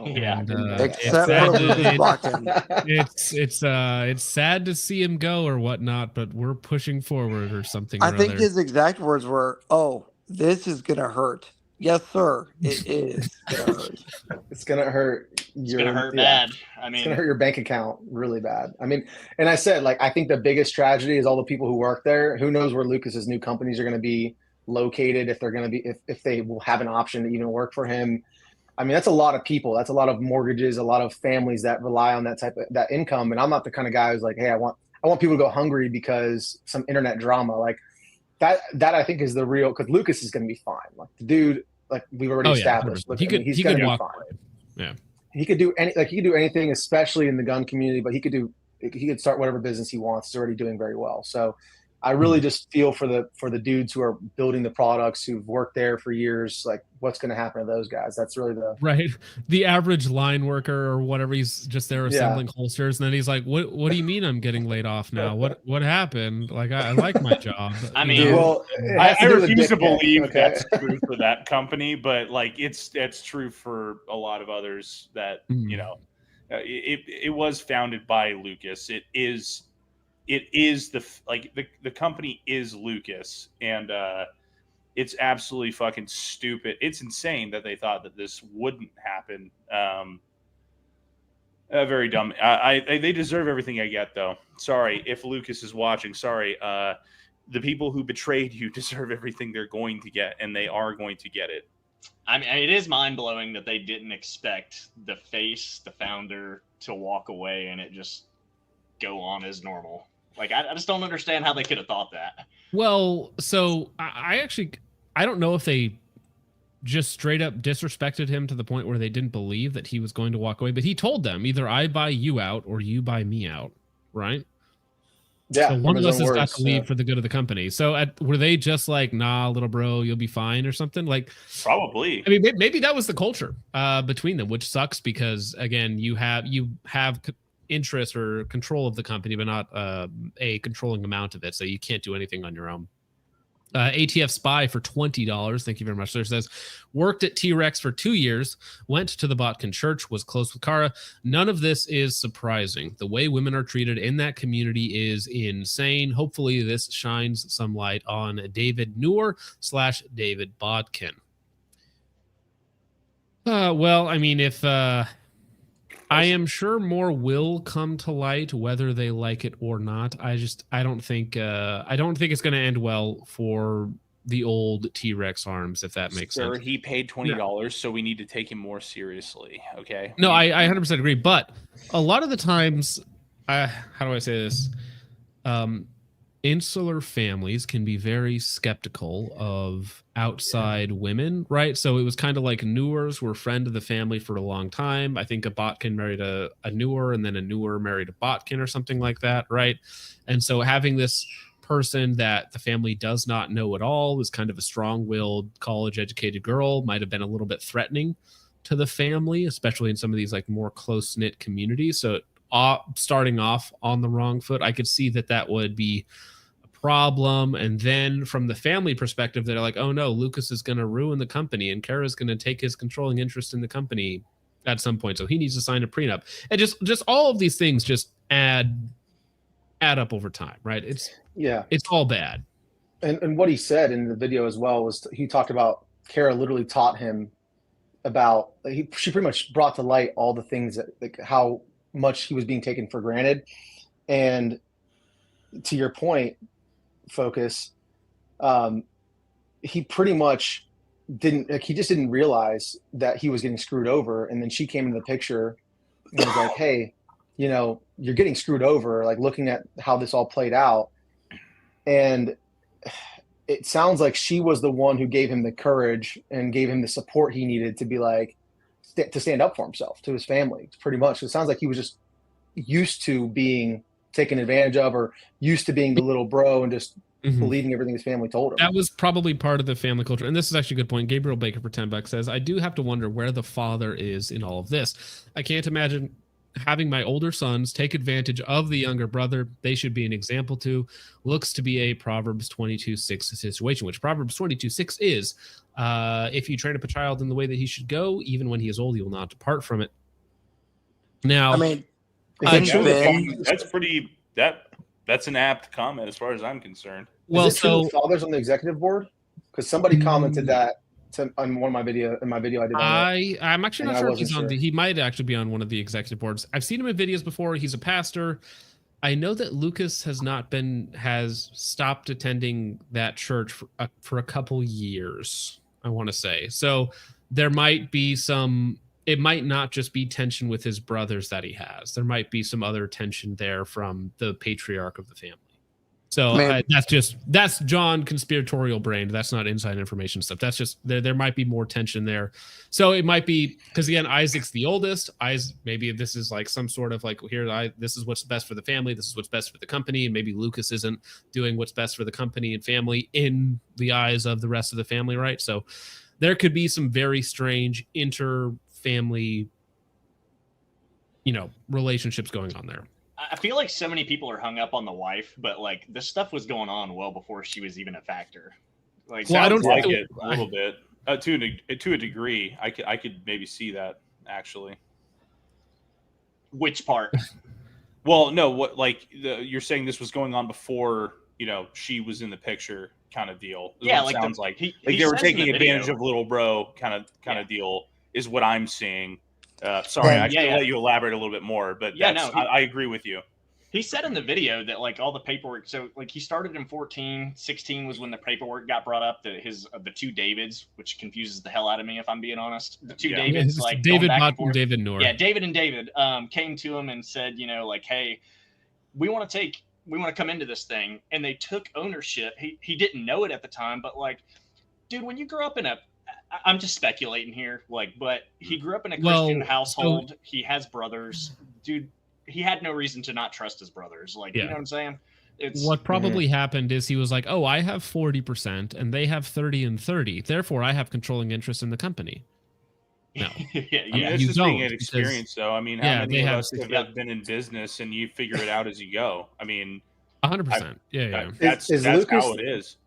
Yeah,
except for Botkin.
It's sad to see him go or whatnot, but we're pushing forward or something.
I think his exact words were, "Oh, this is gonna hurt." Yes, sir. It is gonna hurt.
It's gonna hurt.
It's gonna hurt bad. I mean,
it's gonna hurt your bank account really bad. I mean, and I said, like, I think the biggest tragedy is all the people who work there. Who knows where Lucas's new companies are going to be located? If they're going to be, if they will have an option to even work for him. I mean, that's a lot of people. That's a lot of mortgages, a lot of families that rely on that income. And I'm not the kind of guy who's like, hey, I want people to go hungry because some internet drama. Like that I think is the real, because Lucas is going to be fine. Like the dude, like we've already established. Look, he's going to be fine.
Yeah.
He could do anything, especially in the gun community, but he could start whatever business he wants. He's already doing very well. So I really just feel for the dudes who are building the products, who've worked there for years. Like what's going to happen to those guys. That's really the
right. The average line worker or whatever, he's just there assembling holsters, and then he's like, "What do you mean I'm getting laid off now? What happened? Like I like my job."
I
you
mean,
know?
well,
I refuse to
dick pic,
believe
okay?
that's true for that company, but like it's true for a lot of others that you know it was founded by Lucas. It is the company is Lucas, and it's absolutely fucking stupid. It's insane that they thought that this wouldn't happen. Very dumb. They deserve everything I get, though. Sorry if Lucas is watching. Sorry. The people who betrayed you deserve everything they're going to get, and they are going to get it.
I mean, it is mind blowing that they didn't expect the founder, to walk away and it just go on as normal. Like, I just don't understand how they could have thought that.
Well, so I don't know if they just straight up disrespected him to the point where they didn't believe that he was going to walk away, but he told them either I buy you out or you buy me out, right?
Yeah.
So one of us has got to leave for the good of the company. So were they just like, nah, little bro, you'll be fine or something? Like,
probably.
I mean, maybe that was the culture between them, which sucks because again, you have interest or control of the company, but not a controlling amount of it. So you can't do anything on your own. ATF Spy for $20. Thank you very much. There says, worked at T-Rex for 2 years, went to the Botkin church, was close with Kara. None of this is surprising. The way women are treated in that community is insane. Hopefully this shines some light on David Newer / David Botkin. Well, I mean, if I am sure more will come to light, whether they like it or not. I don't think it's going to end well for the old T-Rex arms, if that makes sense.
He paid $20, so we need to take him more seriously. Okay.
No, I 100% agree. But a lot of the times, how do I say this? Insular families can be very skeptical of outside women, right? So it was kind of like Newers were friend of the family for a long time. I think a Botkin married a Newer, and then a Newer married a Botkin or something like that, right? And so having this person that the family does not know at all, was kind of a strong-willed, college-educated girl, might have been a little bit threatening to the family, especially in some of these like more close-knit communities. So starting off on the wrong foot, I could see that would be a problem. And then from the family perspective, they're like, oh no, Lucas is going to ruin the company and Kara's going to take his controlling interest in the company at some point, so he needs to sign a prenup. And just all of these things just add up over time, right? It's all bad.
And what he said in the video as well was he talked about Kara literally taught him about she pretty much brought to light all the things that, like, how much he was being taken for granted. And to your point, Focus, he pretty much he just didn't realize that he was getting screwed over. And then she came into the picture and was like, hey, you're getting screwed over, like looking at how this all played out. And it sounds like she was the one who gave him the courage and gave him the support he needed to be like, to stand up for himself, to his family, pretty much. It sounds like he was just used to being taken advantage of, or used to being the little bro and just believing everything his family told him.
That was probably part of the family culture. And this is actually a good point. Gabriel Baker for $10 says, I do have to wonder where the father is in all of this. I can't imagine having my older sons take advantage of the younger brother. They should be an example to. Looks to be a Proverbs 22:6 situation, which Proverbs 22:6 is, if you train up a child in the way that he should go, even when he is old, he will not depart from it. Now,
I mean,
that's an apt comment as far as I'm concerned.
Well, is it true the father's on the executive board? Because somebody commented that on one of my video I did.
I'm actually not sure if he's on he might actually be on one of the executive boards. I've seen him in videos before. He's a pastor. I know that Lucas has stopped attending that church for a couple years, I want to say. So there might be it might not just be tension with his brothers that he has. There might be some other tension there from the patriarch of the family. So that's John conspiratorial brain. That's not inside information stuff. That's just there might be more tension there. So it might be because, again, Isaac's the oldest. Maybe this is like some sort of like, this is what's best for the family. This is what's best for the company. And maybe Lucas isn't doing what's best for the company and family in the eyes of the rest of the family, right? So there could be some very strange inter-family, relationships going on there.
I feel like so many people are hung up on the wife, but like this stuff was going on well before she was even a factor. Like,
well, I don't like it a little bit to a degree. I could maybe see that actually.
Which part?
Well, no, what you're saying this was going on before she was in the picture, kind of deal.
Yeah,
like sounds like
he
they were taking
the
advantage of little bro kind of deal is what I'm seeing. Sorry, I should let you elaborate a little bit more, but I agree with you.
He said in the video that like all the paperwork, so like he started in 14, 16 was when the paperwork got brought up, the two Davids, which confuses the hell out of me if I'm being honest. The two Davids, like
David Botkin, David Noor.
Yeah, David and David came to him and said, like, hey, we want to come into this thing, and they took ownership. He didn't know it at the time, but like, dude, when you grow up in I'm just speculating here, but he grew up in a Christian household. He has brothers, dude. He had no reason to not trust his brothers. You know what I'm saying?
What probably happened is he was like, oh, I have 40% and they have 30 and 30. Therefore, I have controlling interest in the company. No.
It's just being an experience, though. I mean, how many of us have been in business and you figure it out as you go? I mean,
100%.
That's how it is.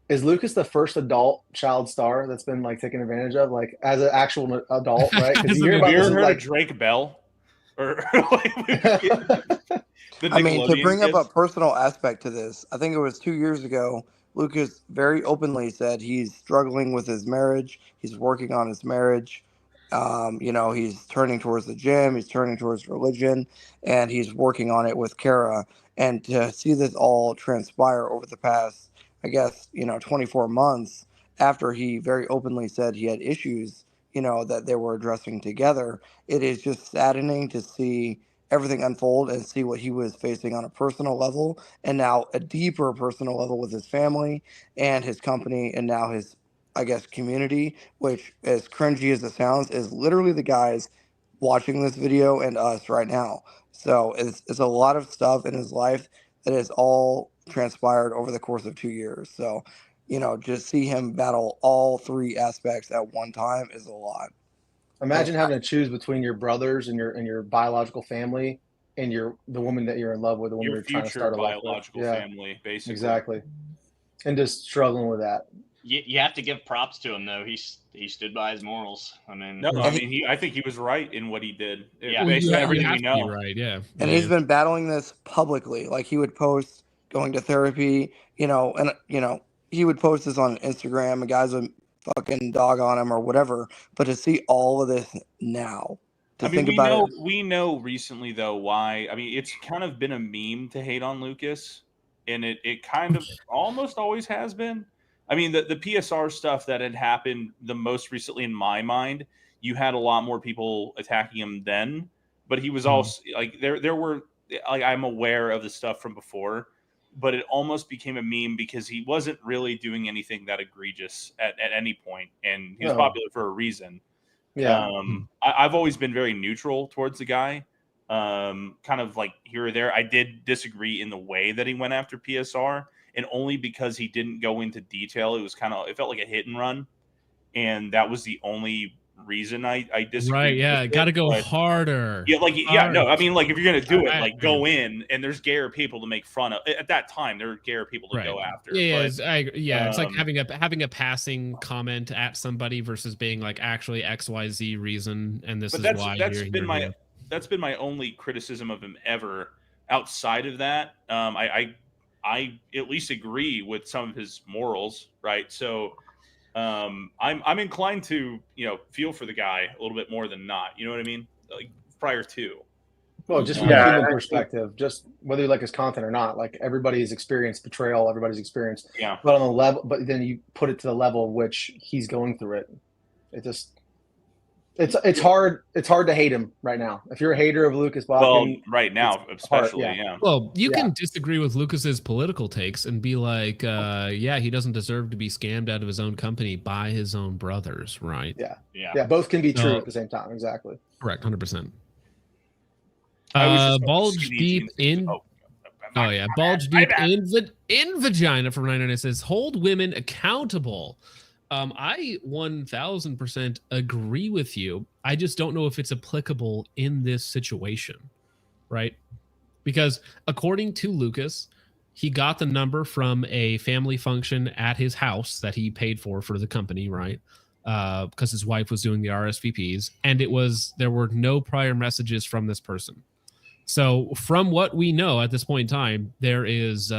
Is Lucas the first adult child star that's been taken advantage of, as an actual adult, right?
Because you ever heard of Drake Bell?
I mean, to bring up a personal aspect to this, I think it was 2 years ago, Lucas very openly said he's struggling with his marriage. He's working on his marriage. He's turning towards the gym. He's turning towards religion, and he's working on it with Kara. And to see this all transpire over the past, 24 months after he very openly said he had issues, that they were addressing together, it is just saddening to see everything unfold and see what he was facing on a personal level, and now a deeper personal level with his family and his company, and now his, community, which, as cringy as it sounds, is literally the guys watching this video and us right now. So it's a lot of stuff in his life that has all transpired over the course of 2 years. So, just see him battle all three aspects at one time is a lot.
Imagine having to choose between your brothers and your biological family and the woman that you're in love with, the woman you're trying to start a life with.
Biological family, basically.
Exactly. And just struggling with that.
You have to give props to him, though. He stood by his morals. I mean,
I think he was right in what he did.
Yeah,
based on everything we know.
Right, yeah.
And he's been battling this publicly. Like, he would post going to therapy, he would post this on Instagram, and guys would fucking dog on him or whatever. But to see all of this now,
we know recently though why. I mean, it's kind of been a meme to hate on Lucas, and it kind of almost always has been. I mean, the PSR stuff that had happened the most recently in my mind, you had a lot more people attacking him then, but he was also there were I'm aware of the stuff from before, but it almost became a meme because he wasn't really doing anything that egregious at any point, and he was popular for a reason.
Yeah.
I've always been very neutral towards the guy, kind of like here or there. I did disagree in the way that he went after PSR, and only because he didn't go into detail. It felt like a hit and run, and that was the only reason I disagree.
Right, yeah, got to go harder.
Yeah, no, I mean, if you're gonna do it, go in, and there's gayer people to make fun of. At that time, there were gayer people to go after.
It's like having a passing comment at somebody versus being like actually XYZ reason, and this is why.
That's been my only criticism of him ever. Outside of that, I at least agree with some of his morals, right? So. I'm inclined to feel for the guy a little bit more than not. You know what I mean? Like prior to.
Well, just from a human perspective, just whether you like his content or not, like everybody's experienced betrayal, everybody's experienced.
Yeah.
But on the level, but then you put it to the level of which he's going through it. It just. It's hard. It's hard to hate him right now. If you're a hater of Lucas Botkin,
right now, especially, yeah.
Well, you can disagree with Lucas's political takes and be like, he doesn't deserve to be scammed out of his own company by his own brothers, right?
Yeah. Both can be true at the same time. Exactly.
Correct, 100%. Bulge deep in. Bulge deep in vagina from 99 says hold women accountable. I 1000% agree with you. I just don't know if it's applicable in this situation, right? Because according to Lucas, he got the number from a family function at his house that he paid for the company, right? Because his wife was doing the RSVPs, and there were no prior messages from this person. So from what we know at this point in time, there is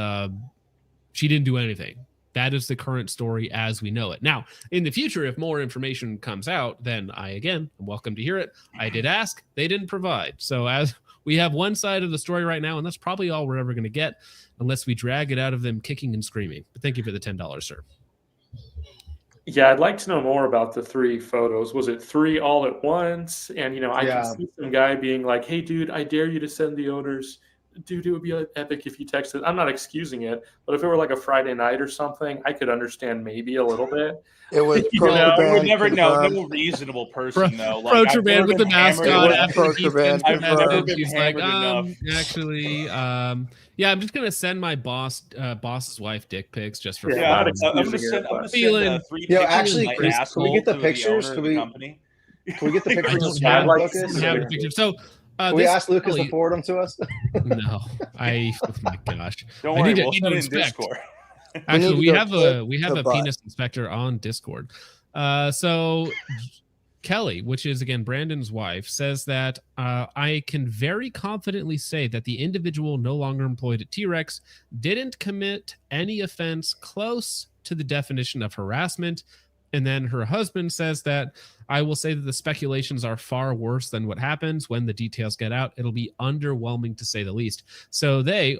she didn't do anything. That is the current story as we know it. Now, in the future, if more information comes out, then I, again, am welcome to hear it. I did ask. They didn't provide. So as we have one side of the story right now, and that's probably all we're ever going to get unless we drag it out of them kicking and screaming. But thank you for the $10, sir.
Yeah, I'd like to know more about the 3 photos. Was it 3 all at once? And, I can see some guy being like, hey, dude, I dare you to send the owners. Dude, it would be epic if you texted. I'm not excusing it, but if it were like a Friday night or something, I could understand maybe a little bit.
It was
you would never know. No reasonable person, though. Like,
Protraban with the mascot.
I've never been hammered enough.
Actually, yeah, I'm just gonna send my boss's wife dick pics just for
fun. I'm
gonna
send 3
Yeah,
pictures
actually,
of my
Chris, can we get the pictures? Can we get the pictures?
So
can we ask Lucas to forward them to us?
No, oh my gosh.
Don't worry, we'll send it in Discord.
Actually, we have a penis inspector on Discord. So Kelly, which is again Brandon's wife, says that I can very confidently say that the individual no longer employed at T-Rex didn't commit any offense close to the definition of harassment. And then her husband says that I will say that the speculations are far worse than what happens when the details get out. It'll be underwhelming to say the least. So they're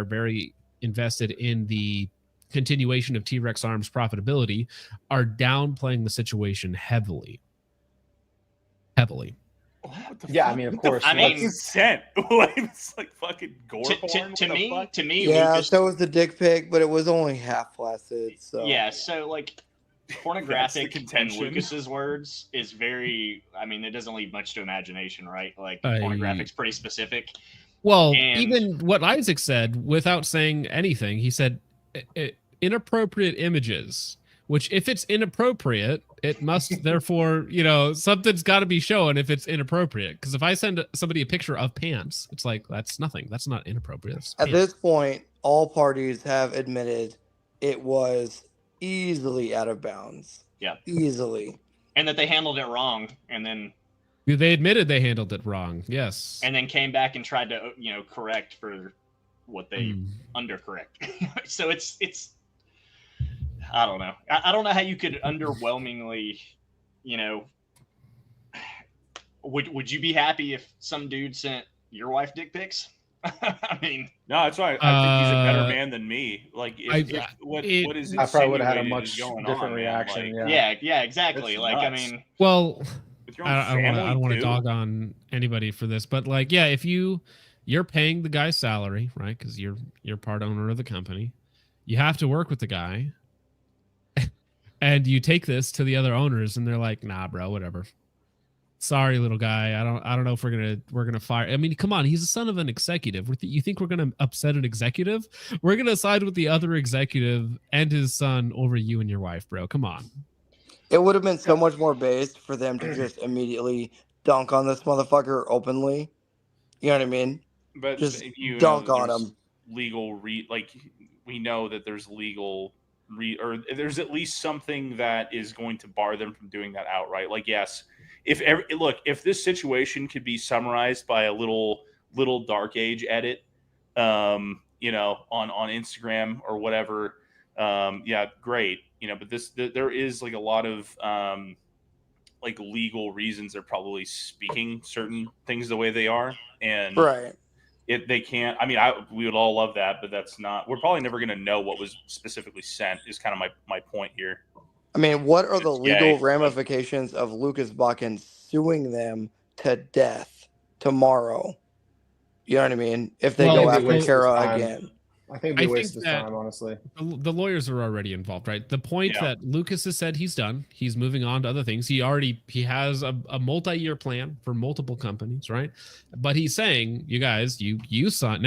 very invested in the continuation of T-Rex Arms profitability, are downplaying the situation heavily.
Yeah, I mean, of course.
I mean, consent. It's like fucking gore porn.
To me,
yeah,
Lucas,
so was the dick pic, but it was only half flaccid. So
yeah, so like pornographic in Lucas's words is very. I mean, it doesn't leave much to imagination, right? Like pornographic's pretty specific.
Well, even what Isaac said, without saying anything, he said inappropriate images. Which, if it's inappropriate, it must therefore, something's got to be shown if it's inappropriate. Because if I send somebody a picture of pants, it's like, that's nothing. That's not inappropriate.
At this point, all parties have admitted it was easily out of bounds.
Yeah.
Easily.
And that they handled it wrong. And then
they admitted they handled it wrong. Yes.
And then came back and tried to, correct for what they undercorrect. So it's I don't know. I don't know how you could underwhelmingly, would you be happy if some dude sent your wife dick pics? I mean,
no, that's why I think he's a better man than me. Like, what is
I probably would have had a much different reaction.
Like, yeah, exactly. Like, I mean,
well, I don't want to dog on anybody for this, but like, yeah, if you're paying the guy's salary, right? Because you're part owner of the company, you have to work with the guy. And you take this to the other owners, and they're like, "Nah, bro, whatever. Sorry, little guy. I don't know if we're gonna fire. I mean, come on. He's the son of an executive. You think we're gonna upset an executive? We're gonna side with the other executive and his son over you and your wife, bro. Come on."
It would have been so much more based for them to just immediately dunk on this motherfucker openly. You know what I mean?
But
just dunk on him.
Legal we know that there's legal. Or there's at least something that is going to bar them from doing that outright. Like, yes, if this situation could be summarized by a little dark age edit, on Instagram or whatever, yeah, great, but there is like a lot of like legal reasons they're probably speaking certain things the way they are, and
right.
They can't. I mean, we would all love that, but that's not. We're probably never going to know what was specifically sent. Is kind of my point here.
I mean, what are the legal ramifications of Lucas Botkin suing them to death tomorrow? You know what I mean? If they go after Kara again.
I think it'd be a waste of time, honestly.
The lawyers are already involved, right? The point that Lucas has said he's done, he's moving on to other things. He has a multi-year plan for multiple companies, right? But he's saying, you guys, you signed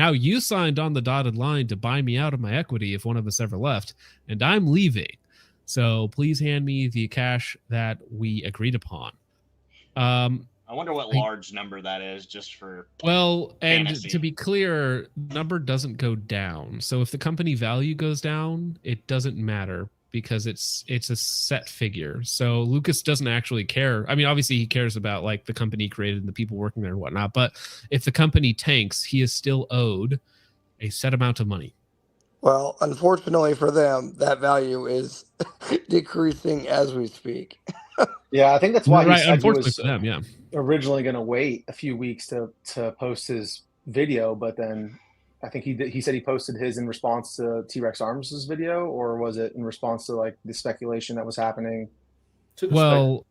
on the dotted line to buy me out of my equity if one of us ever left, and I'm leaving. So please hand me the cash that we agreed upon.
I wonder what large number that is, just for
well, and
fantasy.
to be clear, number doesn't go down. So if the company value goes down, it doesn't matter because it's a set figure. So Lucas doesn't actually care. I mean, obviously he cares about like the company he created and the people working there and whatnot. But if the company tanks, he is still owed a set amount of money.
Well, unfortunately for them, that value is decreasing as we speak.
Yeah, I think that's why he said he
Unfortunately
was
for them, yeah.
originally going to wait a few weeks to post his video, but then I think he said he posted his in response to T-Rex Arms' video, or was it in response to like the speculation that was happening?
Well,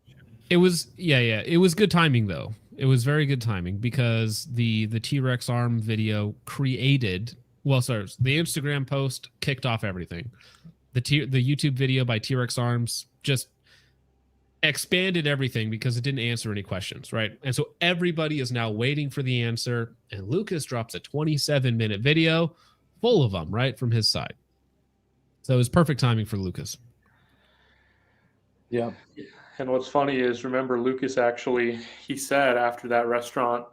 it was it was good timing though. It was very good timing because the T-Rex arm video created the Instagram post kicked off everything. The YouTube video by T-Rex Arms just expanded everything because it didn't answer any questions, right? And so everybody is now waiting for the answer, and Lucas drops a 27-minute video full of them, right, from his side. So it was perfect timing for Lucas.
Yeah.
And what's funny is, remember, Lucas actually, he said after that restaurant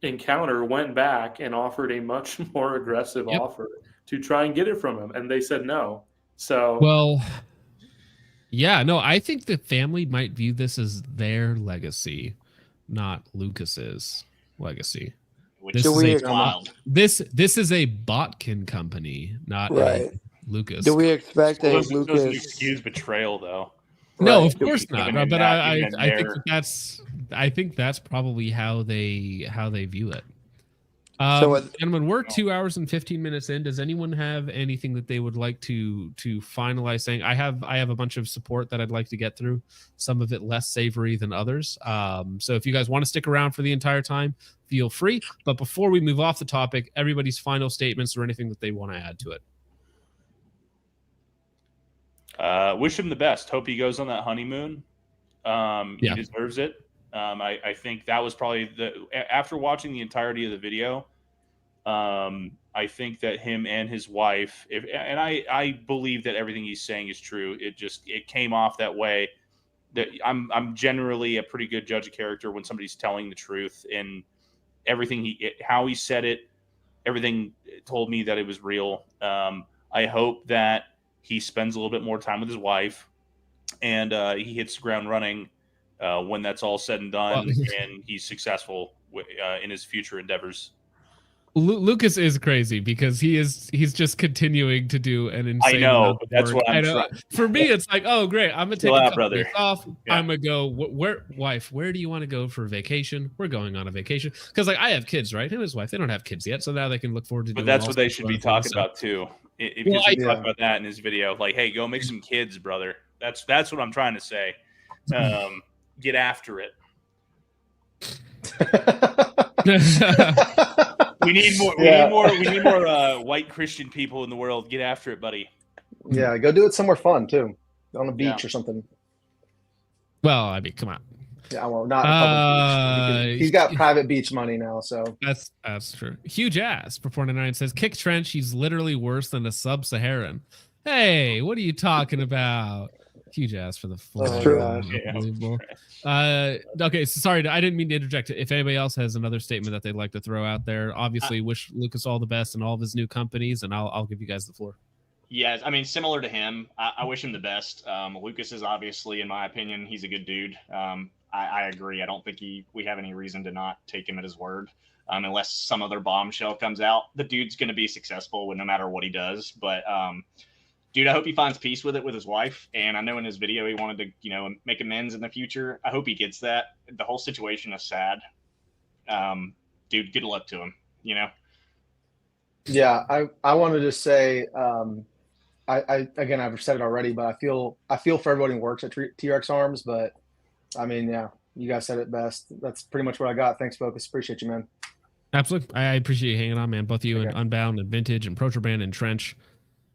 encounter, went back and offered a much more aggressive offer to try and get it from him, and they said no. So,
well, yeah, no, I think the family might view this as their legacy, not Lucas's legacy.
Which is wild.
This is a Botkin company, not a Lucas.
Do we expect a
Lucas?
Lucas?
Excuse betrayal, though.
No, of course not.
Even
But
in
I think that's probably how they view it. Gentlemen, we're 2 hours and 15 minutes in. Does anyone have anything that they would like to finalize saying? I have a bunch of support that I'd like to get through. Some of it less savory than others. So if you guys want to stick around for the entire time, feel free. But before we move off the topic, everybody's final statements or anything that they want to add to it.
Wish him the best. Hope he goes on that honeymoon. He deserves it. I think that was probably after watching the entirety of the video. I think that him and his wife, I believe that everything he's saying is true. It came off that way. That I'm generally a pretty good judge of character when somebody's telling the truth, and everything how he said it, everything told me that it was real. I hope that he spends a little bit more time with his wife, and he hits the ground running when that's all said and done, and he's successful in his future endeavors.
Lucas is crazy because he's just continuing to do an insane.
I know,
amount of
that's
work.
what I'm trying.
For me, it's like, oh great, I'm gonna take a couple days off.
Yeah.
I'm gonna go. Where do you want to go for vacation? We're going on a vacation because like I have kids, right? Him and his wife, they don't have kids yet, so now they can look forward to.
But that's what they should be talking about too. Because he talked about that in his video, like, hey, go make some kids, brother. That's what I'm trying to say. Get after it. We need more. We need more white Christian people in the world. Get after it, buddy.
Yeah, go do it somewhere fun too, on a beach or something.
Well, I mean, come on.
Yeah, well, not a public beach. He's got private beach money now, so
that's true. Huge ass. For 49 says, kick Trench. He's literally worse than a sub-Saharan. Hey, what are you talking about? Huge ass for the floor.
That's true.
Unbelievable. Okay, so sorry, I didn't mean to interject. If anybody else has another statement that they'd like to throw out there, obviously wish Lucas all the best in all of his new companies, and I'll give you guys the floor.
Yeah, I mean, similar to him, I wish him the best. Lucas is obviously, in my opinion, he's a good dude. I agree. I don't think we have any reason to not take him at his word, unless some other bombshell comes out. The dude's going to be successful no matter what he does. But dude, I hope he finds peace with it with his wife. And I know in his video he wanted to, make amends in the future. I hope he gets that. The whole situation is sad. Dude, good luck to him.
Yeah, I wanted to say, again, I've said it already, but I feel for everybody who works at T-Rex Arms. But I mean, yeah, you guys said it best. That's pretty much what I got. Thanks, Focus. Appreciate you, man.
Absolutely. I appreciate you hanging on, man. Both of you and Unbound and Vintage and Protrabrand and Trench.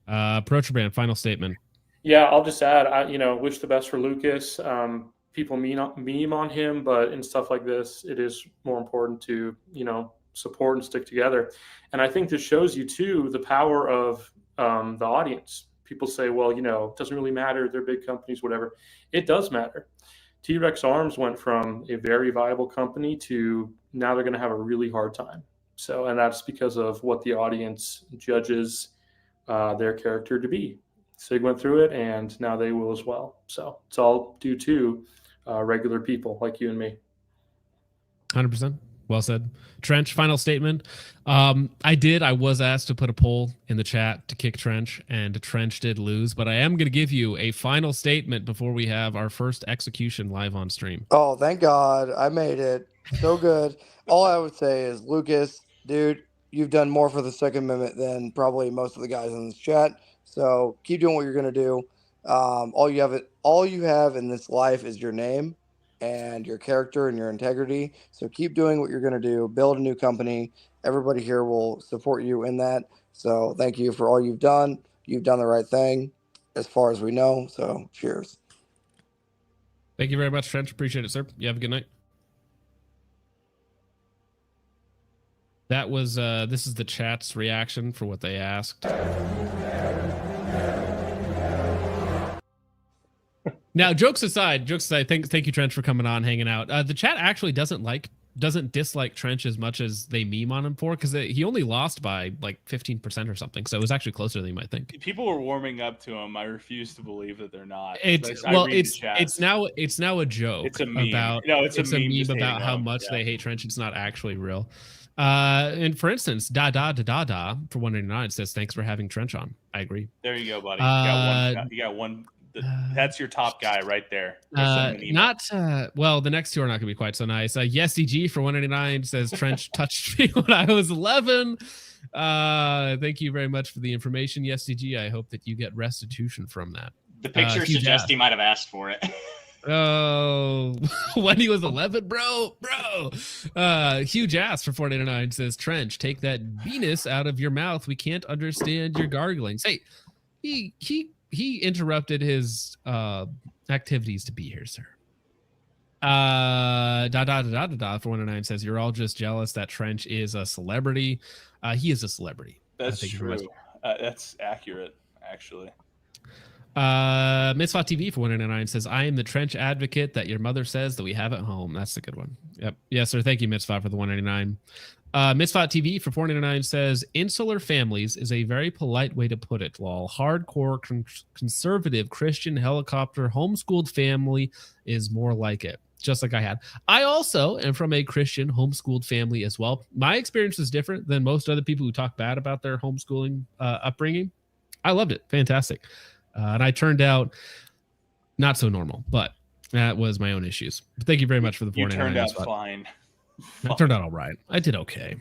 Protrabrand, final statement.
Yeah, I'll just add, I wish the best for Lucas. People meme on him, but in stuff like this, it is more important to, support and stick together. And I think this shows you too the power of the audience. people say, well, it doesn't really matter. They're big companies, whatever. It does matter. T-Rex Arms went from a very viable company to now they're going to have a really hard time. So, and that's because of what the audience judges their character to be. Sig went through it, and now they will as well. So it's all due to regular people like you and me.
100%. Well said. Trench, final statement. I was asked to put a poll in the chat to kick Trench, and Trench did lose, but I am going to give you a final statement before we have our first execution live on stream.
Oh, thank God. I made it. So good. All I would say is, Lucas, dude, you've done more for the Second Amendment than probably most of the guys in this chat. So keep doing what you're going to do. All you have in this life is your name and your character and your integrity. So keep doing what you're going to do. Build a new company. Everybody here will support you in that. So thank you for all you've done. You've done the right thing as far as we know. So cheers.
Thank you very much, Trench. Appreciate it, sir. You have a good night. That was, this is the chat's reaction for what they asked. Now, jokes aside, thank you, Trench, for coming on, hanging out. The chat actually doesn't dislike Trench as much as they meme on him for, because he only lost by like 15% or something. So it was actually closer than you might think.
People were warming up to him. I refuse to believe that they're not.
It's now a joke.
It's a meme.
It's a meme about how much they hate Trench. It's not actually real. And for instance, da for 189 says, thanks for having Trench on. I agree.
There you go, buddy. You got one. That's your top guy right there.
The next two are not going to be quite so nice. Yes, DG for 189 says Trench touched me when I was 11. Thank you very much for the information. Yes, DG. I hope that you get restitution from that.
The picture suggests he might have asked for it.
Oh, when he was 11, bro. Huge ass for 489 says, Trench, take that Venus out of your mouth. We can't understand your garglings. Hey, he interrupted his activities to be here, sir. For 109 says, you're all just jealous that Trench is a celebrity. He is a celebrity.
That's true. That's accurate, actually.
Mitzvah TV for 199 says, I am the Trench advocate that your mother says that we have at home. That's a good one. Yep. Yes, sir. Thank you, Mitzvah, for the 199. Mitzvah TV for 499 says, insular families is a very polite way to put it. While hardcore conservative Christian helicopter homeschooled family is more like it. Just like I had. I also am from a Christian homeschooled family as well. My experience is different than most other people who talk bad about their homeschooling upbringing. I loved it. Fantastic. And I turned out not so normal, but that was my own issues. But thank you very much for the 499.
You turned out fine.
I turned out all right. I did okay.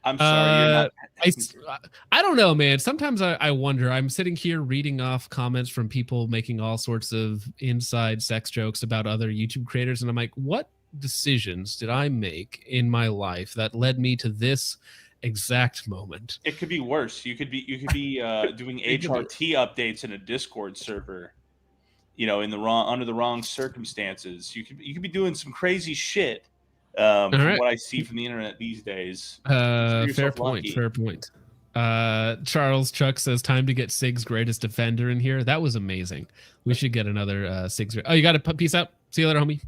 I'm sorry. You're
not... I don't know, man. Sometimes I wonder. I'm sitting here reading off comments from people making all sorts of inside sex jokes about other YouTube creators. And I'm like, what decisions did I make in my life that led me to this exact moment?
It could be worse. You could be doing HRT updates in a Discord server, under the wrong circumstances. You could be doing some crazy shit. From what I see from the internet these days.
Fair point. Charles Chuck says, time to get Sig's greatest defender in here. That was amazing. We should get another Sig's. Oh, you got to peace out. See you later, homie.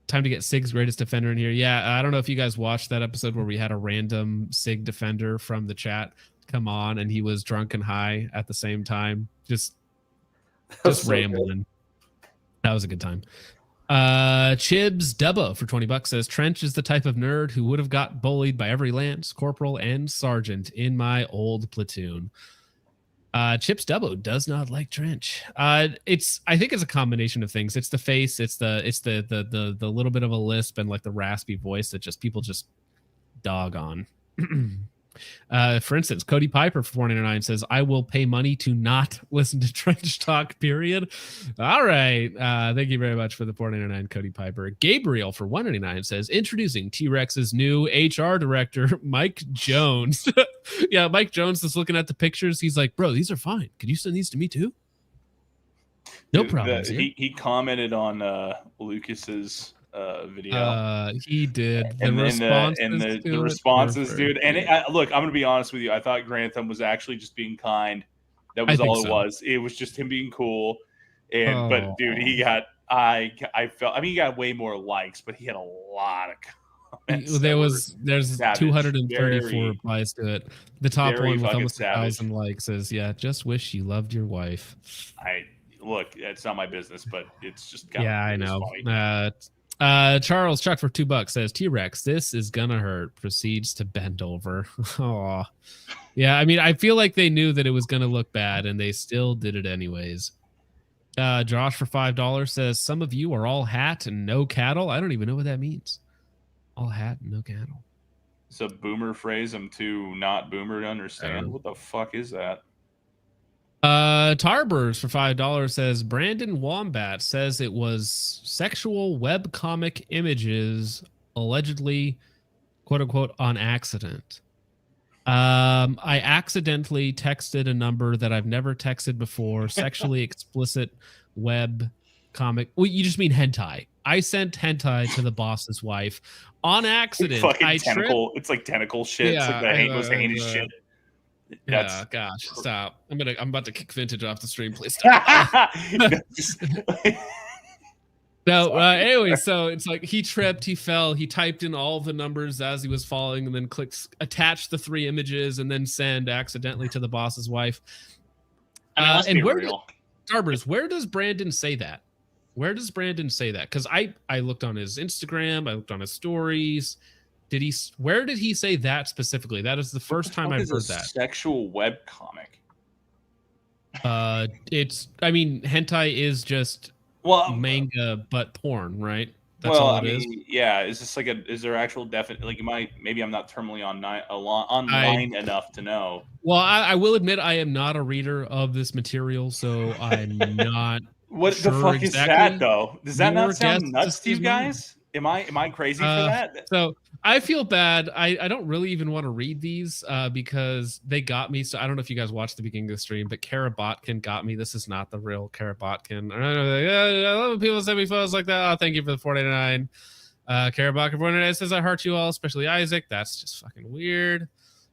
Time to get Sig's greatest defender in here. Yeah, I don't know if you guys watched that episode where we had a random Sig defender from the chat come on, and he was drunk and high at the same time, just rambling. That was a good time. Chibs Dubbo for $20 says, Trench is the type of nerd who would have got bullied by every lance, corporal, and sergeant in my old platoon. Chips Dubbo does not like Trench. I think it's a combination of things. It's the face, it's the little bit of a lisp and like the raspy voice that people just dog on. For instance, Cody Piper for $4.99 says, I will pay money to not listen to Trench talk, period. All right. Thank you very much for the $4.99, Cody Piper. Gabriel for $1.99 says, introducing T-Rex's new HR director, Mike Jones. Yeah, Mike Jones is looking at the pictures. He's like, bro, these are fine. Could you send these to me too? No problem.
He commented on Lucas's video.
He did.
The responses, dude. And look, I'm gonna be honest with you. I thought Grantham was actually just being kind That
I
was
think
all it
so.
was. It was just him being cool. And but dude,
Oh.
he got I felt he got way more likes, but he had a lot of comments.
There's
savage.
234
Very,
replies to it. The top
very
one with
fucking
almost
savage.
1,000 likes is just wish you loved your wife.
Look, it's not my business, but it's just
I
it was
know.
funny.
Charles Chuck for $2 says T-Rex, this is gonna hurt. Proceeds to bend over. Oh, yeah. I mean, I feel like they knew that it was gonna look bad, and they still did it anyways. Josh for $5 says some of you are all hat and no cattle. I don't even know what that means. All hat and no cattle.
It's a boomer phrase. I'm too not boomer to
I
understand.
don't know.
What the fuck is that?
Tarbers for $5 says Brandon Wombat says it was sexual webcomic images, allegedly, quote unquote, on accident. I accidentally texted a number that I've never texted before. Sexually explicit web comic. Well, you just mean hentai. I sent hentai to the boss's wife on accident.
Fucking tentacle. It's like tentacle shit.
Yeah,
it's like the most heinous shit.
Yeah, gosh, stop. I'm about to kick Vintage off the stream. Please stop. No, anyway, so it's like he tripped, he fell, he typed in all the numbers as he was falling, and then clicks attach the 3 images and then send accidentally to the boss's wife.
I mean, let's
and
be
where
real.
where does Brandon say that? Where does Brandon say that? Because I looked on his Instagram, I looked on his stories. Where did he say that specifically? That is the first time I've heard that.
Sexual web comic.
Hentai is just manga but porn, right? That's all it is.
Yeah, is this like is there actual definite maybe I'm not terminally online enough to know.
Well, I will admit I am not a reader of this material, so I'm not.
What
sure
the fuck
exactly.
Is that though? Does that not sound
Guess
nuts to you guys? Am I crazy for that?
So I feel bad. I don't really even want to read these because they got me. So I don't know if you guys watched the beginning of the stream, but Botkin got me. This is not the real Botkin. I love when people send me photos like that. Oh, thank you for the $4.99. Botkin 4.99 says I heart you all, especially Isaac. That's just fucking weird.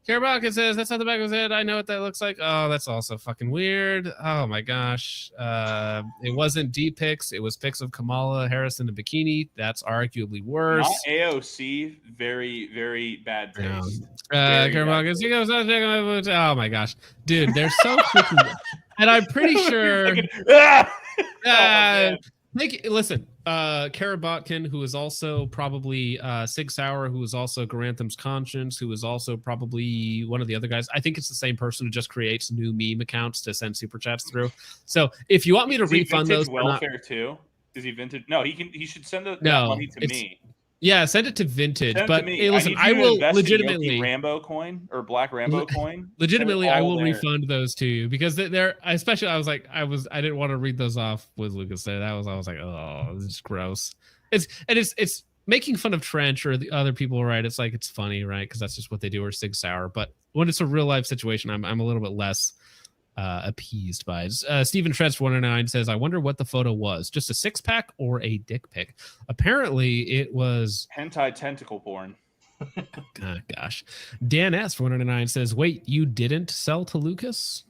Botkin says that's not the back of his head. I know what that looks like. Oh, that's also fucking weird. Oh my gosh. It wasn't D pics. It was pics of Kamala Harris in a bikini. That's arguably worse.
Not AOC. Very, very bad taste.
Botkin, he goes, oh my gosh, dude, they're so freaking. And I'm pretty sure. Listen, Botkin, who is also probably Sig Sauer, who is also Garantham's Conscience, who is also probably one of the other guys. I think it's the same person who just creates new meme accounts to send super chats through. So if you want me to refund those,
welfare too. Is he vintage? No, he should send that money to me.
Yeah, send it to Vintage.
Send
but
hey,
listen, I will legitimately
Rambo coin or Black Rambo coin.
Legitimately, I will refund those to you because they're especially. I didn't want to read those off with Lucas there. I was like, oh, this is gross. It's making fun of Trench or the other people, right? It's like it's funny, right? Because that's just what they do, or Sig Sauer. But when it's a real life situation, I'm a little bit less appeased by it. Stephen Trench 109 says, I wonder what the photo was. Just a 6-pack or a dick pic? Apparently, it was
hentai tentacle porn.
Gosh. Dan S 109 says, wait, you didn't sell to Lucas?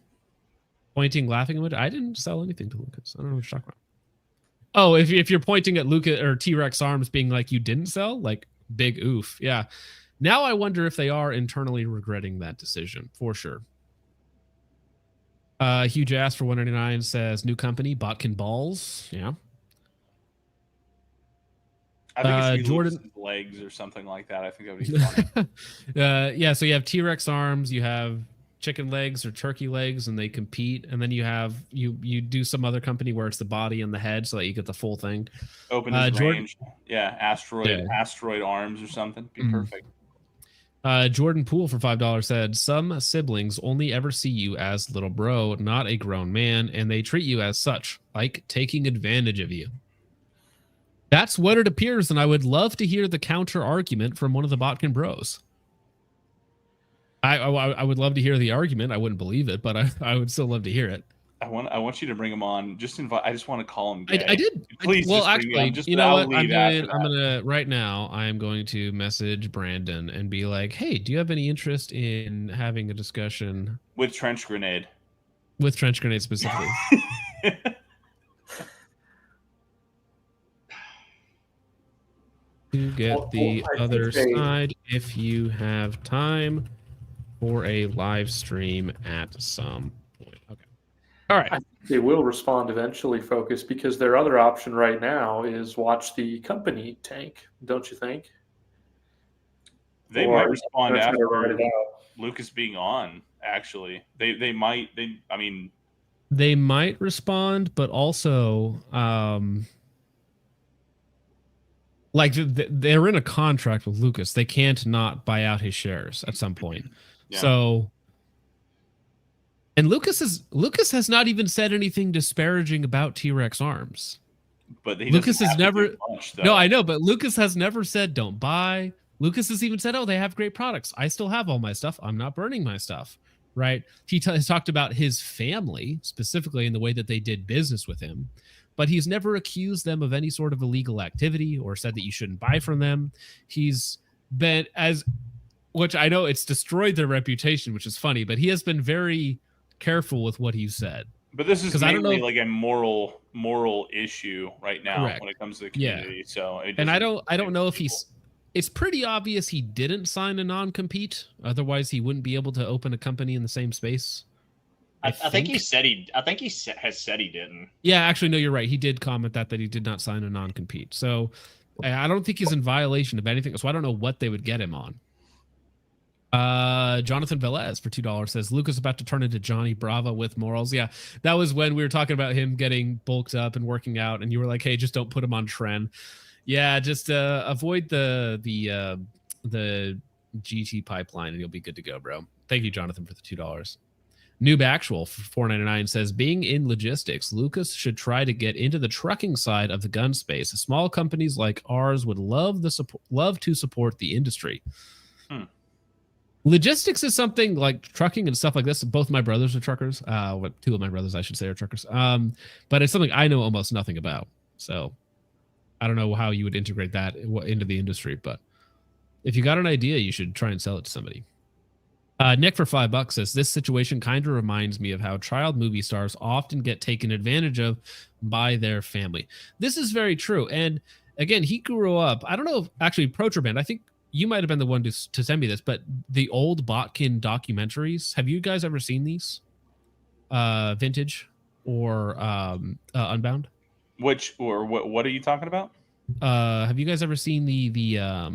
Pointing, laughing emoji. I didn't sell anything to Lucas. I don't know what you're talking about. Oh, if you're pointing at Lucas or T-Rex Arms being like you didn't sell, like big oof. Yeah. Now I wonder if they are internally regretting that decision for sure. Huge Ass for 199 says new company Botkin Balls. Yeah.
I think it's Jordan legs or something like that. I think that would be funny.
Yeah. So you have T-Rex arms, you have chicken legs or turkey legs, and they compete. And then you have you do some other company where it's the body and the head, so that you get the full thing.
Open his range. Yeah, asteroid arms or something. Be perfect.
Jordan Poole for $5 said, some siblings only ever see you as little bro, not a grown man, and they treat you as such, like taking advantage of you. That's what it appears, and I would love to hear the counter argument from one of the Botkin bros. I would love to hear the argument. I wouldn't believe it, but I would still love to hear it.
I want you to bring him on. Just invite. I just want to call him gay.
I did.
Please.
Well, actually, you know what? I'm gonna right now. I am going to message Brandon and be like, "Hey, do you have any interest in having a discussion
with Trench Grenade?"
with trench grenades specifically. To get the other side if you have time for a live stream at some point. Okay. All right.
I think they will respond eventually, Focus, because their other option right now is watch the company tank, don't you think?
They
Or
might respond
they're trying to ride
after
it out.
Lucas being on. Actually, they might. I mean,
They might respond, but also, like they're in a contract with Lucas. They can't not buy out his shares at some point.
Yeah.
So, and Lucas has not even said anything disparaging about T-Rex Arms.
but he
Lucas
doesn't
has
have to
never.
do much,
No,
though.
I know, but Lucas has never said don't buy. Lucas has even said, "Oh, they have great products. I still have all my stuff. I'm not burning my stuff." Right? He has talked about his family specifically in the way that they did business with him, but he's never accused them of any sort of illegal activity or said that you shouldn't buy from them. He's been which I know it's destroyed their reputation, which is funny, but he has been very careful with what he said.
But this is
'Cause I don't
mainly
know-
like a moral issue right now
Correct.
when it comes to the
Yeah.
community. So,
And I don't know if it's pretty obvious he didn't sign a non-compete. Otherwise, he wouldn't be able to open a company in the same space.
I think he said has said he didn't.
Yeah, actually, no, you're right. He did comment that he did not sign a non-compete. So I don't think he's in violation of anything. So I don't know what they would get him on. Jonathan Velez for $2 says Lucas about to turn into Johnny Bravo with morals. Yeah, that was when we were talking about him getting bulked up and working out, and you were like, "Hey, just don't put him on trend." Yeah, just avoid the GT pipeline, and you'll be good to go, bro. Thank you, Jonathan, for the $2. Noob Actual for $4.99 says, being in logistics, Lucas should try to get into the trucking side of the gun space. Small companies like ours would love to support the industry. Logistics is something like trucking and stuff like this. Both my brothers are truckers. Two of my brothers, I should say, are truckers. But it's something I know almost nothing about. So I don't know how you would integrate that into the industry. But if you got an idea, you should try and sell it to somebody. Nick for $5 says, this situation kind of reminds me of how child movie stars often get taken advantage of by their family. This is very true. And again, he grew up, I don't know if actually Protraband, I think you might have been the one to send me this, but the old Botkin documentaries, have you guys ever seen these? Vintage or Unbound?
What are you talking about?
Have you guys ever seen the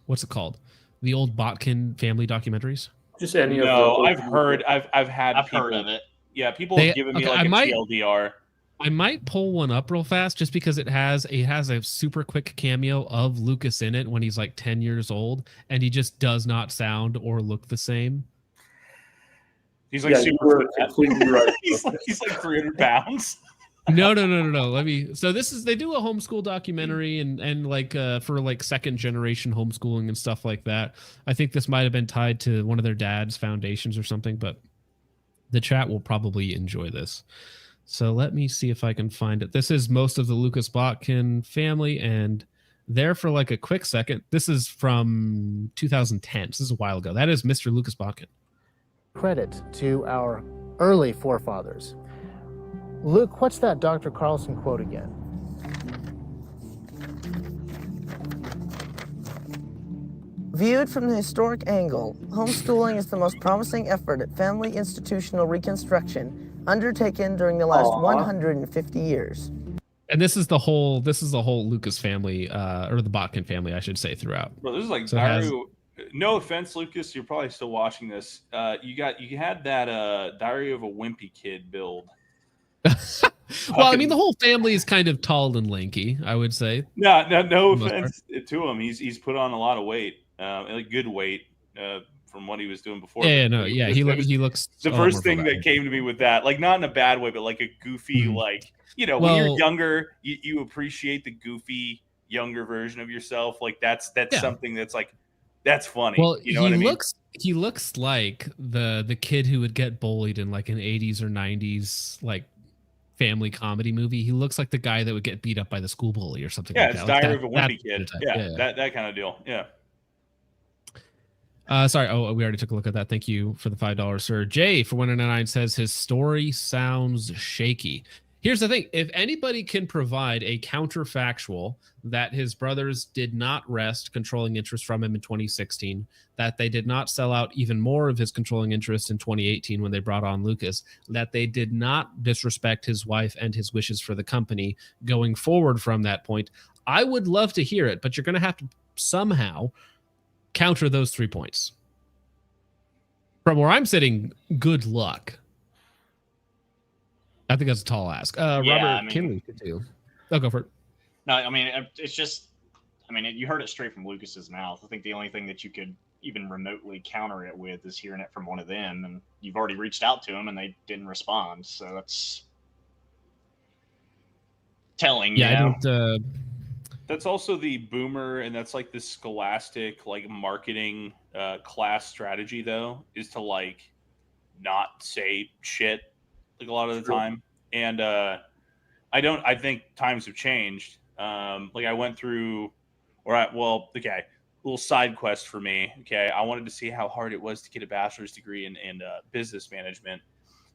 what's it called? The old Botkin family documentaries?
Just any
of
the
I've heard
of it.
Yeah, people have given me like a TLDR.
I might pull one up real fast just because it has a super quick cameo of Lucas in it when he's like 10 years old, and he just does not sound or look the same.
He's like super
completely right.
he's like 300 pounds.
No. So they do a homeschool documentary and like for like second generation homeschooling and stuff like that. I think this might have been tied to one of their dad's foundations or something, but the chat will probably enjoy this. So let me see if I can find it. This is most of the Lucas Botkin family, and there for like a quick second. This is from 2010. This is a while ago. That is Mr. Lucas Botkin.
Credit to our early forefathers. Luke, what's that Dr. Carlson quote again?
Viewed from the historic angle, homeschooling is the most promising effort at family institutional reconstruction undertaken during the last 150 years.
And this is the whole Lucas family, or the Botkin family, I should say, throughout.
Bro, this is like
So
no offense, Lucas, you're probably still watching this. You had that Diary of a Wimpy Kid build.
Well, I mean, the whole family is kind of tall and lanky, I would say.
No offense to him. He's put on a lot of weight, like good weight, from what he was doing before.
He looks.
The first thing that came to me with that, like not in a bad way, but like a goofy, like when you're younger, you appreciate the goofy younger version of yourself. Like that's something that's like that's funny.
Well,
you know what I mean?
He looks like the kid who would get bullied in like an 80s or 90s like family comedy movie. He looks like the guy that would get beat up by the school bully or something.
Yeah,
like
it's
that.
Diary of a Wimpy Kid. Yeah, that kind of deal. Yeah.
Sorry. Oh, we already took a look at that. Thank you for the $5, sir. Jay for 199 says his story sounds shaky. Here's the thing. If anybody can provide a counterfactual that his brothers did not wrest controlling interest from him in 2016, that they did not sell out even more of his controlling interest in 2018 when they brought on Lucas, that they did not disrespect his wife and his wishes for the company going forward from that point, I would love to hear it, but you're going to have to somehow counter those 3 points. From where I'm sitting, good luck. I think that's a tall ask. Robert Kinley could do. I'll go for it.
No, I mean, it's just, I mean, you heard it straight from Lucas's mouth. I think the only thing that you could even remotely counter it with is hearing it from one of them, and you've already reached out to them and they didn't respond. So that's telling.
Yeah,
you know?
I don't.
That's also the boomer, and that's like the scholastic like marketing class strategy, though, is to like not say shit like a lot of the time. And I think times have changed. Like I went through, okay, little side quest for me. Okay, I wanted to see how hard it was to get a bachelor's degree in business management.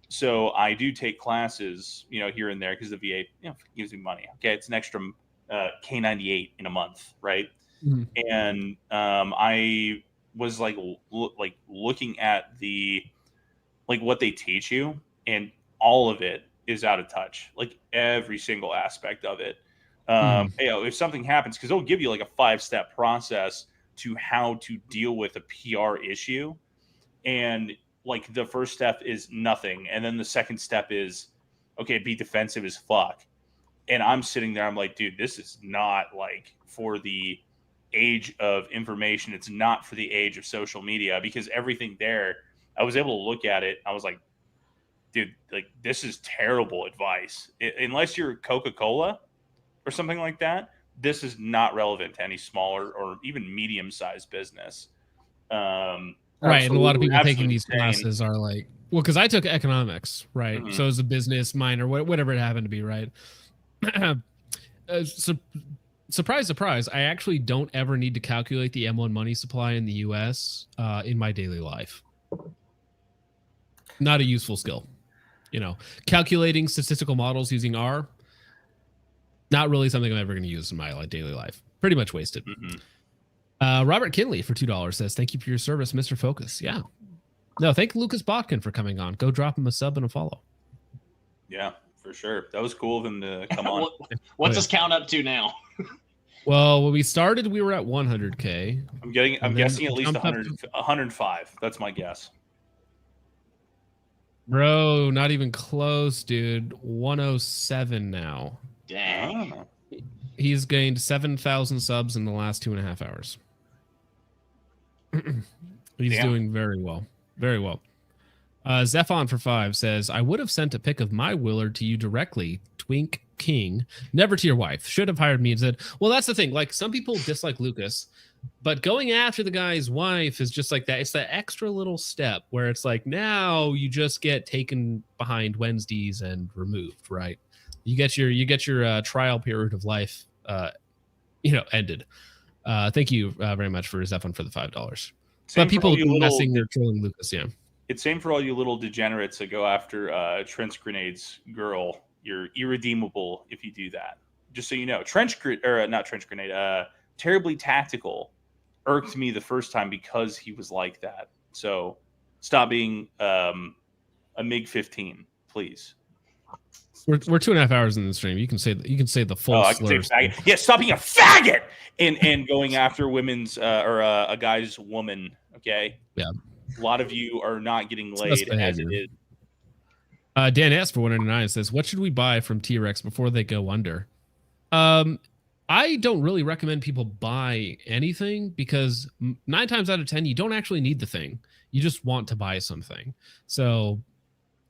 So I do take classes, here and there because the VA, gives me money. Okay, it's an extra K98 in a month, right?
Mm-hmm.
And I was like looking at the what they teach you, and all of it is out of touch. Like every single aspect of it. If something happens, because they'll give you like a 5-step process to how to deal with a PR issue, and like the first step is nothing, and then the second step is okay, be defensive as fuck. And I'm sitting there, I'm like, dude, this is not like for the age of information. It's not for the age of social media, because everything there, I was able to look at it. I was like, dude, like this is terrible advice. Unless you're Coca-Cola or something like that, this is not relevant to any smaller or even medium-sized business.
Right. And a lot of people taking these
insane.
classes are like, well, because I took economics, right?
Mm-hmm.
So as a business minor, whatever it happened to be, right? Surprise, surprise, I actually don't ever need to calculate the M1 money supply in the US in my daily life. Not a useful skill. Calculating statistical models using R, not really something I'm ever going to use in my daily life. Pretty much wasted.
Mm-hmm.
Robert Kinley for $2 says, thank you for your service, Mr. Focus. Yeah. No, thank Lucas Botkin for coming on. Go drop him a sub and a follow.
Yeah, for sure. That was cool of him to come on.
What's this count up to now?
Well, when we started, we were at 100K.
I'm guessing at least 105. That's my guess.
Bro, not even close, dude. 107 now.
Dang.
Oh.
He's gained 7,000 subs in the last 2.5 hours. He's doing very well. Very well. Zephon for 5 says, I would have sent a pic of my Willard to you directly, Twink King, never to your wife. Should have hired me instead. Well, that's the thing. Like, some people dislike Lucas, but going after the guy's wife is just like that. It's that extra little step where it's like, now you just get taken behind Wednesdays and removed, right? You get your trial period of life, ended. Thank you very much for Zephon for the $5. But people messing, they're trolling Lucas, yeah.
It's same for all you little degenerates that go after Trench Grenade's girl. You're irredeemable if you do that. Just so you know, Terribly Tactical irked me the first time because he was like that. So stop being a MiG-15, please.
We're 2.5 hours in the stream. You can say the full slurs.
Yeah, stop being a faggot and going after women's or a guy's woman. Okay.
Yeah.
A lot of you are not getting laid as it is.
Dan S for 199 says, what should we buy from T-Rex before they go under? I don't really recommend people buy anything because 9 times out of 10, you don't actually need the thing. You just want to buy something. So,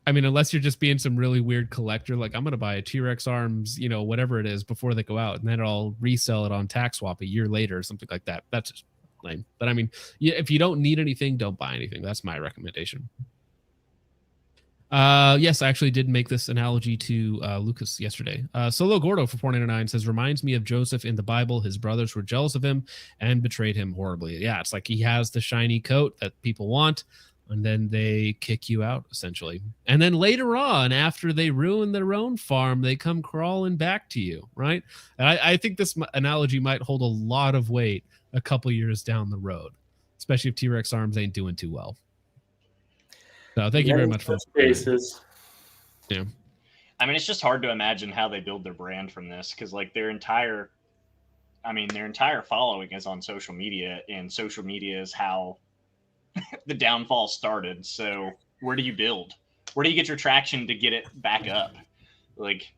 I mean, unless you're just being some really weird collector, like I'm going to buy a T-Rex arms, whatever it is before they go out, and then I'll resell it on TaxSwap a year later or something like that. That's just lame. But I mean, if you don't need anything, don't buy anything. That's my recommendation. Yes, I actually did make this analogy to Lucas yesterday. Solo Gordo for 499 says, reminds me of Joseph in the Bible. His brothers were jealous of him and betrayed him horribly. Yeah, it's like he has the shiny coat that people want, and then they kick you out, essentially. And then later on, after they ruin their own farm, they come crawling back to you, right? And I think this analogy might hold a lot of weight a couple years down the road, especially if T-Rex Arms ain't doing too well. So thank you very much for
cases.
Yeah.
I mean, it's just hard to imagine how they build their brand from this, because like their entire following is on social media, and social media is how the downfall started. So where do you build? Where do you get your traction to get it back up? Like,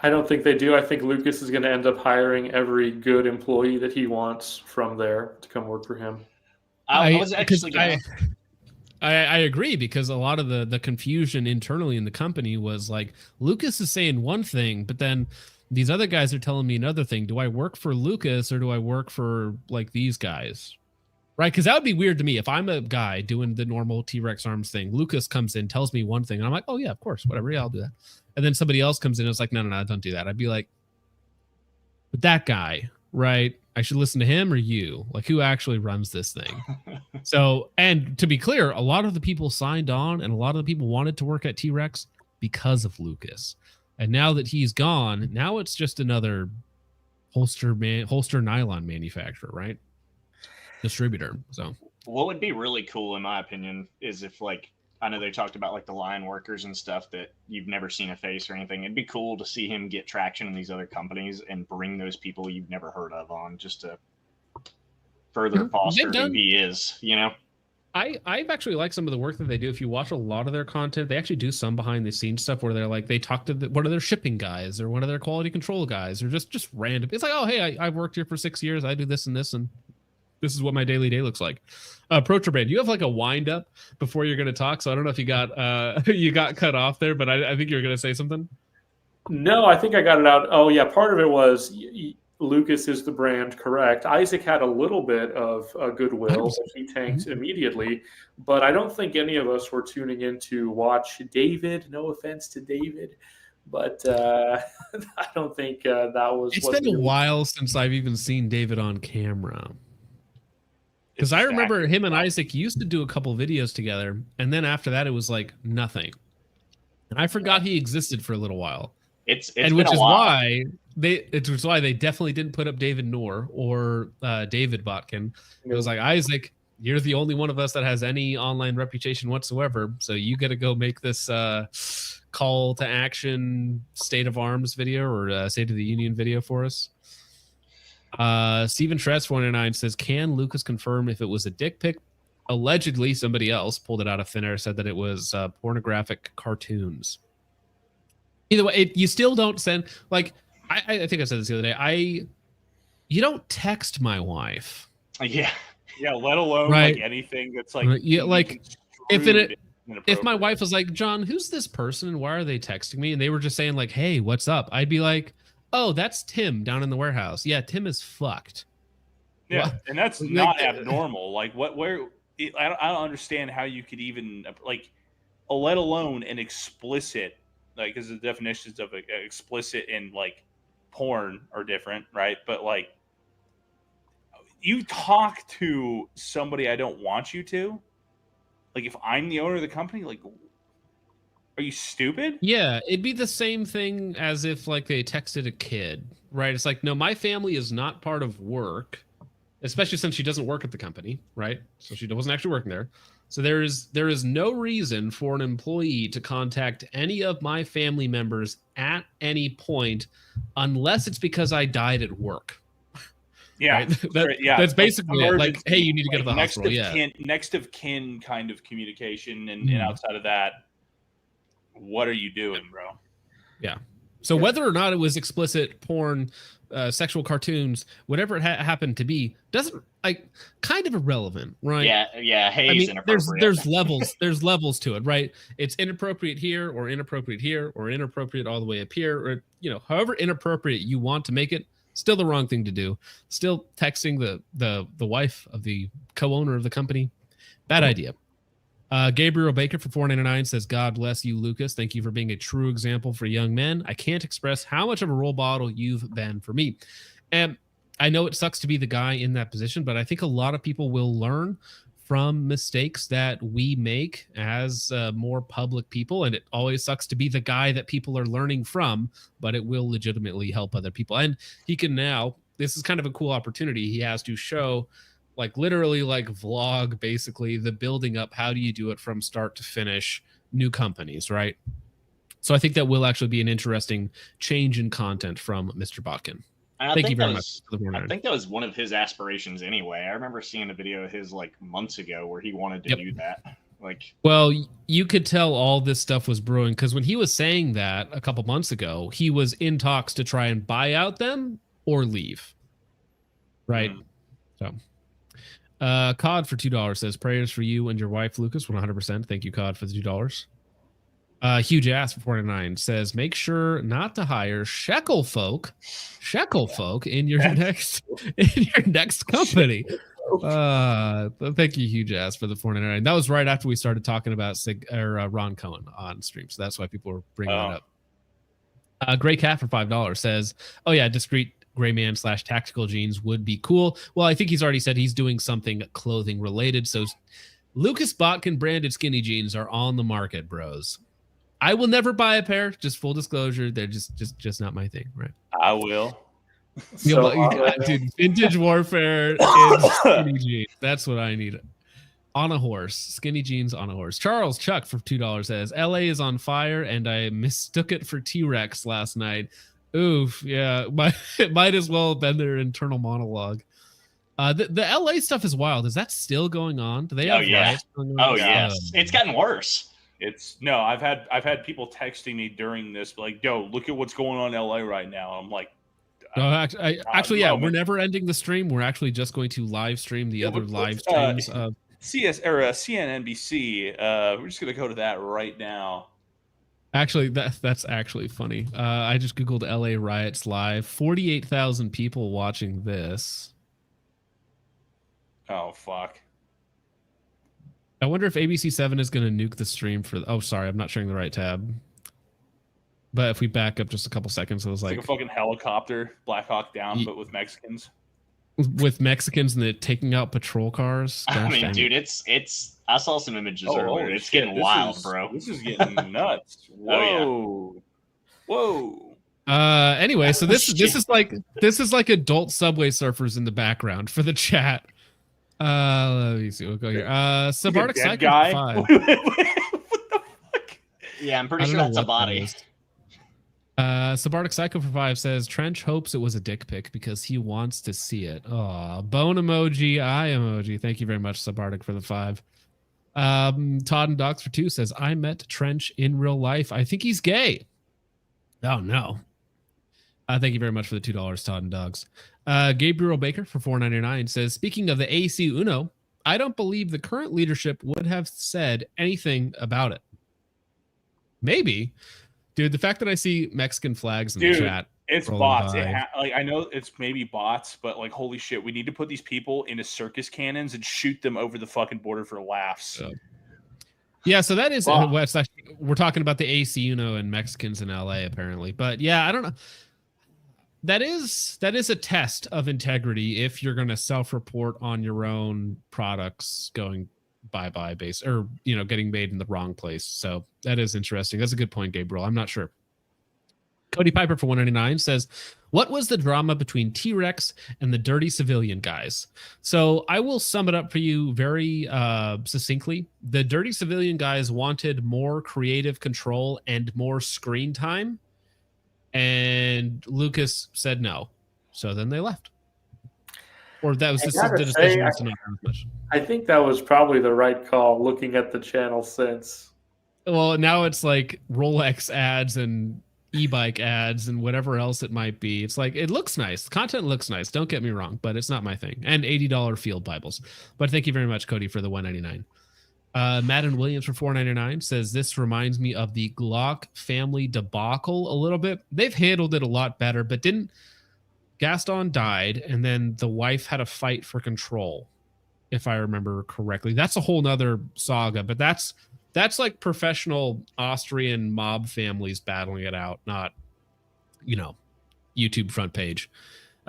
I don't think they do. I think Lucas is going to end up hiring every good employee that he wants from there to come work for him.
I was actually going to...
I agree, because a lot of the confusion internally in the company was like, Lucas is saying one thing, but then these other guys are telling me another thing. Do I work for Lucas or do I work for like these guys? Right? Because that would be weird to me. If I'm a guy doing the normal T-Rex Arms thing, Lucas comes in, tells me one thing, and I'm like, oh yeah, of course, whatever, yeah, I'll do that. And then somebody else comes in and it's like, no, don't do that. I'd be like, but that guy, right? I should listen to him or you? Like, who actually runs this thing? So, and to be clear, a lot of the people signed on and a lot of the people wanted to work at T-Rex because of Lucas. And now that he's gone, now it's just another holster nylon manufacturer, right? Distributor. So
what would be really cool, in my opinion, is if, like, I know they talked about like the line workers and stuff that you've never seen a face or anything. It'd be cool to see him get traction in these other companies and bring those people you've never heard of on, just to further foster who he is, you know?
I've actually liked some of the work that they do. If you watch a lot of their content, they actually do some behind the scenes stuff where they're like, they talk to one of their shipping guys or one of their quality control guys, or just random. It's like, oh, hey, I've worked here for 6 years. I do this and this, and this is what my daily day looks like. Protraband, you have like a wind up before you're going to talk. So I don't know if you got you got cut off there, but I think you were going to say something.
No, I think I got it out. Oh yeah, part of it was Lucas is the brand, correct. Isaac had a little bit of goodwill that he tanked immediately, but I don't think any of us were tuning in to watch David. No offense to David, but I don't think that was.
It's been a while since I've even seen David on camera. Because I remember him and Isaac used to do a couple videos together, and then after that, it was like nothing. And I forgot he existed for a little while.
It's
which is why they definitely didn't put up David Noor or David Botkin. It was like, Isaac, you're the only one of us that has any online reputation whatsoever, so you got to go make this call to action State of Arms video or State of the Union video for us. Steven Shreds 499 says, can Lucas confirm if it was a dick pic? Allegedly, somebody else pulled it out of thin air, said that it was pornographic cartoons. Either way, you still don't send, like, I think I said this the other day. You don't text my wife.
Yeah,
let alone
right?
Like anything that's like,
yeah, like if my wife was like, John, who's this person and why are they texting me? And they were just saying like, hey, what's up? I'd be like, oh, that's Tim down in the warehouse. Yeah, Tim is fucked.
Yeah, and that's not abnormal. Like, where I don't understand how you could even like, let alone an explicit, like, because the definitions of explicit and like porn are different, right? But like, you talk to somebody I don't want you to. Like, if I'm the owner of the company, like, are you stupid?
Yeah, it'd be the same thing as if like they texted a kid, right? It's like, no, my family is not part of work, especially since she doesn't work at the company, right? So she wasn't actually working there. So there is no reason for an employee to contact any of my family members at any point, unless it's because I died at work.
Yeah,
right? That's basically like, hey, you need to get to the hospital.
Next of kin kind of communication, and outside of that, what are you doing, bro?
Yeah. So whether or not it was explicit porn, sexual cartoons, whatever it happened to be, doesn't like kind of irrelevant, right?
Yeah. Hey, I mean,
there's levels. There's levels to it, right? It's inappropriate here, or inappropriate here, or inappropriate all the way up here, or however inappropriate you want to make it. Still the wrong thing to do. Still texting the wife of the co-owner of the company, bad idea. Gabriel Baker for $4.99 says, God bless you, Lucas. Thank you for being a true example for young men. I can't express how much of a role model you've been for me. And I know it sucks to be the guy in that position, but I think a lot of people will learn from mistakes that we make as more public people. And it always sucks to be the guy that people are learning from, but it will legitimately help other people. And he can now, this is kind of a cool opportunity. He has to show, like, literally, like, vlog basically the building up. How do you do it from start to finish? New companies, right? So I think that will actually be an interesting change in content from Mr. Botkin. Thank you very much.
I think that was one of his aspirations anyway. I remember seeing a video of his like months ago where he wanted to do that. Like,
well, you could tell all this stuff was brewing because when he was saying that a couple months ago, he was in talks to try and buy out them or leave. Right. So COD for $2 says, prayers for you and your wife, Lucas. 100%. Thank you, COD, for the $2. Huge ass for 49 says, make sure not to hire shekel folk in your next company. Thank you, huge ass, for the 49. That was right after we started talking about Ron Cohen on stream, so that's why people were bringing that up. Gray Cat for $5 says, oh yeah, discreet gray man / tactical jeans would be cool. Well, I think he's already said he's doing something clothing related. So Lucas Botkin branded skinny jeans are on the market, bros. I will never buy a pair. Just full disclosure, they're just not my thing, right?
I will.
Dude, vintage warfare in skinny jeans. That's what I need. On a horse, skinny jeans on a horse. Charles Chuck for $2 says, LA is on fire, and I mistook it for T-Rex last night. Oof, yeah, it might as well have been their internal monologue. The LA stuff is wild. Is that still going on? Do they have riots going on?
Yes, it's gotten worse.
I've had people texting me during this like, yo, look at what's going on in LA right now. I'm like,
we're never ending the stream. We're actually just going to live stream the other live streams of
CNNBC. We're just gonna go to that right now.
Actually, that's actually funny. I just googled LA riots live. 48,000 people watching this.
Oh fuck.
I wonder if ABC7 is going to nuke the stream for... Oh, sorry, I'm not sharing the right tab. But if we back up just a couple seconds, it was
like a fucking helicopter, Black Hawk Down, but with Mexicans.
With Mexicans and they're taking out patrol cars.
I mean, dude, it's. I saw some images earlier. It's getting wild, bro.
This is getting nuts. Whoa, whoa.
Anyway, so this is like adult Subway Surfers in the background for the chat. Let me see. We'll go here. Sabardic Psycho
guy?
5.
What the fuck?
Yeah, I'm pretty sure that's a body.
Sabardic Psycho for 5 says Trench hopes it was a dick pic because he wants to see it. Aw, bone emoji, eye emoji. Thank you very much, Sabardic, for the 5. Todd and Docs for 2 says, I met Trench in real life. I think he's gay. Oh no. Thank you very much for the $2, Todd and Dogs. Gabriel Baker for $4.99 says, speaking of the AC Uno, I don't believe the current leadership would have said anything about it. Maybe. Dude, the fact that I see Mexican flags in the chat.
It's bots. I know it's maybe bots, but like, holy shit, we need to put these people into circus cannons and shoot them over the fucking border for laughs.
Yeah, so that is we're talking about the AC Uno and Mexicans in LA apparently. But yeah, I don't know. That is a test of integrity if you're going to self-report on your own products going bye-bye base or, getting made in the wrong place. So that is interesting. That's a good point, Gabriel. I'm not sure. Cody Piper for $1.99 says, what was the drama between T-Rex and the dirty civilian guys? So I will sum it up for you very succinctly. The dirty civilian guys wanted more creative control and more screen time. And Lucas said no. So then they left. Or that was the decision was to not do much.
I think that was probably the right call looking at the channel since.
Well, now it's like Rolex ads and e-bike ads and whatever else it might be. It's like, it looks nice. The content looks nice. Don't get me wrong, but it's not my thing. And $80 field Bibles. But thank you very much, Cody, for the $1.99. Madden Williams for $4.99 says, this reminds me of the Glock family debacle a little bit. They've handled it a lot better, but didn't Gaston died and then the wife had a fight for control. if I remember correctly. That's a whole nother saga, but that's like professional Austrian mob families battling it out, not, YouTube front page.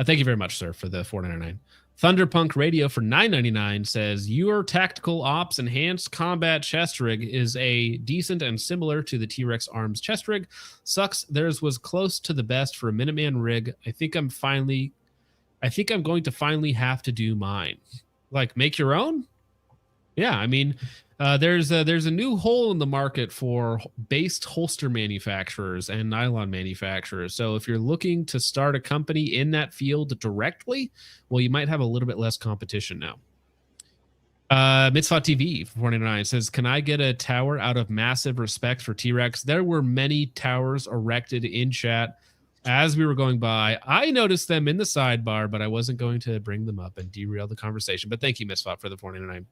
Thank you very much, sir, for the $4.99. Thunderpunk Radio for $9.99 says your tactical ops enhanced combat chest rig is a decent and similar to the T-Rex Arms chest rig. Sucks theirs was close to the best for a Minuteman rig. I think I'm going to finally have to do mine. Like, make your own? Yeah, I mean, there's a new hole in the market for based holster manufacturers and nylon manufacturers. So if you're looking to start a company in that field directly, well, you might have a little bit less competition now. Mitzvah TV for $49 says, can I get a tower out of massive respect for T-Rex? There were many towers erected in chat as we were going by. I noticed them in the sidebar, but I wasn't going to bring them up and derail the conversation. But thank you, Mitzvah, for the $4.99.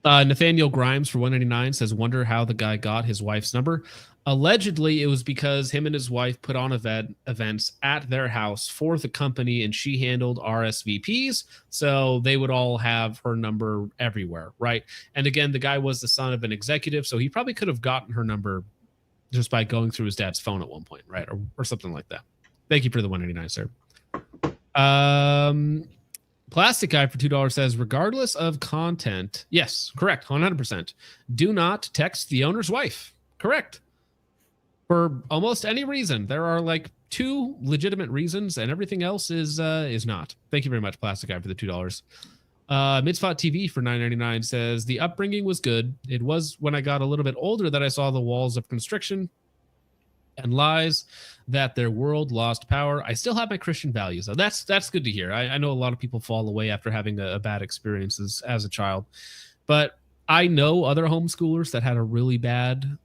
Nathaniel Grimes for $1.99 says, wonder how the guy got his wife's number. Allegedly, it was because him and his wife put on events at their house for the company, and she handled RSVPs, so they would all have her number everywhere, right? And again, the guy was the son of an executive, so he probably could have gotten her number just by going through his dad's phone at one point, right? Or something like that. Thank you for the $1.99, sir. Plastic Guy for $2 says, regardless of content, yes, correct, 100%. Do not text the owner's wife. Correct. For almost any reason. There are like 2 legitimate reasons, and everything else is not. Thank you very much, Plastic Guy, for the $2. Mitzvah TV for $9.99 says, the upbringing was good. It was when I got a little bit older that I saw the walls of constriction and lies that their world lost power. I still have my Christian values, though. That's good to hear. I know a lot of people fall away after having a bad experiences as a child, but I know other homeschoolers that had a really bad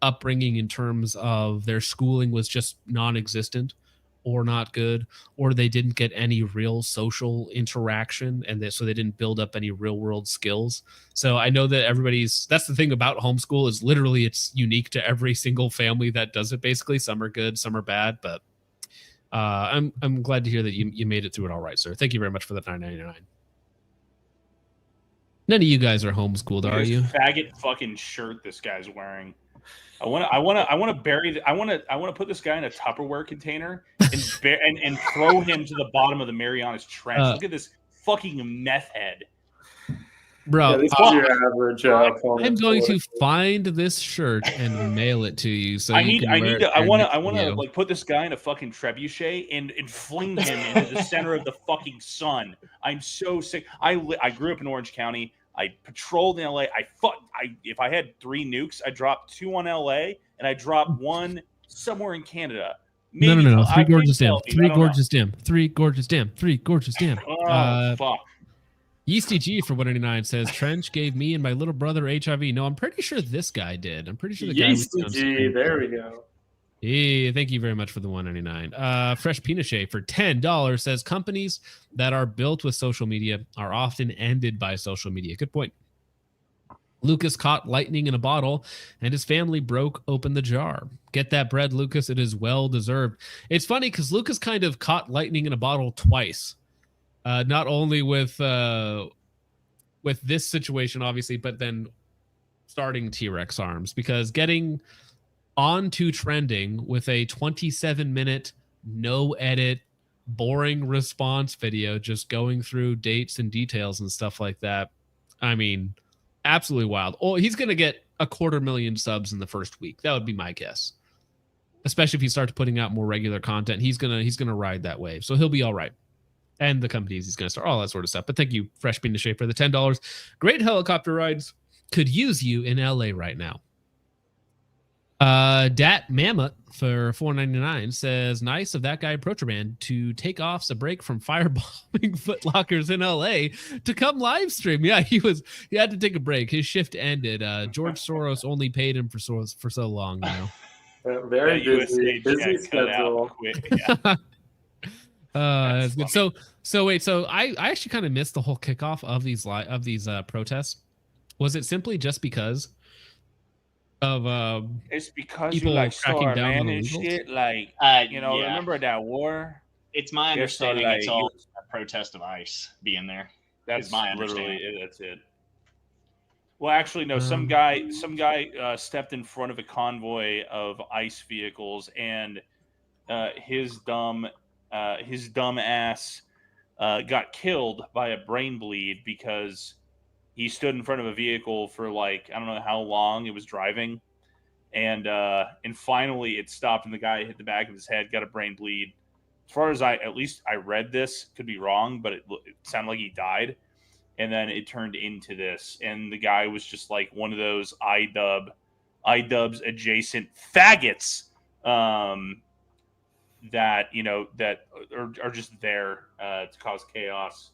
upbringing in terms of their schooling was just non-existent or not good, or they didn't get any real social interaction, and so they didn't build up any real world skills. So I know that that's the thing about homeschool, is literally it's unique to every single family that does it. Basically, some are good, some are bad, but I'm glad to hear that you made it through it all right, sir. Thank you very much for the $9.99. None of you guys are homeschooled, are you?
Faggot fucking shirt this guy's wearing. I want to put this guy in a Tupperware container and throw him to the bottom of the Marianas Trench. Look at this fucking meth head,
bro.
Yeah, this is your average.
I'm going to find this shirt and mail it to you. So
I want to like put this guy in a fucking trebuchet and fling him into the center of the fucking sun. I'm so sick. I grew up in Orange County. I patrolled in LA. If I had 3 nukes, I dropped 2 on LA and I dropped 1 somewhere in Canada. Maybe
No. 3 gorgeous damn. 3 gorgeous damn. 3 gorgeous damn. 3 gorgeous damn.
Oh, fuck.
Yeasty G for $1.99 says, Trench gave me and my little brother HIV. No, I'm pretty sure this guy did. I'm pretty sure the guy was
Yeasty G, there we go.
Hey, thank you very much for the $1.99. Fresh Pinochet for $10 says, companies that are built with social media are often ended by social media. Good point. Lucas caught lightning in a bottle and his family broke open the jar. Get that bread, Lucas. It is well deserved. It's funny because Lucas kind of caught lightning in a bottle twice. Not only with this situation, obviously, but then starting T-Rex Arms, because getting onto trending with a 27-minute, no edit, boring response video, just going through dates and details and stuff like that. I mean, absolutely wild. Oh, he's going to get 250,000 subs in the first week. That would be my guess. Especially if he starts putting out more regular content, he's gonna ride that wave. So he'll be all right. And the companies he's going to start, all that sort of stuff. But thank you, Fresh Bean to Shape, for the $10. Great helicopter rides. Could use you in LA right now. Dat Mammoth for $4.99 says, nice of that guy Protraman to take off a break from firebombing Foot Lockers in LA to come live stream. Yeah, he had to take a break. His shift ended. George Soros only paid him for so long, you know.
Very busy schedule.
Yeah.
That's good. So wait, so I actually kind of missed the whole kickoff of these protests. Was it simply just because of
it's because
people
you like
cracking down on
and
illegals?
shit, like
Yeah.
remember that war?
It's my understanding it's all protest of ICE being there.
That's
is my
literally
understanding.
that's it. Well, actually, no. Some guy stepped in front of a convoy of ICE vehicles, and his dumb ass got killed by a brain bleed because he stood in front of a vehicle for like I don't know how long it was driving, and finally it stopped, and the guy hit the back of his head, got a brain bleed. As far as I read this, could be wrong, but it sounded like he died. And then it turned into this, and the guy was just like one of those iDubbbz adjacent faggots that are just there to cause chaos.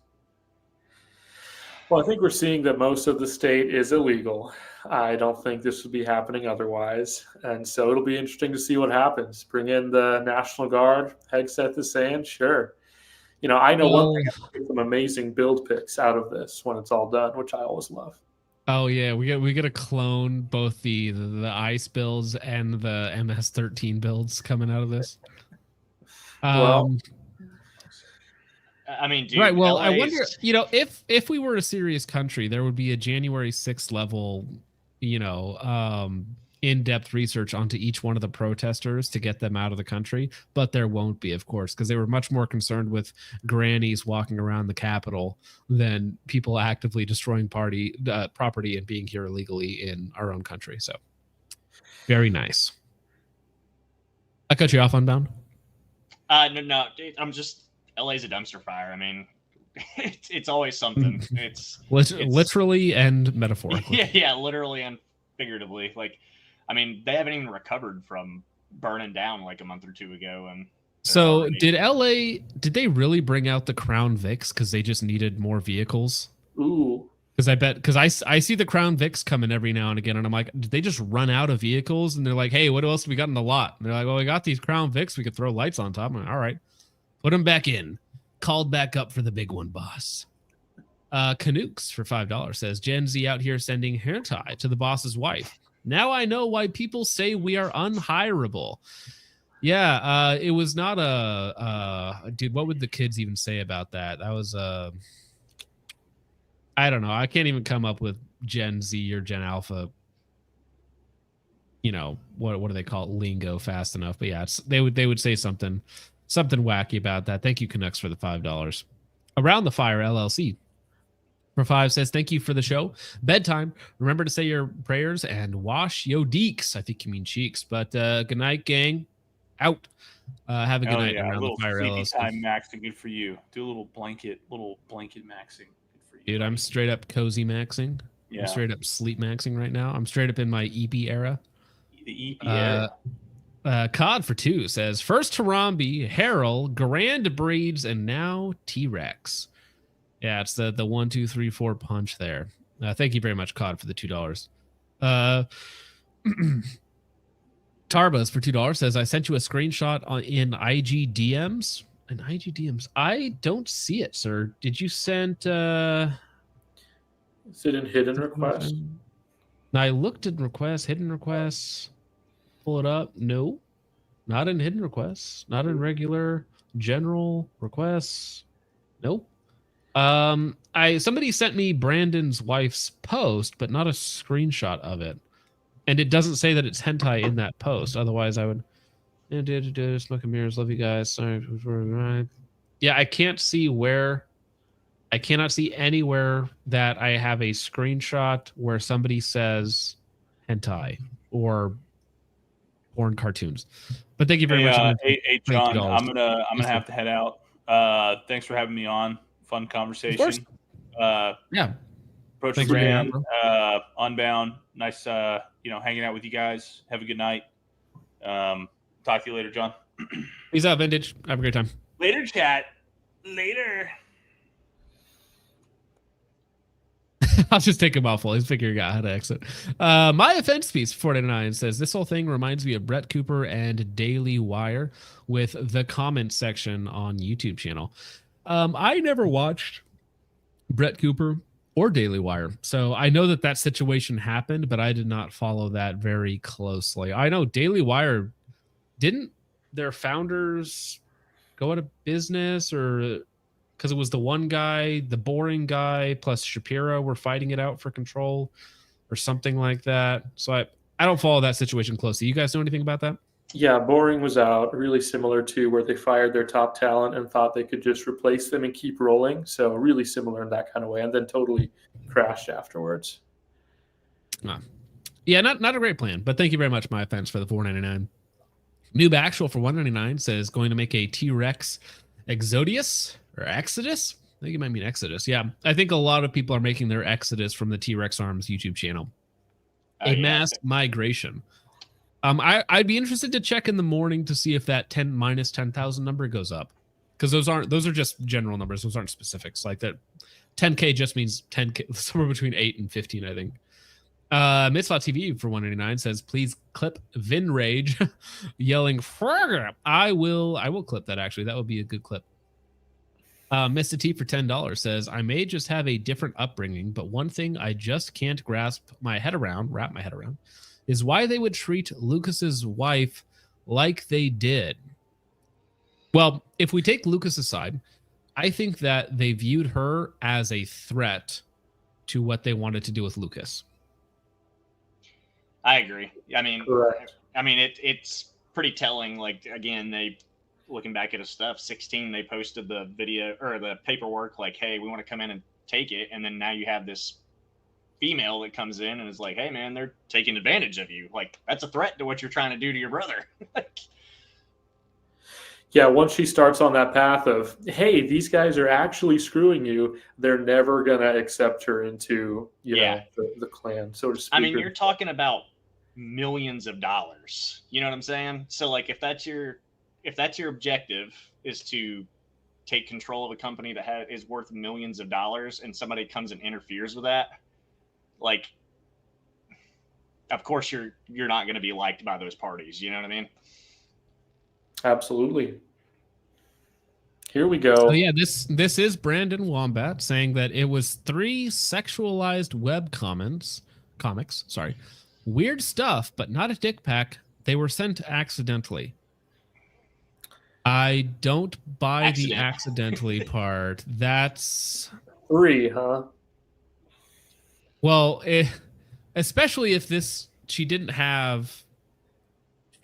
Well, I think we're seeing that most of the state is illegal. I don't think this would be happening otherwise, and so it'll be interesting to see what happens. Bring in the National Guard, Hegseth is saying, sure. I know one thing, I get some amazing build picks out of this when it's all done, which I always love.
Oh yeah, we got to clone both the ICE builds and the MS-13 builds coming out of this.
Well,
I mean, dude,
right. Well,
LA's...
I wonder, if we were a serious country, there would be a January 6th level, in-depth research onto each one of the protesters to get them out of the country, but there won't be, of course, because they were much more concerned with grannies walking around the Capitol than people actively destroying property and being here illegally in our own country. So very nice. I cut you off, Unbound.
No, I'm just LA's a dumpster fire. I mean, it's always something. It's
literally and metaphorically.
Yeah, literally and figuratively. Like, I mean, they haven't even recovered from burning down like a month or two ago. And
so did they really bring out the Crown Vics because they just needed more vehicles?
Ooh.
Because I see the Crown Vics coming every now and again, and I'm like, did they just run out of vehicles? And they're like, hey, what else have we got in the lot? And they're like, well, we got these Crown Vics. We could throw lights on top. I'm like, all right, put them back in. Called back up for the big one, boss. Canucks for $5 says, Gen Z out here sending hentai to the boss's wife. Now I know why people say we are unhireable. Yeah, it was not dude, what would the kids even say about that? That was I don't know. I can't even come up with Gen Z or Gen Alpha, what do they call it? Lingo fast enough. But yeah, they would say something wacky about that. Thank you, Canucks, for the $5. Around the Fire LLC for 5 says, thank you for the show. Bedtime. Remember to say your prayers and wash yo deeks. I think you mean cheeks. But good night, gang. Out. Have a good night.
Yeah.
Around the Fire LLC.
Time maxing, good for you. Do a little blanket maxing. Good for you.
Dude, I'm straight up cozy maxing.
Yeah.
I'm straight up sleep maxing right now. I'm straight up in my EP era.
The EP era.
Cod for 2 says, first Harambe, Harold, Grand Breeds, and now T-Rex. Yeah, it's the 1, 2, 3, 4 punch there. Thank you very much, Cod, for the $2. Tarbas for $2 says, I sent you a screenshot in IG DMs. In IG DMs? I don't see it, sir. Did you send...
Is it in hidden requests?
I looked in requests, hidden requests. Pull it up. No, not in hidden requests. Not in regular general requests. Nope. Somebody sent me Brandon's wife's post, but not a screenshot of it. And it doesn't say that it's hentai in that post. Otherwise, I would. Smoke and mirrors. Love you guys. Sorry. Yeah, I can't see where. I cannot see anywhere that I have a screenshot where somebody says hentai or porn cartoons. But thank you very much.
Hey, John, I'm gonna have to head out. Thanks for having me on. Fun conversation.
Yeah.
Approach Brand, Unbound. Nice hanging out with you guys. Have a good night. Talk to you later, John.
Peace out, Vintage. Have a great time.
Later, chat. Later.
I'll just take a mouthful. He's figuring out how to exit. My offense piece 499 says, this whole thing reminds me of Brett Cooper and Daily Wire with the comment section on YouTube channel. I never watched Brett Cooper or Daily Wire, so I know that situation happened, but I did not follow that very closely. I know Daily Wire, didn't their founders go out of business or because it was the one guy, the boring guy, plus Shapiro were fighting it out for control or something like that. So I don't follow that situation closely. You guys know anything about that?
Yeah, Boring was out, really similar to where they fired their top talent and thought they could just replace them and keep rolling. So really similar in that kind of way, and then totally crashed afterwards.
Yeah, not a great plan, but thank you very much, my fans, for the $4.99. Noob Actual for $1.99 says going to make a T-Rex Exodus or Exodus. I think it might mean Exodus. Yeah, I think a lot of people are making their Exodus from the T-Rex Arms YouTube channel. Mass migration. I'd be interested to check in the morning to see if that 10 minus 10,000 number goes up, because those are just general numbers. Those aren't specifics. Like that 10K just means 10K, somewhere between 8 and 15, I think. Mitzvah TV for $1.99 says, please clip Vin Rage yelling Frogger. I will clip that, actually. That would be a good clip. Mr. T for $10 says, I may just have a different upbringing, but one thing I just can't wrap my head around, is why they would treat Lucas's wife like they did. Well, if we take Lucas aside, I think that they viewed her as a threat to what they wanted to do with Lucas.
I agree. I mean,
Correct.
I mean, it's pretty telling. Like, again, they, looking back at his stuff, 16, they posted the video or the paperwork like, hey, we want to come in and take it. And then now you have this female that comes in and is like, hey, man, they're taking advantage of you. Like, that's a threat to what you're trying to do to your brother.
Yeah, once she starts on that path of, hey, these guys are actually screwing you, they're never going to accept her into, you know, the clan, so to speak.
I mean, you're talking about millions of dollars. You know what I'm saying? So, like, if that's your objective is to take control of a company that is worth millions of dollars, and somebody comes and interferes with that, like, of course you're not going to be liked by those parties. You know what I mean?
Absolutely. Here we go.
So yeah, this is Brandon Wombat saying that it was 3 sexualized web comics. Sorry, weird stuff, but not a dick pack. They were sent accidentally. I don't buy the accidentally part. That's
3, huh?
Well, especially if she didn't have.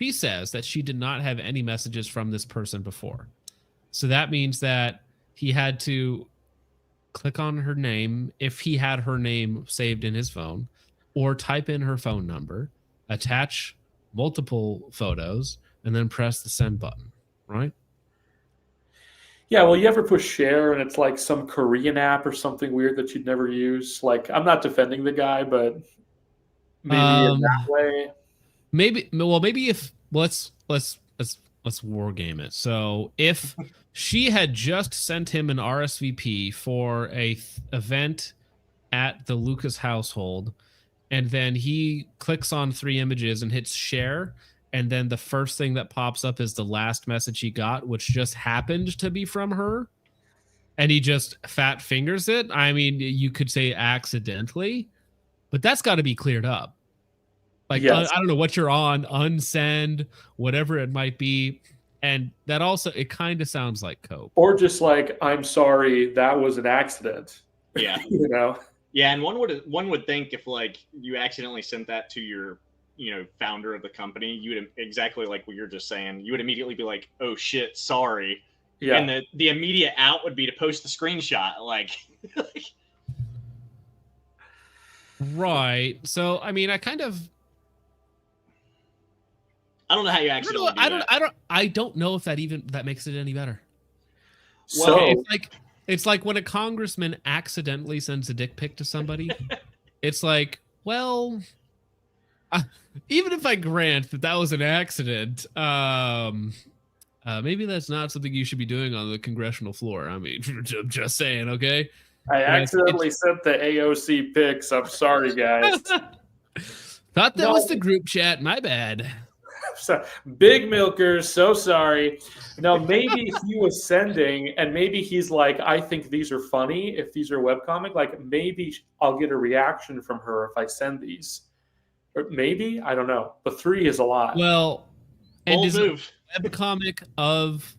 She says that she did not have any messages from this person before. So that means that he had to click on her name if he had her name saved in his phone, or type in her phone number, attach multiple photos, and then press the send button, right?
Yeah, well, you ever push share and it's like some Korean app or something weird that you'd never use? Like, I'm not defending the guy, but maybe in that way.
Maybe if let's war game it. So if she had just sent him an RSVP for a event at the Lucas household, and then he clicks on 3 images and hits share, and then the first thing that pops up is the last message he got, which just happened to be from her, and he just fat fingers it. I mean, you could say accidentally, but that's got to be cleared up. Like, yes. I don't know what you're on, unsend, whatever it might be. And that also, it kind of sounds like cope.
Or just like, I'm sorry, that was an accident.
Yeah.
You know?
Yeah, and one would think if, like, you accidentally sent that to your, you know, founder of the company, you would, exactly like what you're just saying, you would immediately be like, oh shit, sorry. Yeah. And the immediate out would be to post the screenshot. Like
right. So, I mean,
I don't know how you actually.
I don't know if that makes it any better.
So
well, it's like when a congressman accidentally sends a dick pic to somebody. It's like, well, even if I grant that was an accident, maybe that's not something you should be doing on the congressional floor. I mean, just saying, okay?
I accidentally sent the AOC pics. I'm sorry, guys.
Thought that was the group chat. My bad.
So, big milkers, so sorry. No, maybe he was sending, and maybe he's like, I think these are funny. If these are webcomic, like maybe I'll get a reaction from her if I send these. Or maybe, I don't know. But 3 is a lot.
Well, and is a webcomic of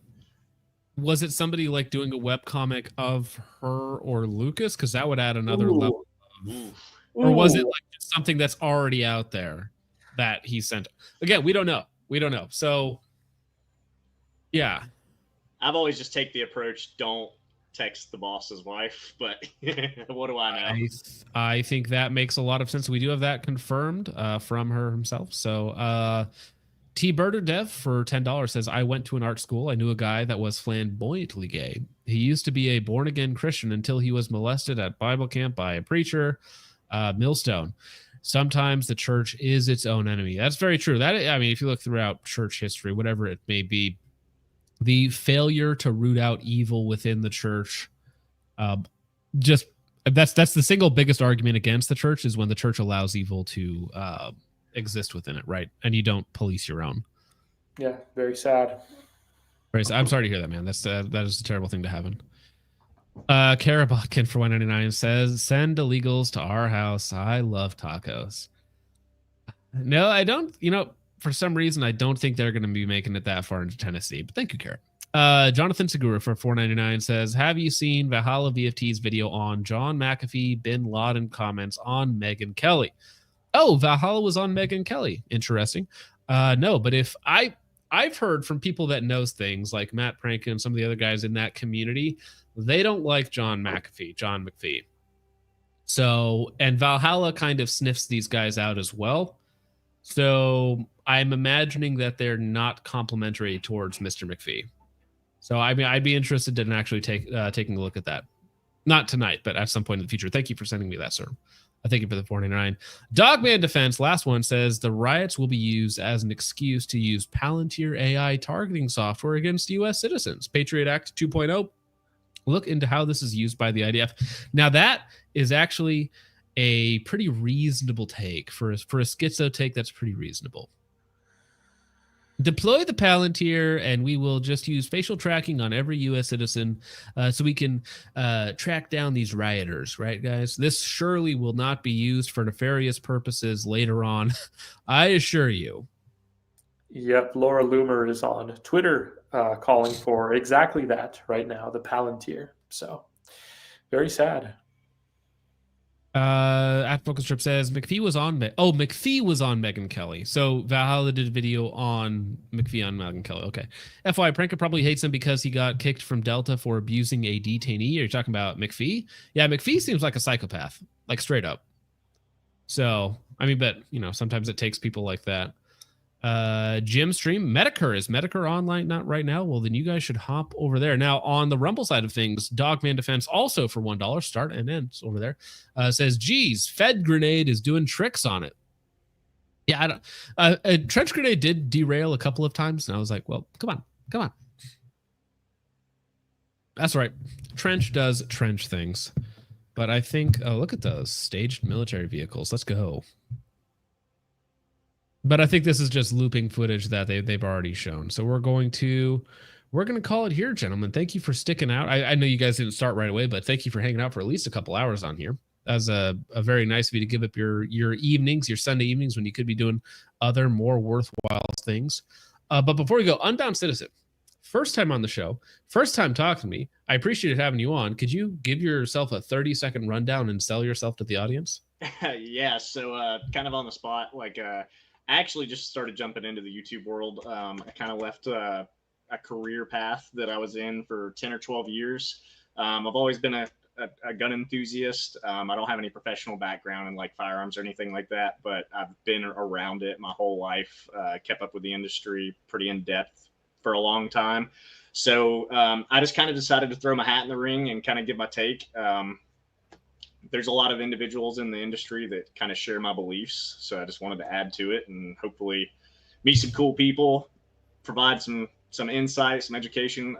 Was it somebody like doing a webcomic of her or Lucas? Because that would add another level. Or was it like just something that's already out there that he sent? Again, we don't know. We don't know. So, yeah.
I've always just take the approach, don't text the boss's wife, but what do I know?
I think that makes a lot of sense. We do have that confirmed from her himself. So, T Birder Dev for $10 says, I went to an art school. I knew a guy that was flamboyantly gay. He used to be a born again Christian until he was molested at Bible camp by a preacher, Millstone. Sometimes the church is its own enemy. That's very true. That, I mean, if you look throughout church history, whatever it may be, the failure to root out evil within the church, just that's the single biggest argument against the church is when the church allows evil to exist within it, right? And you don't police your own.
Yeah, very sad.
Right, so I'm sorry to hear that, man. That is a terrible thing to happen. Kara Botkin for $1.99 says, send illegals to our house. I love tacos. No, I don't. You know, for some reason, I don't think they're going to be making it that far into Tennessee. But thank you, Kara. Jonathan Segura for $4.99 says, have you seen Valhalla VFT's video on John McAfee bin Laden comments on Megyn Kelly? Oh, Valhalla was on Megyn Kelly. Interesting. No, but if I've heard from people that knows things like Matt Prank and some of the other guys in that community, they don't like John McPhee. So, and Valhalla kind of sniffs these guys out as well. So I'm imagining that they're not complimentary towards Mr. McPhee. So I mean, I'd be interested in actually taking a look at that. Not tonight, but at some point in the future. Thank you for sending me that, sir. Thank you for the $4.99. Dogman Defense, last one, says the riots will be used as an excuse to use Palantir AI targeting software against U.S. citizens. Patriot Act 2.0. Look into how this is used by the IDF. Now, that is actually a pretty reasonable take. For a schizo take, that's pretty reasonable. Deploy the Palantir, and we will just use facial tracking on every U.S. citizen so we can track down these rioters, right, guys? This surely will not be used for nefarious purposes later on. I assure you.
Yep, Laura Loomer is on Twitter calling for exactly that right now, the Palantir. So, very sad.
At Focus Trip says McPhee was on Megyn Kelly. So Valhalla did a video on McPhee on Megyn Kelly. Okay. FYI, Pranka probably hates him because he got kicked from Delta for abusing a detainee. Are you talking about McPhee? Yeah, McPhee seems like a psychopath, like straight up. So, I mean, but you know, sometimes it takes people like that. Jim Stream, Medicare. Is Medicare online? Not right now. Well, then you guys should hop over there. Now, on the Rumble side of things, Dogman Defense also for $1, start and ends over there, says, geez, Fed Grenade is doing tricks on it. Yeah, a Trench Grenade did derail a couple of times, and I was like, well, come on. That's right. Trench does trench things. But I think, oh, look at those staged military vehicles. Let's go. But I think this is just looping footage that they've already shown. So we're going to call it here, gentlemen. Thank you for sticking out. I know you guys didn't start right away, but thank you for hanging out for at least a couple hours on here. That's a very nice of you to give up your evenings, your Sunday evenings when you could be doing other more worthwhile things. But before we go, Unbound Citizen, first time on the show, first time talking to me. I appreciate having you on. Could you give yourself a 30-second rundown and sell yourself to the audience?
Yeah, so kind of on the spot, like I actually just started jumping into the YouTube world. I kind of left a career path that I was in for 10 or 12 years. I've always been a gun enthusiast. I don't have any professional background in like firearms or anything like that, but I've been around it my whole life, kept up with the industry pretty in depth for a long time. So I just kind of decided to throw my hat in the ring and kind of give my take. There's a lot of individuals in the industry that kind of share my beliefs. So I just wanted to add to it and hopefully meet some cool people, provide some insight, some education.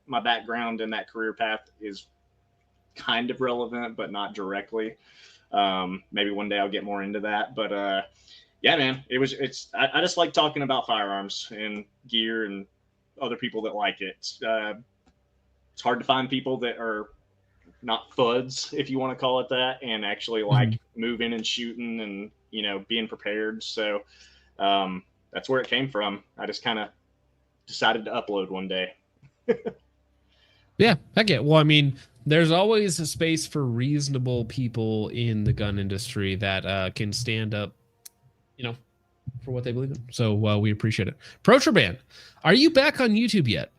My background in that career path is kind of relevant, but not directly. Maybe one day I'll get more into that. But yeah, man, I just like talking about firearms and gear and other people that like it. It's hard to find people that are not thuds, if you want to call it that, and actually like moving and shooting and, you know, being prepared. So that's where it came from. I just kind of decided to upload one day.
Yeah, heck yeah. Well, I mean, there's always a space for reasonable people in the gun industry that can stand up, for what they believe in. So we appreciate it. Protraban, are you back on YouTube yet?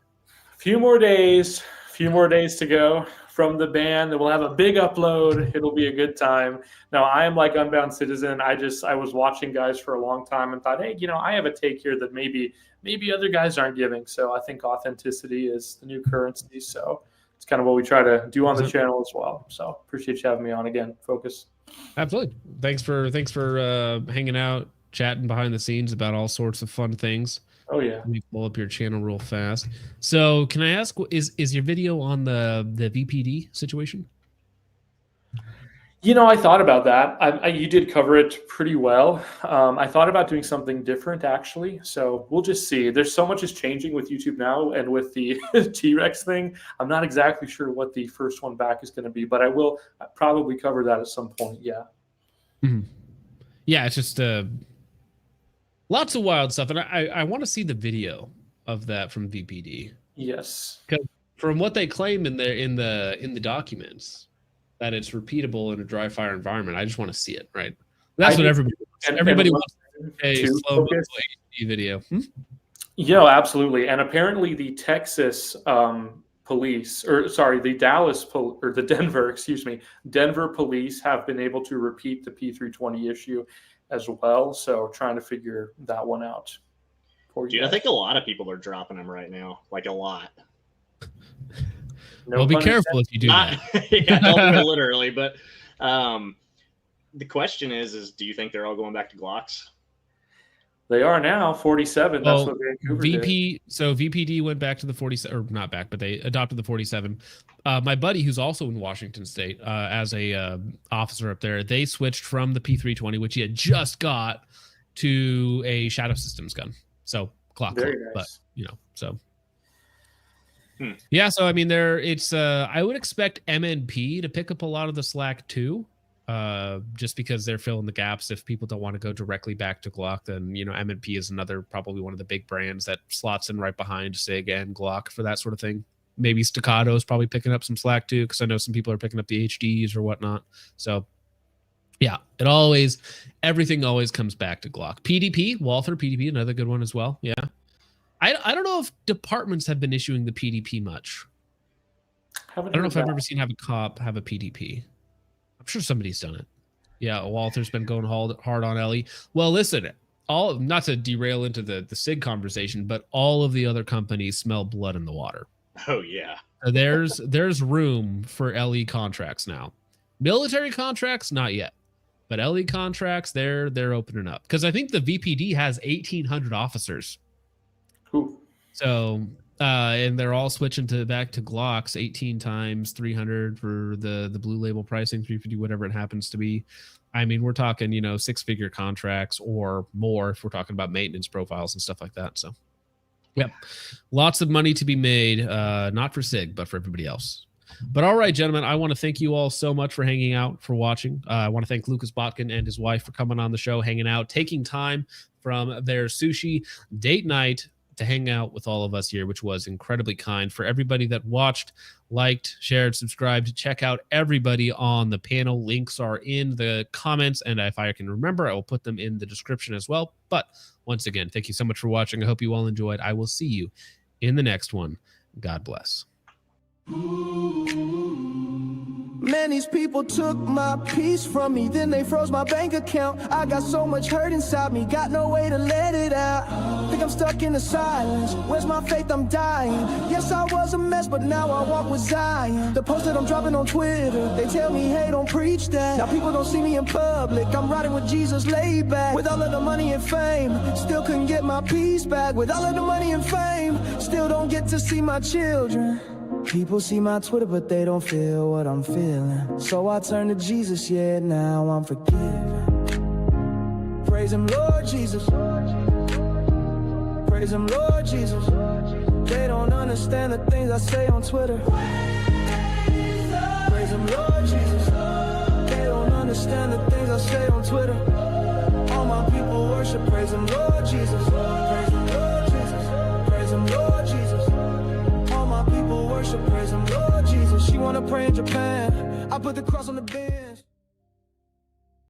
Few more days to go from the ban. We'll have a big upload. It'll be a good time. Now, I am like Unbound Citizen. I was watching guys for a long time and thought, hey, I have a take here that maybe other guys aren't giving. So I think authenticity is the new currency. So it's kind of what we try to do on the channel as well. So appreciate you having me on again. Focus.
Absolutely. Thanks for hanging out, chatting behind the scenes about all sorts of fun things.
Oh yeah.
Let me pull up your channel real fast. So can I ask, is your video on the VPD situation?
I thought about that. You did cover it pretty well. I thought about doing something different actually. So we'll just see. There's so much is changing with YouTube now, and with the T-Rex thing, I'm not exactly sure what the first one back is going to be, but I will probably cover that at some point. Yeah.
Mm-hmm. Yeah, it's just lots of wild stuff, and I want to see the video of that from VPD.
Yes,
because from what they claim in the documents, that it's repeatable in a dry fire environment. I just want to see it. Right, that's what everybody wants. Everybody wants a slow HD video.
Absolutely. And apparently, the Texas police, the Denver police have been able to repeat the P320 issue as well. So trying to figure that one out.
Dude, I think a lot of people are dropping them right now. Like a lot.
Well, be careful if you do that.
Yeah, don't do it literally. But the question is do you think they're all going back to Glocks?
They are now 47. That's what Vancouver did.
So VPD went back to the 47, or not back, but they adopted the 47. My buddy, who's also in Washington State as a officer up there, they switched from the P320, which he had just got, to a Shadow Systems gun. So Glock,
very nice.
But so. Yeah, so I mean, I would expect MNP to pick up a lot of the slack too. Just because they're filling the gaps. If people don't want to go directly back to Glock, then MNP is probably one of the big brands that slots in right behind SIG and Glock for that sort of thing. Maybe Staccato is probably picking up some slack too, because I know some people are picking up the HDs or whatnot. So yeah, everything always comes back to Glock. PDP, Walther PDP, another good one as well. Yeah, I don't know if departments have been issuing the PDP much. I don't know if I've ever seen a cop have a PDP. I'm sure somebody's done it. Yeah, Walter's been going hard on Ellie. Well, listen, not to derail into the SIG conversation, but all of the other companies smell blood in the water.
Oh yeah.
There's room for LE contracts now. Military contracts, not yet, but LE contracts, they're opening up, because I think the VPD has 1,800 officers.
Ooh.
So. And they're all switching back to Glocks, 18 times 300 for the blue label pricing, 350, whatever it happens to be. I mean, we're talking, 6-figure contracts or more if we're talking about maintenance profiles and stuff like that. So, yeah, lots of money to be made, not for SIG, but for everybody else. But all right, gentlemen, I want to thank you all so much for hanging out, for watching. I want to thank Lucas Botkin and his wife for coming on the show, hanging out, taking time from their sushi date night to hang out with all of us here, which was incredibly kind. For everybody that watched, liked, shared, subscribed, check out everybody on the panel. Links are in the comments, and if I can remember, I will put them in the description as well. But once again, thank you so much for watching. I hope you all enjoyed. I will see you in the next one. God bless.
Man, these people took my peace from me, then they froze my bank account. I got so much hurt inside me, got no way to let it out. Think I'm stuck in the silence, where's my faith? I'm dying. Yes, I was a mess, but now I walk with Zion. The post that I'm dropping on Twitter, they tell me, hey, don't preach that. Now people don't see me in public, I'm riding with Jesus laid back. With all of the money and fame, still couldn't get my peace back. With all of the money and fame, still don't get to see my children. People see my Twitter, but they don't feel what I'm feeling. So I turn to Jesus, yeah, now I'm forgiven. Praise him, Lord Jesus. Praise him, Lord Jesus. They don't understand the things I say on Twitter. Praise him, Lord Jesus. They don't understand the things I say on Twitter. All my people worship, praise him, Lord Jesus. Praise him, Lord Jesus. Praise him, Lord Jesus. All my people worship, praise him, Lord. wanna pray in Japan. I put the cross on the bench.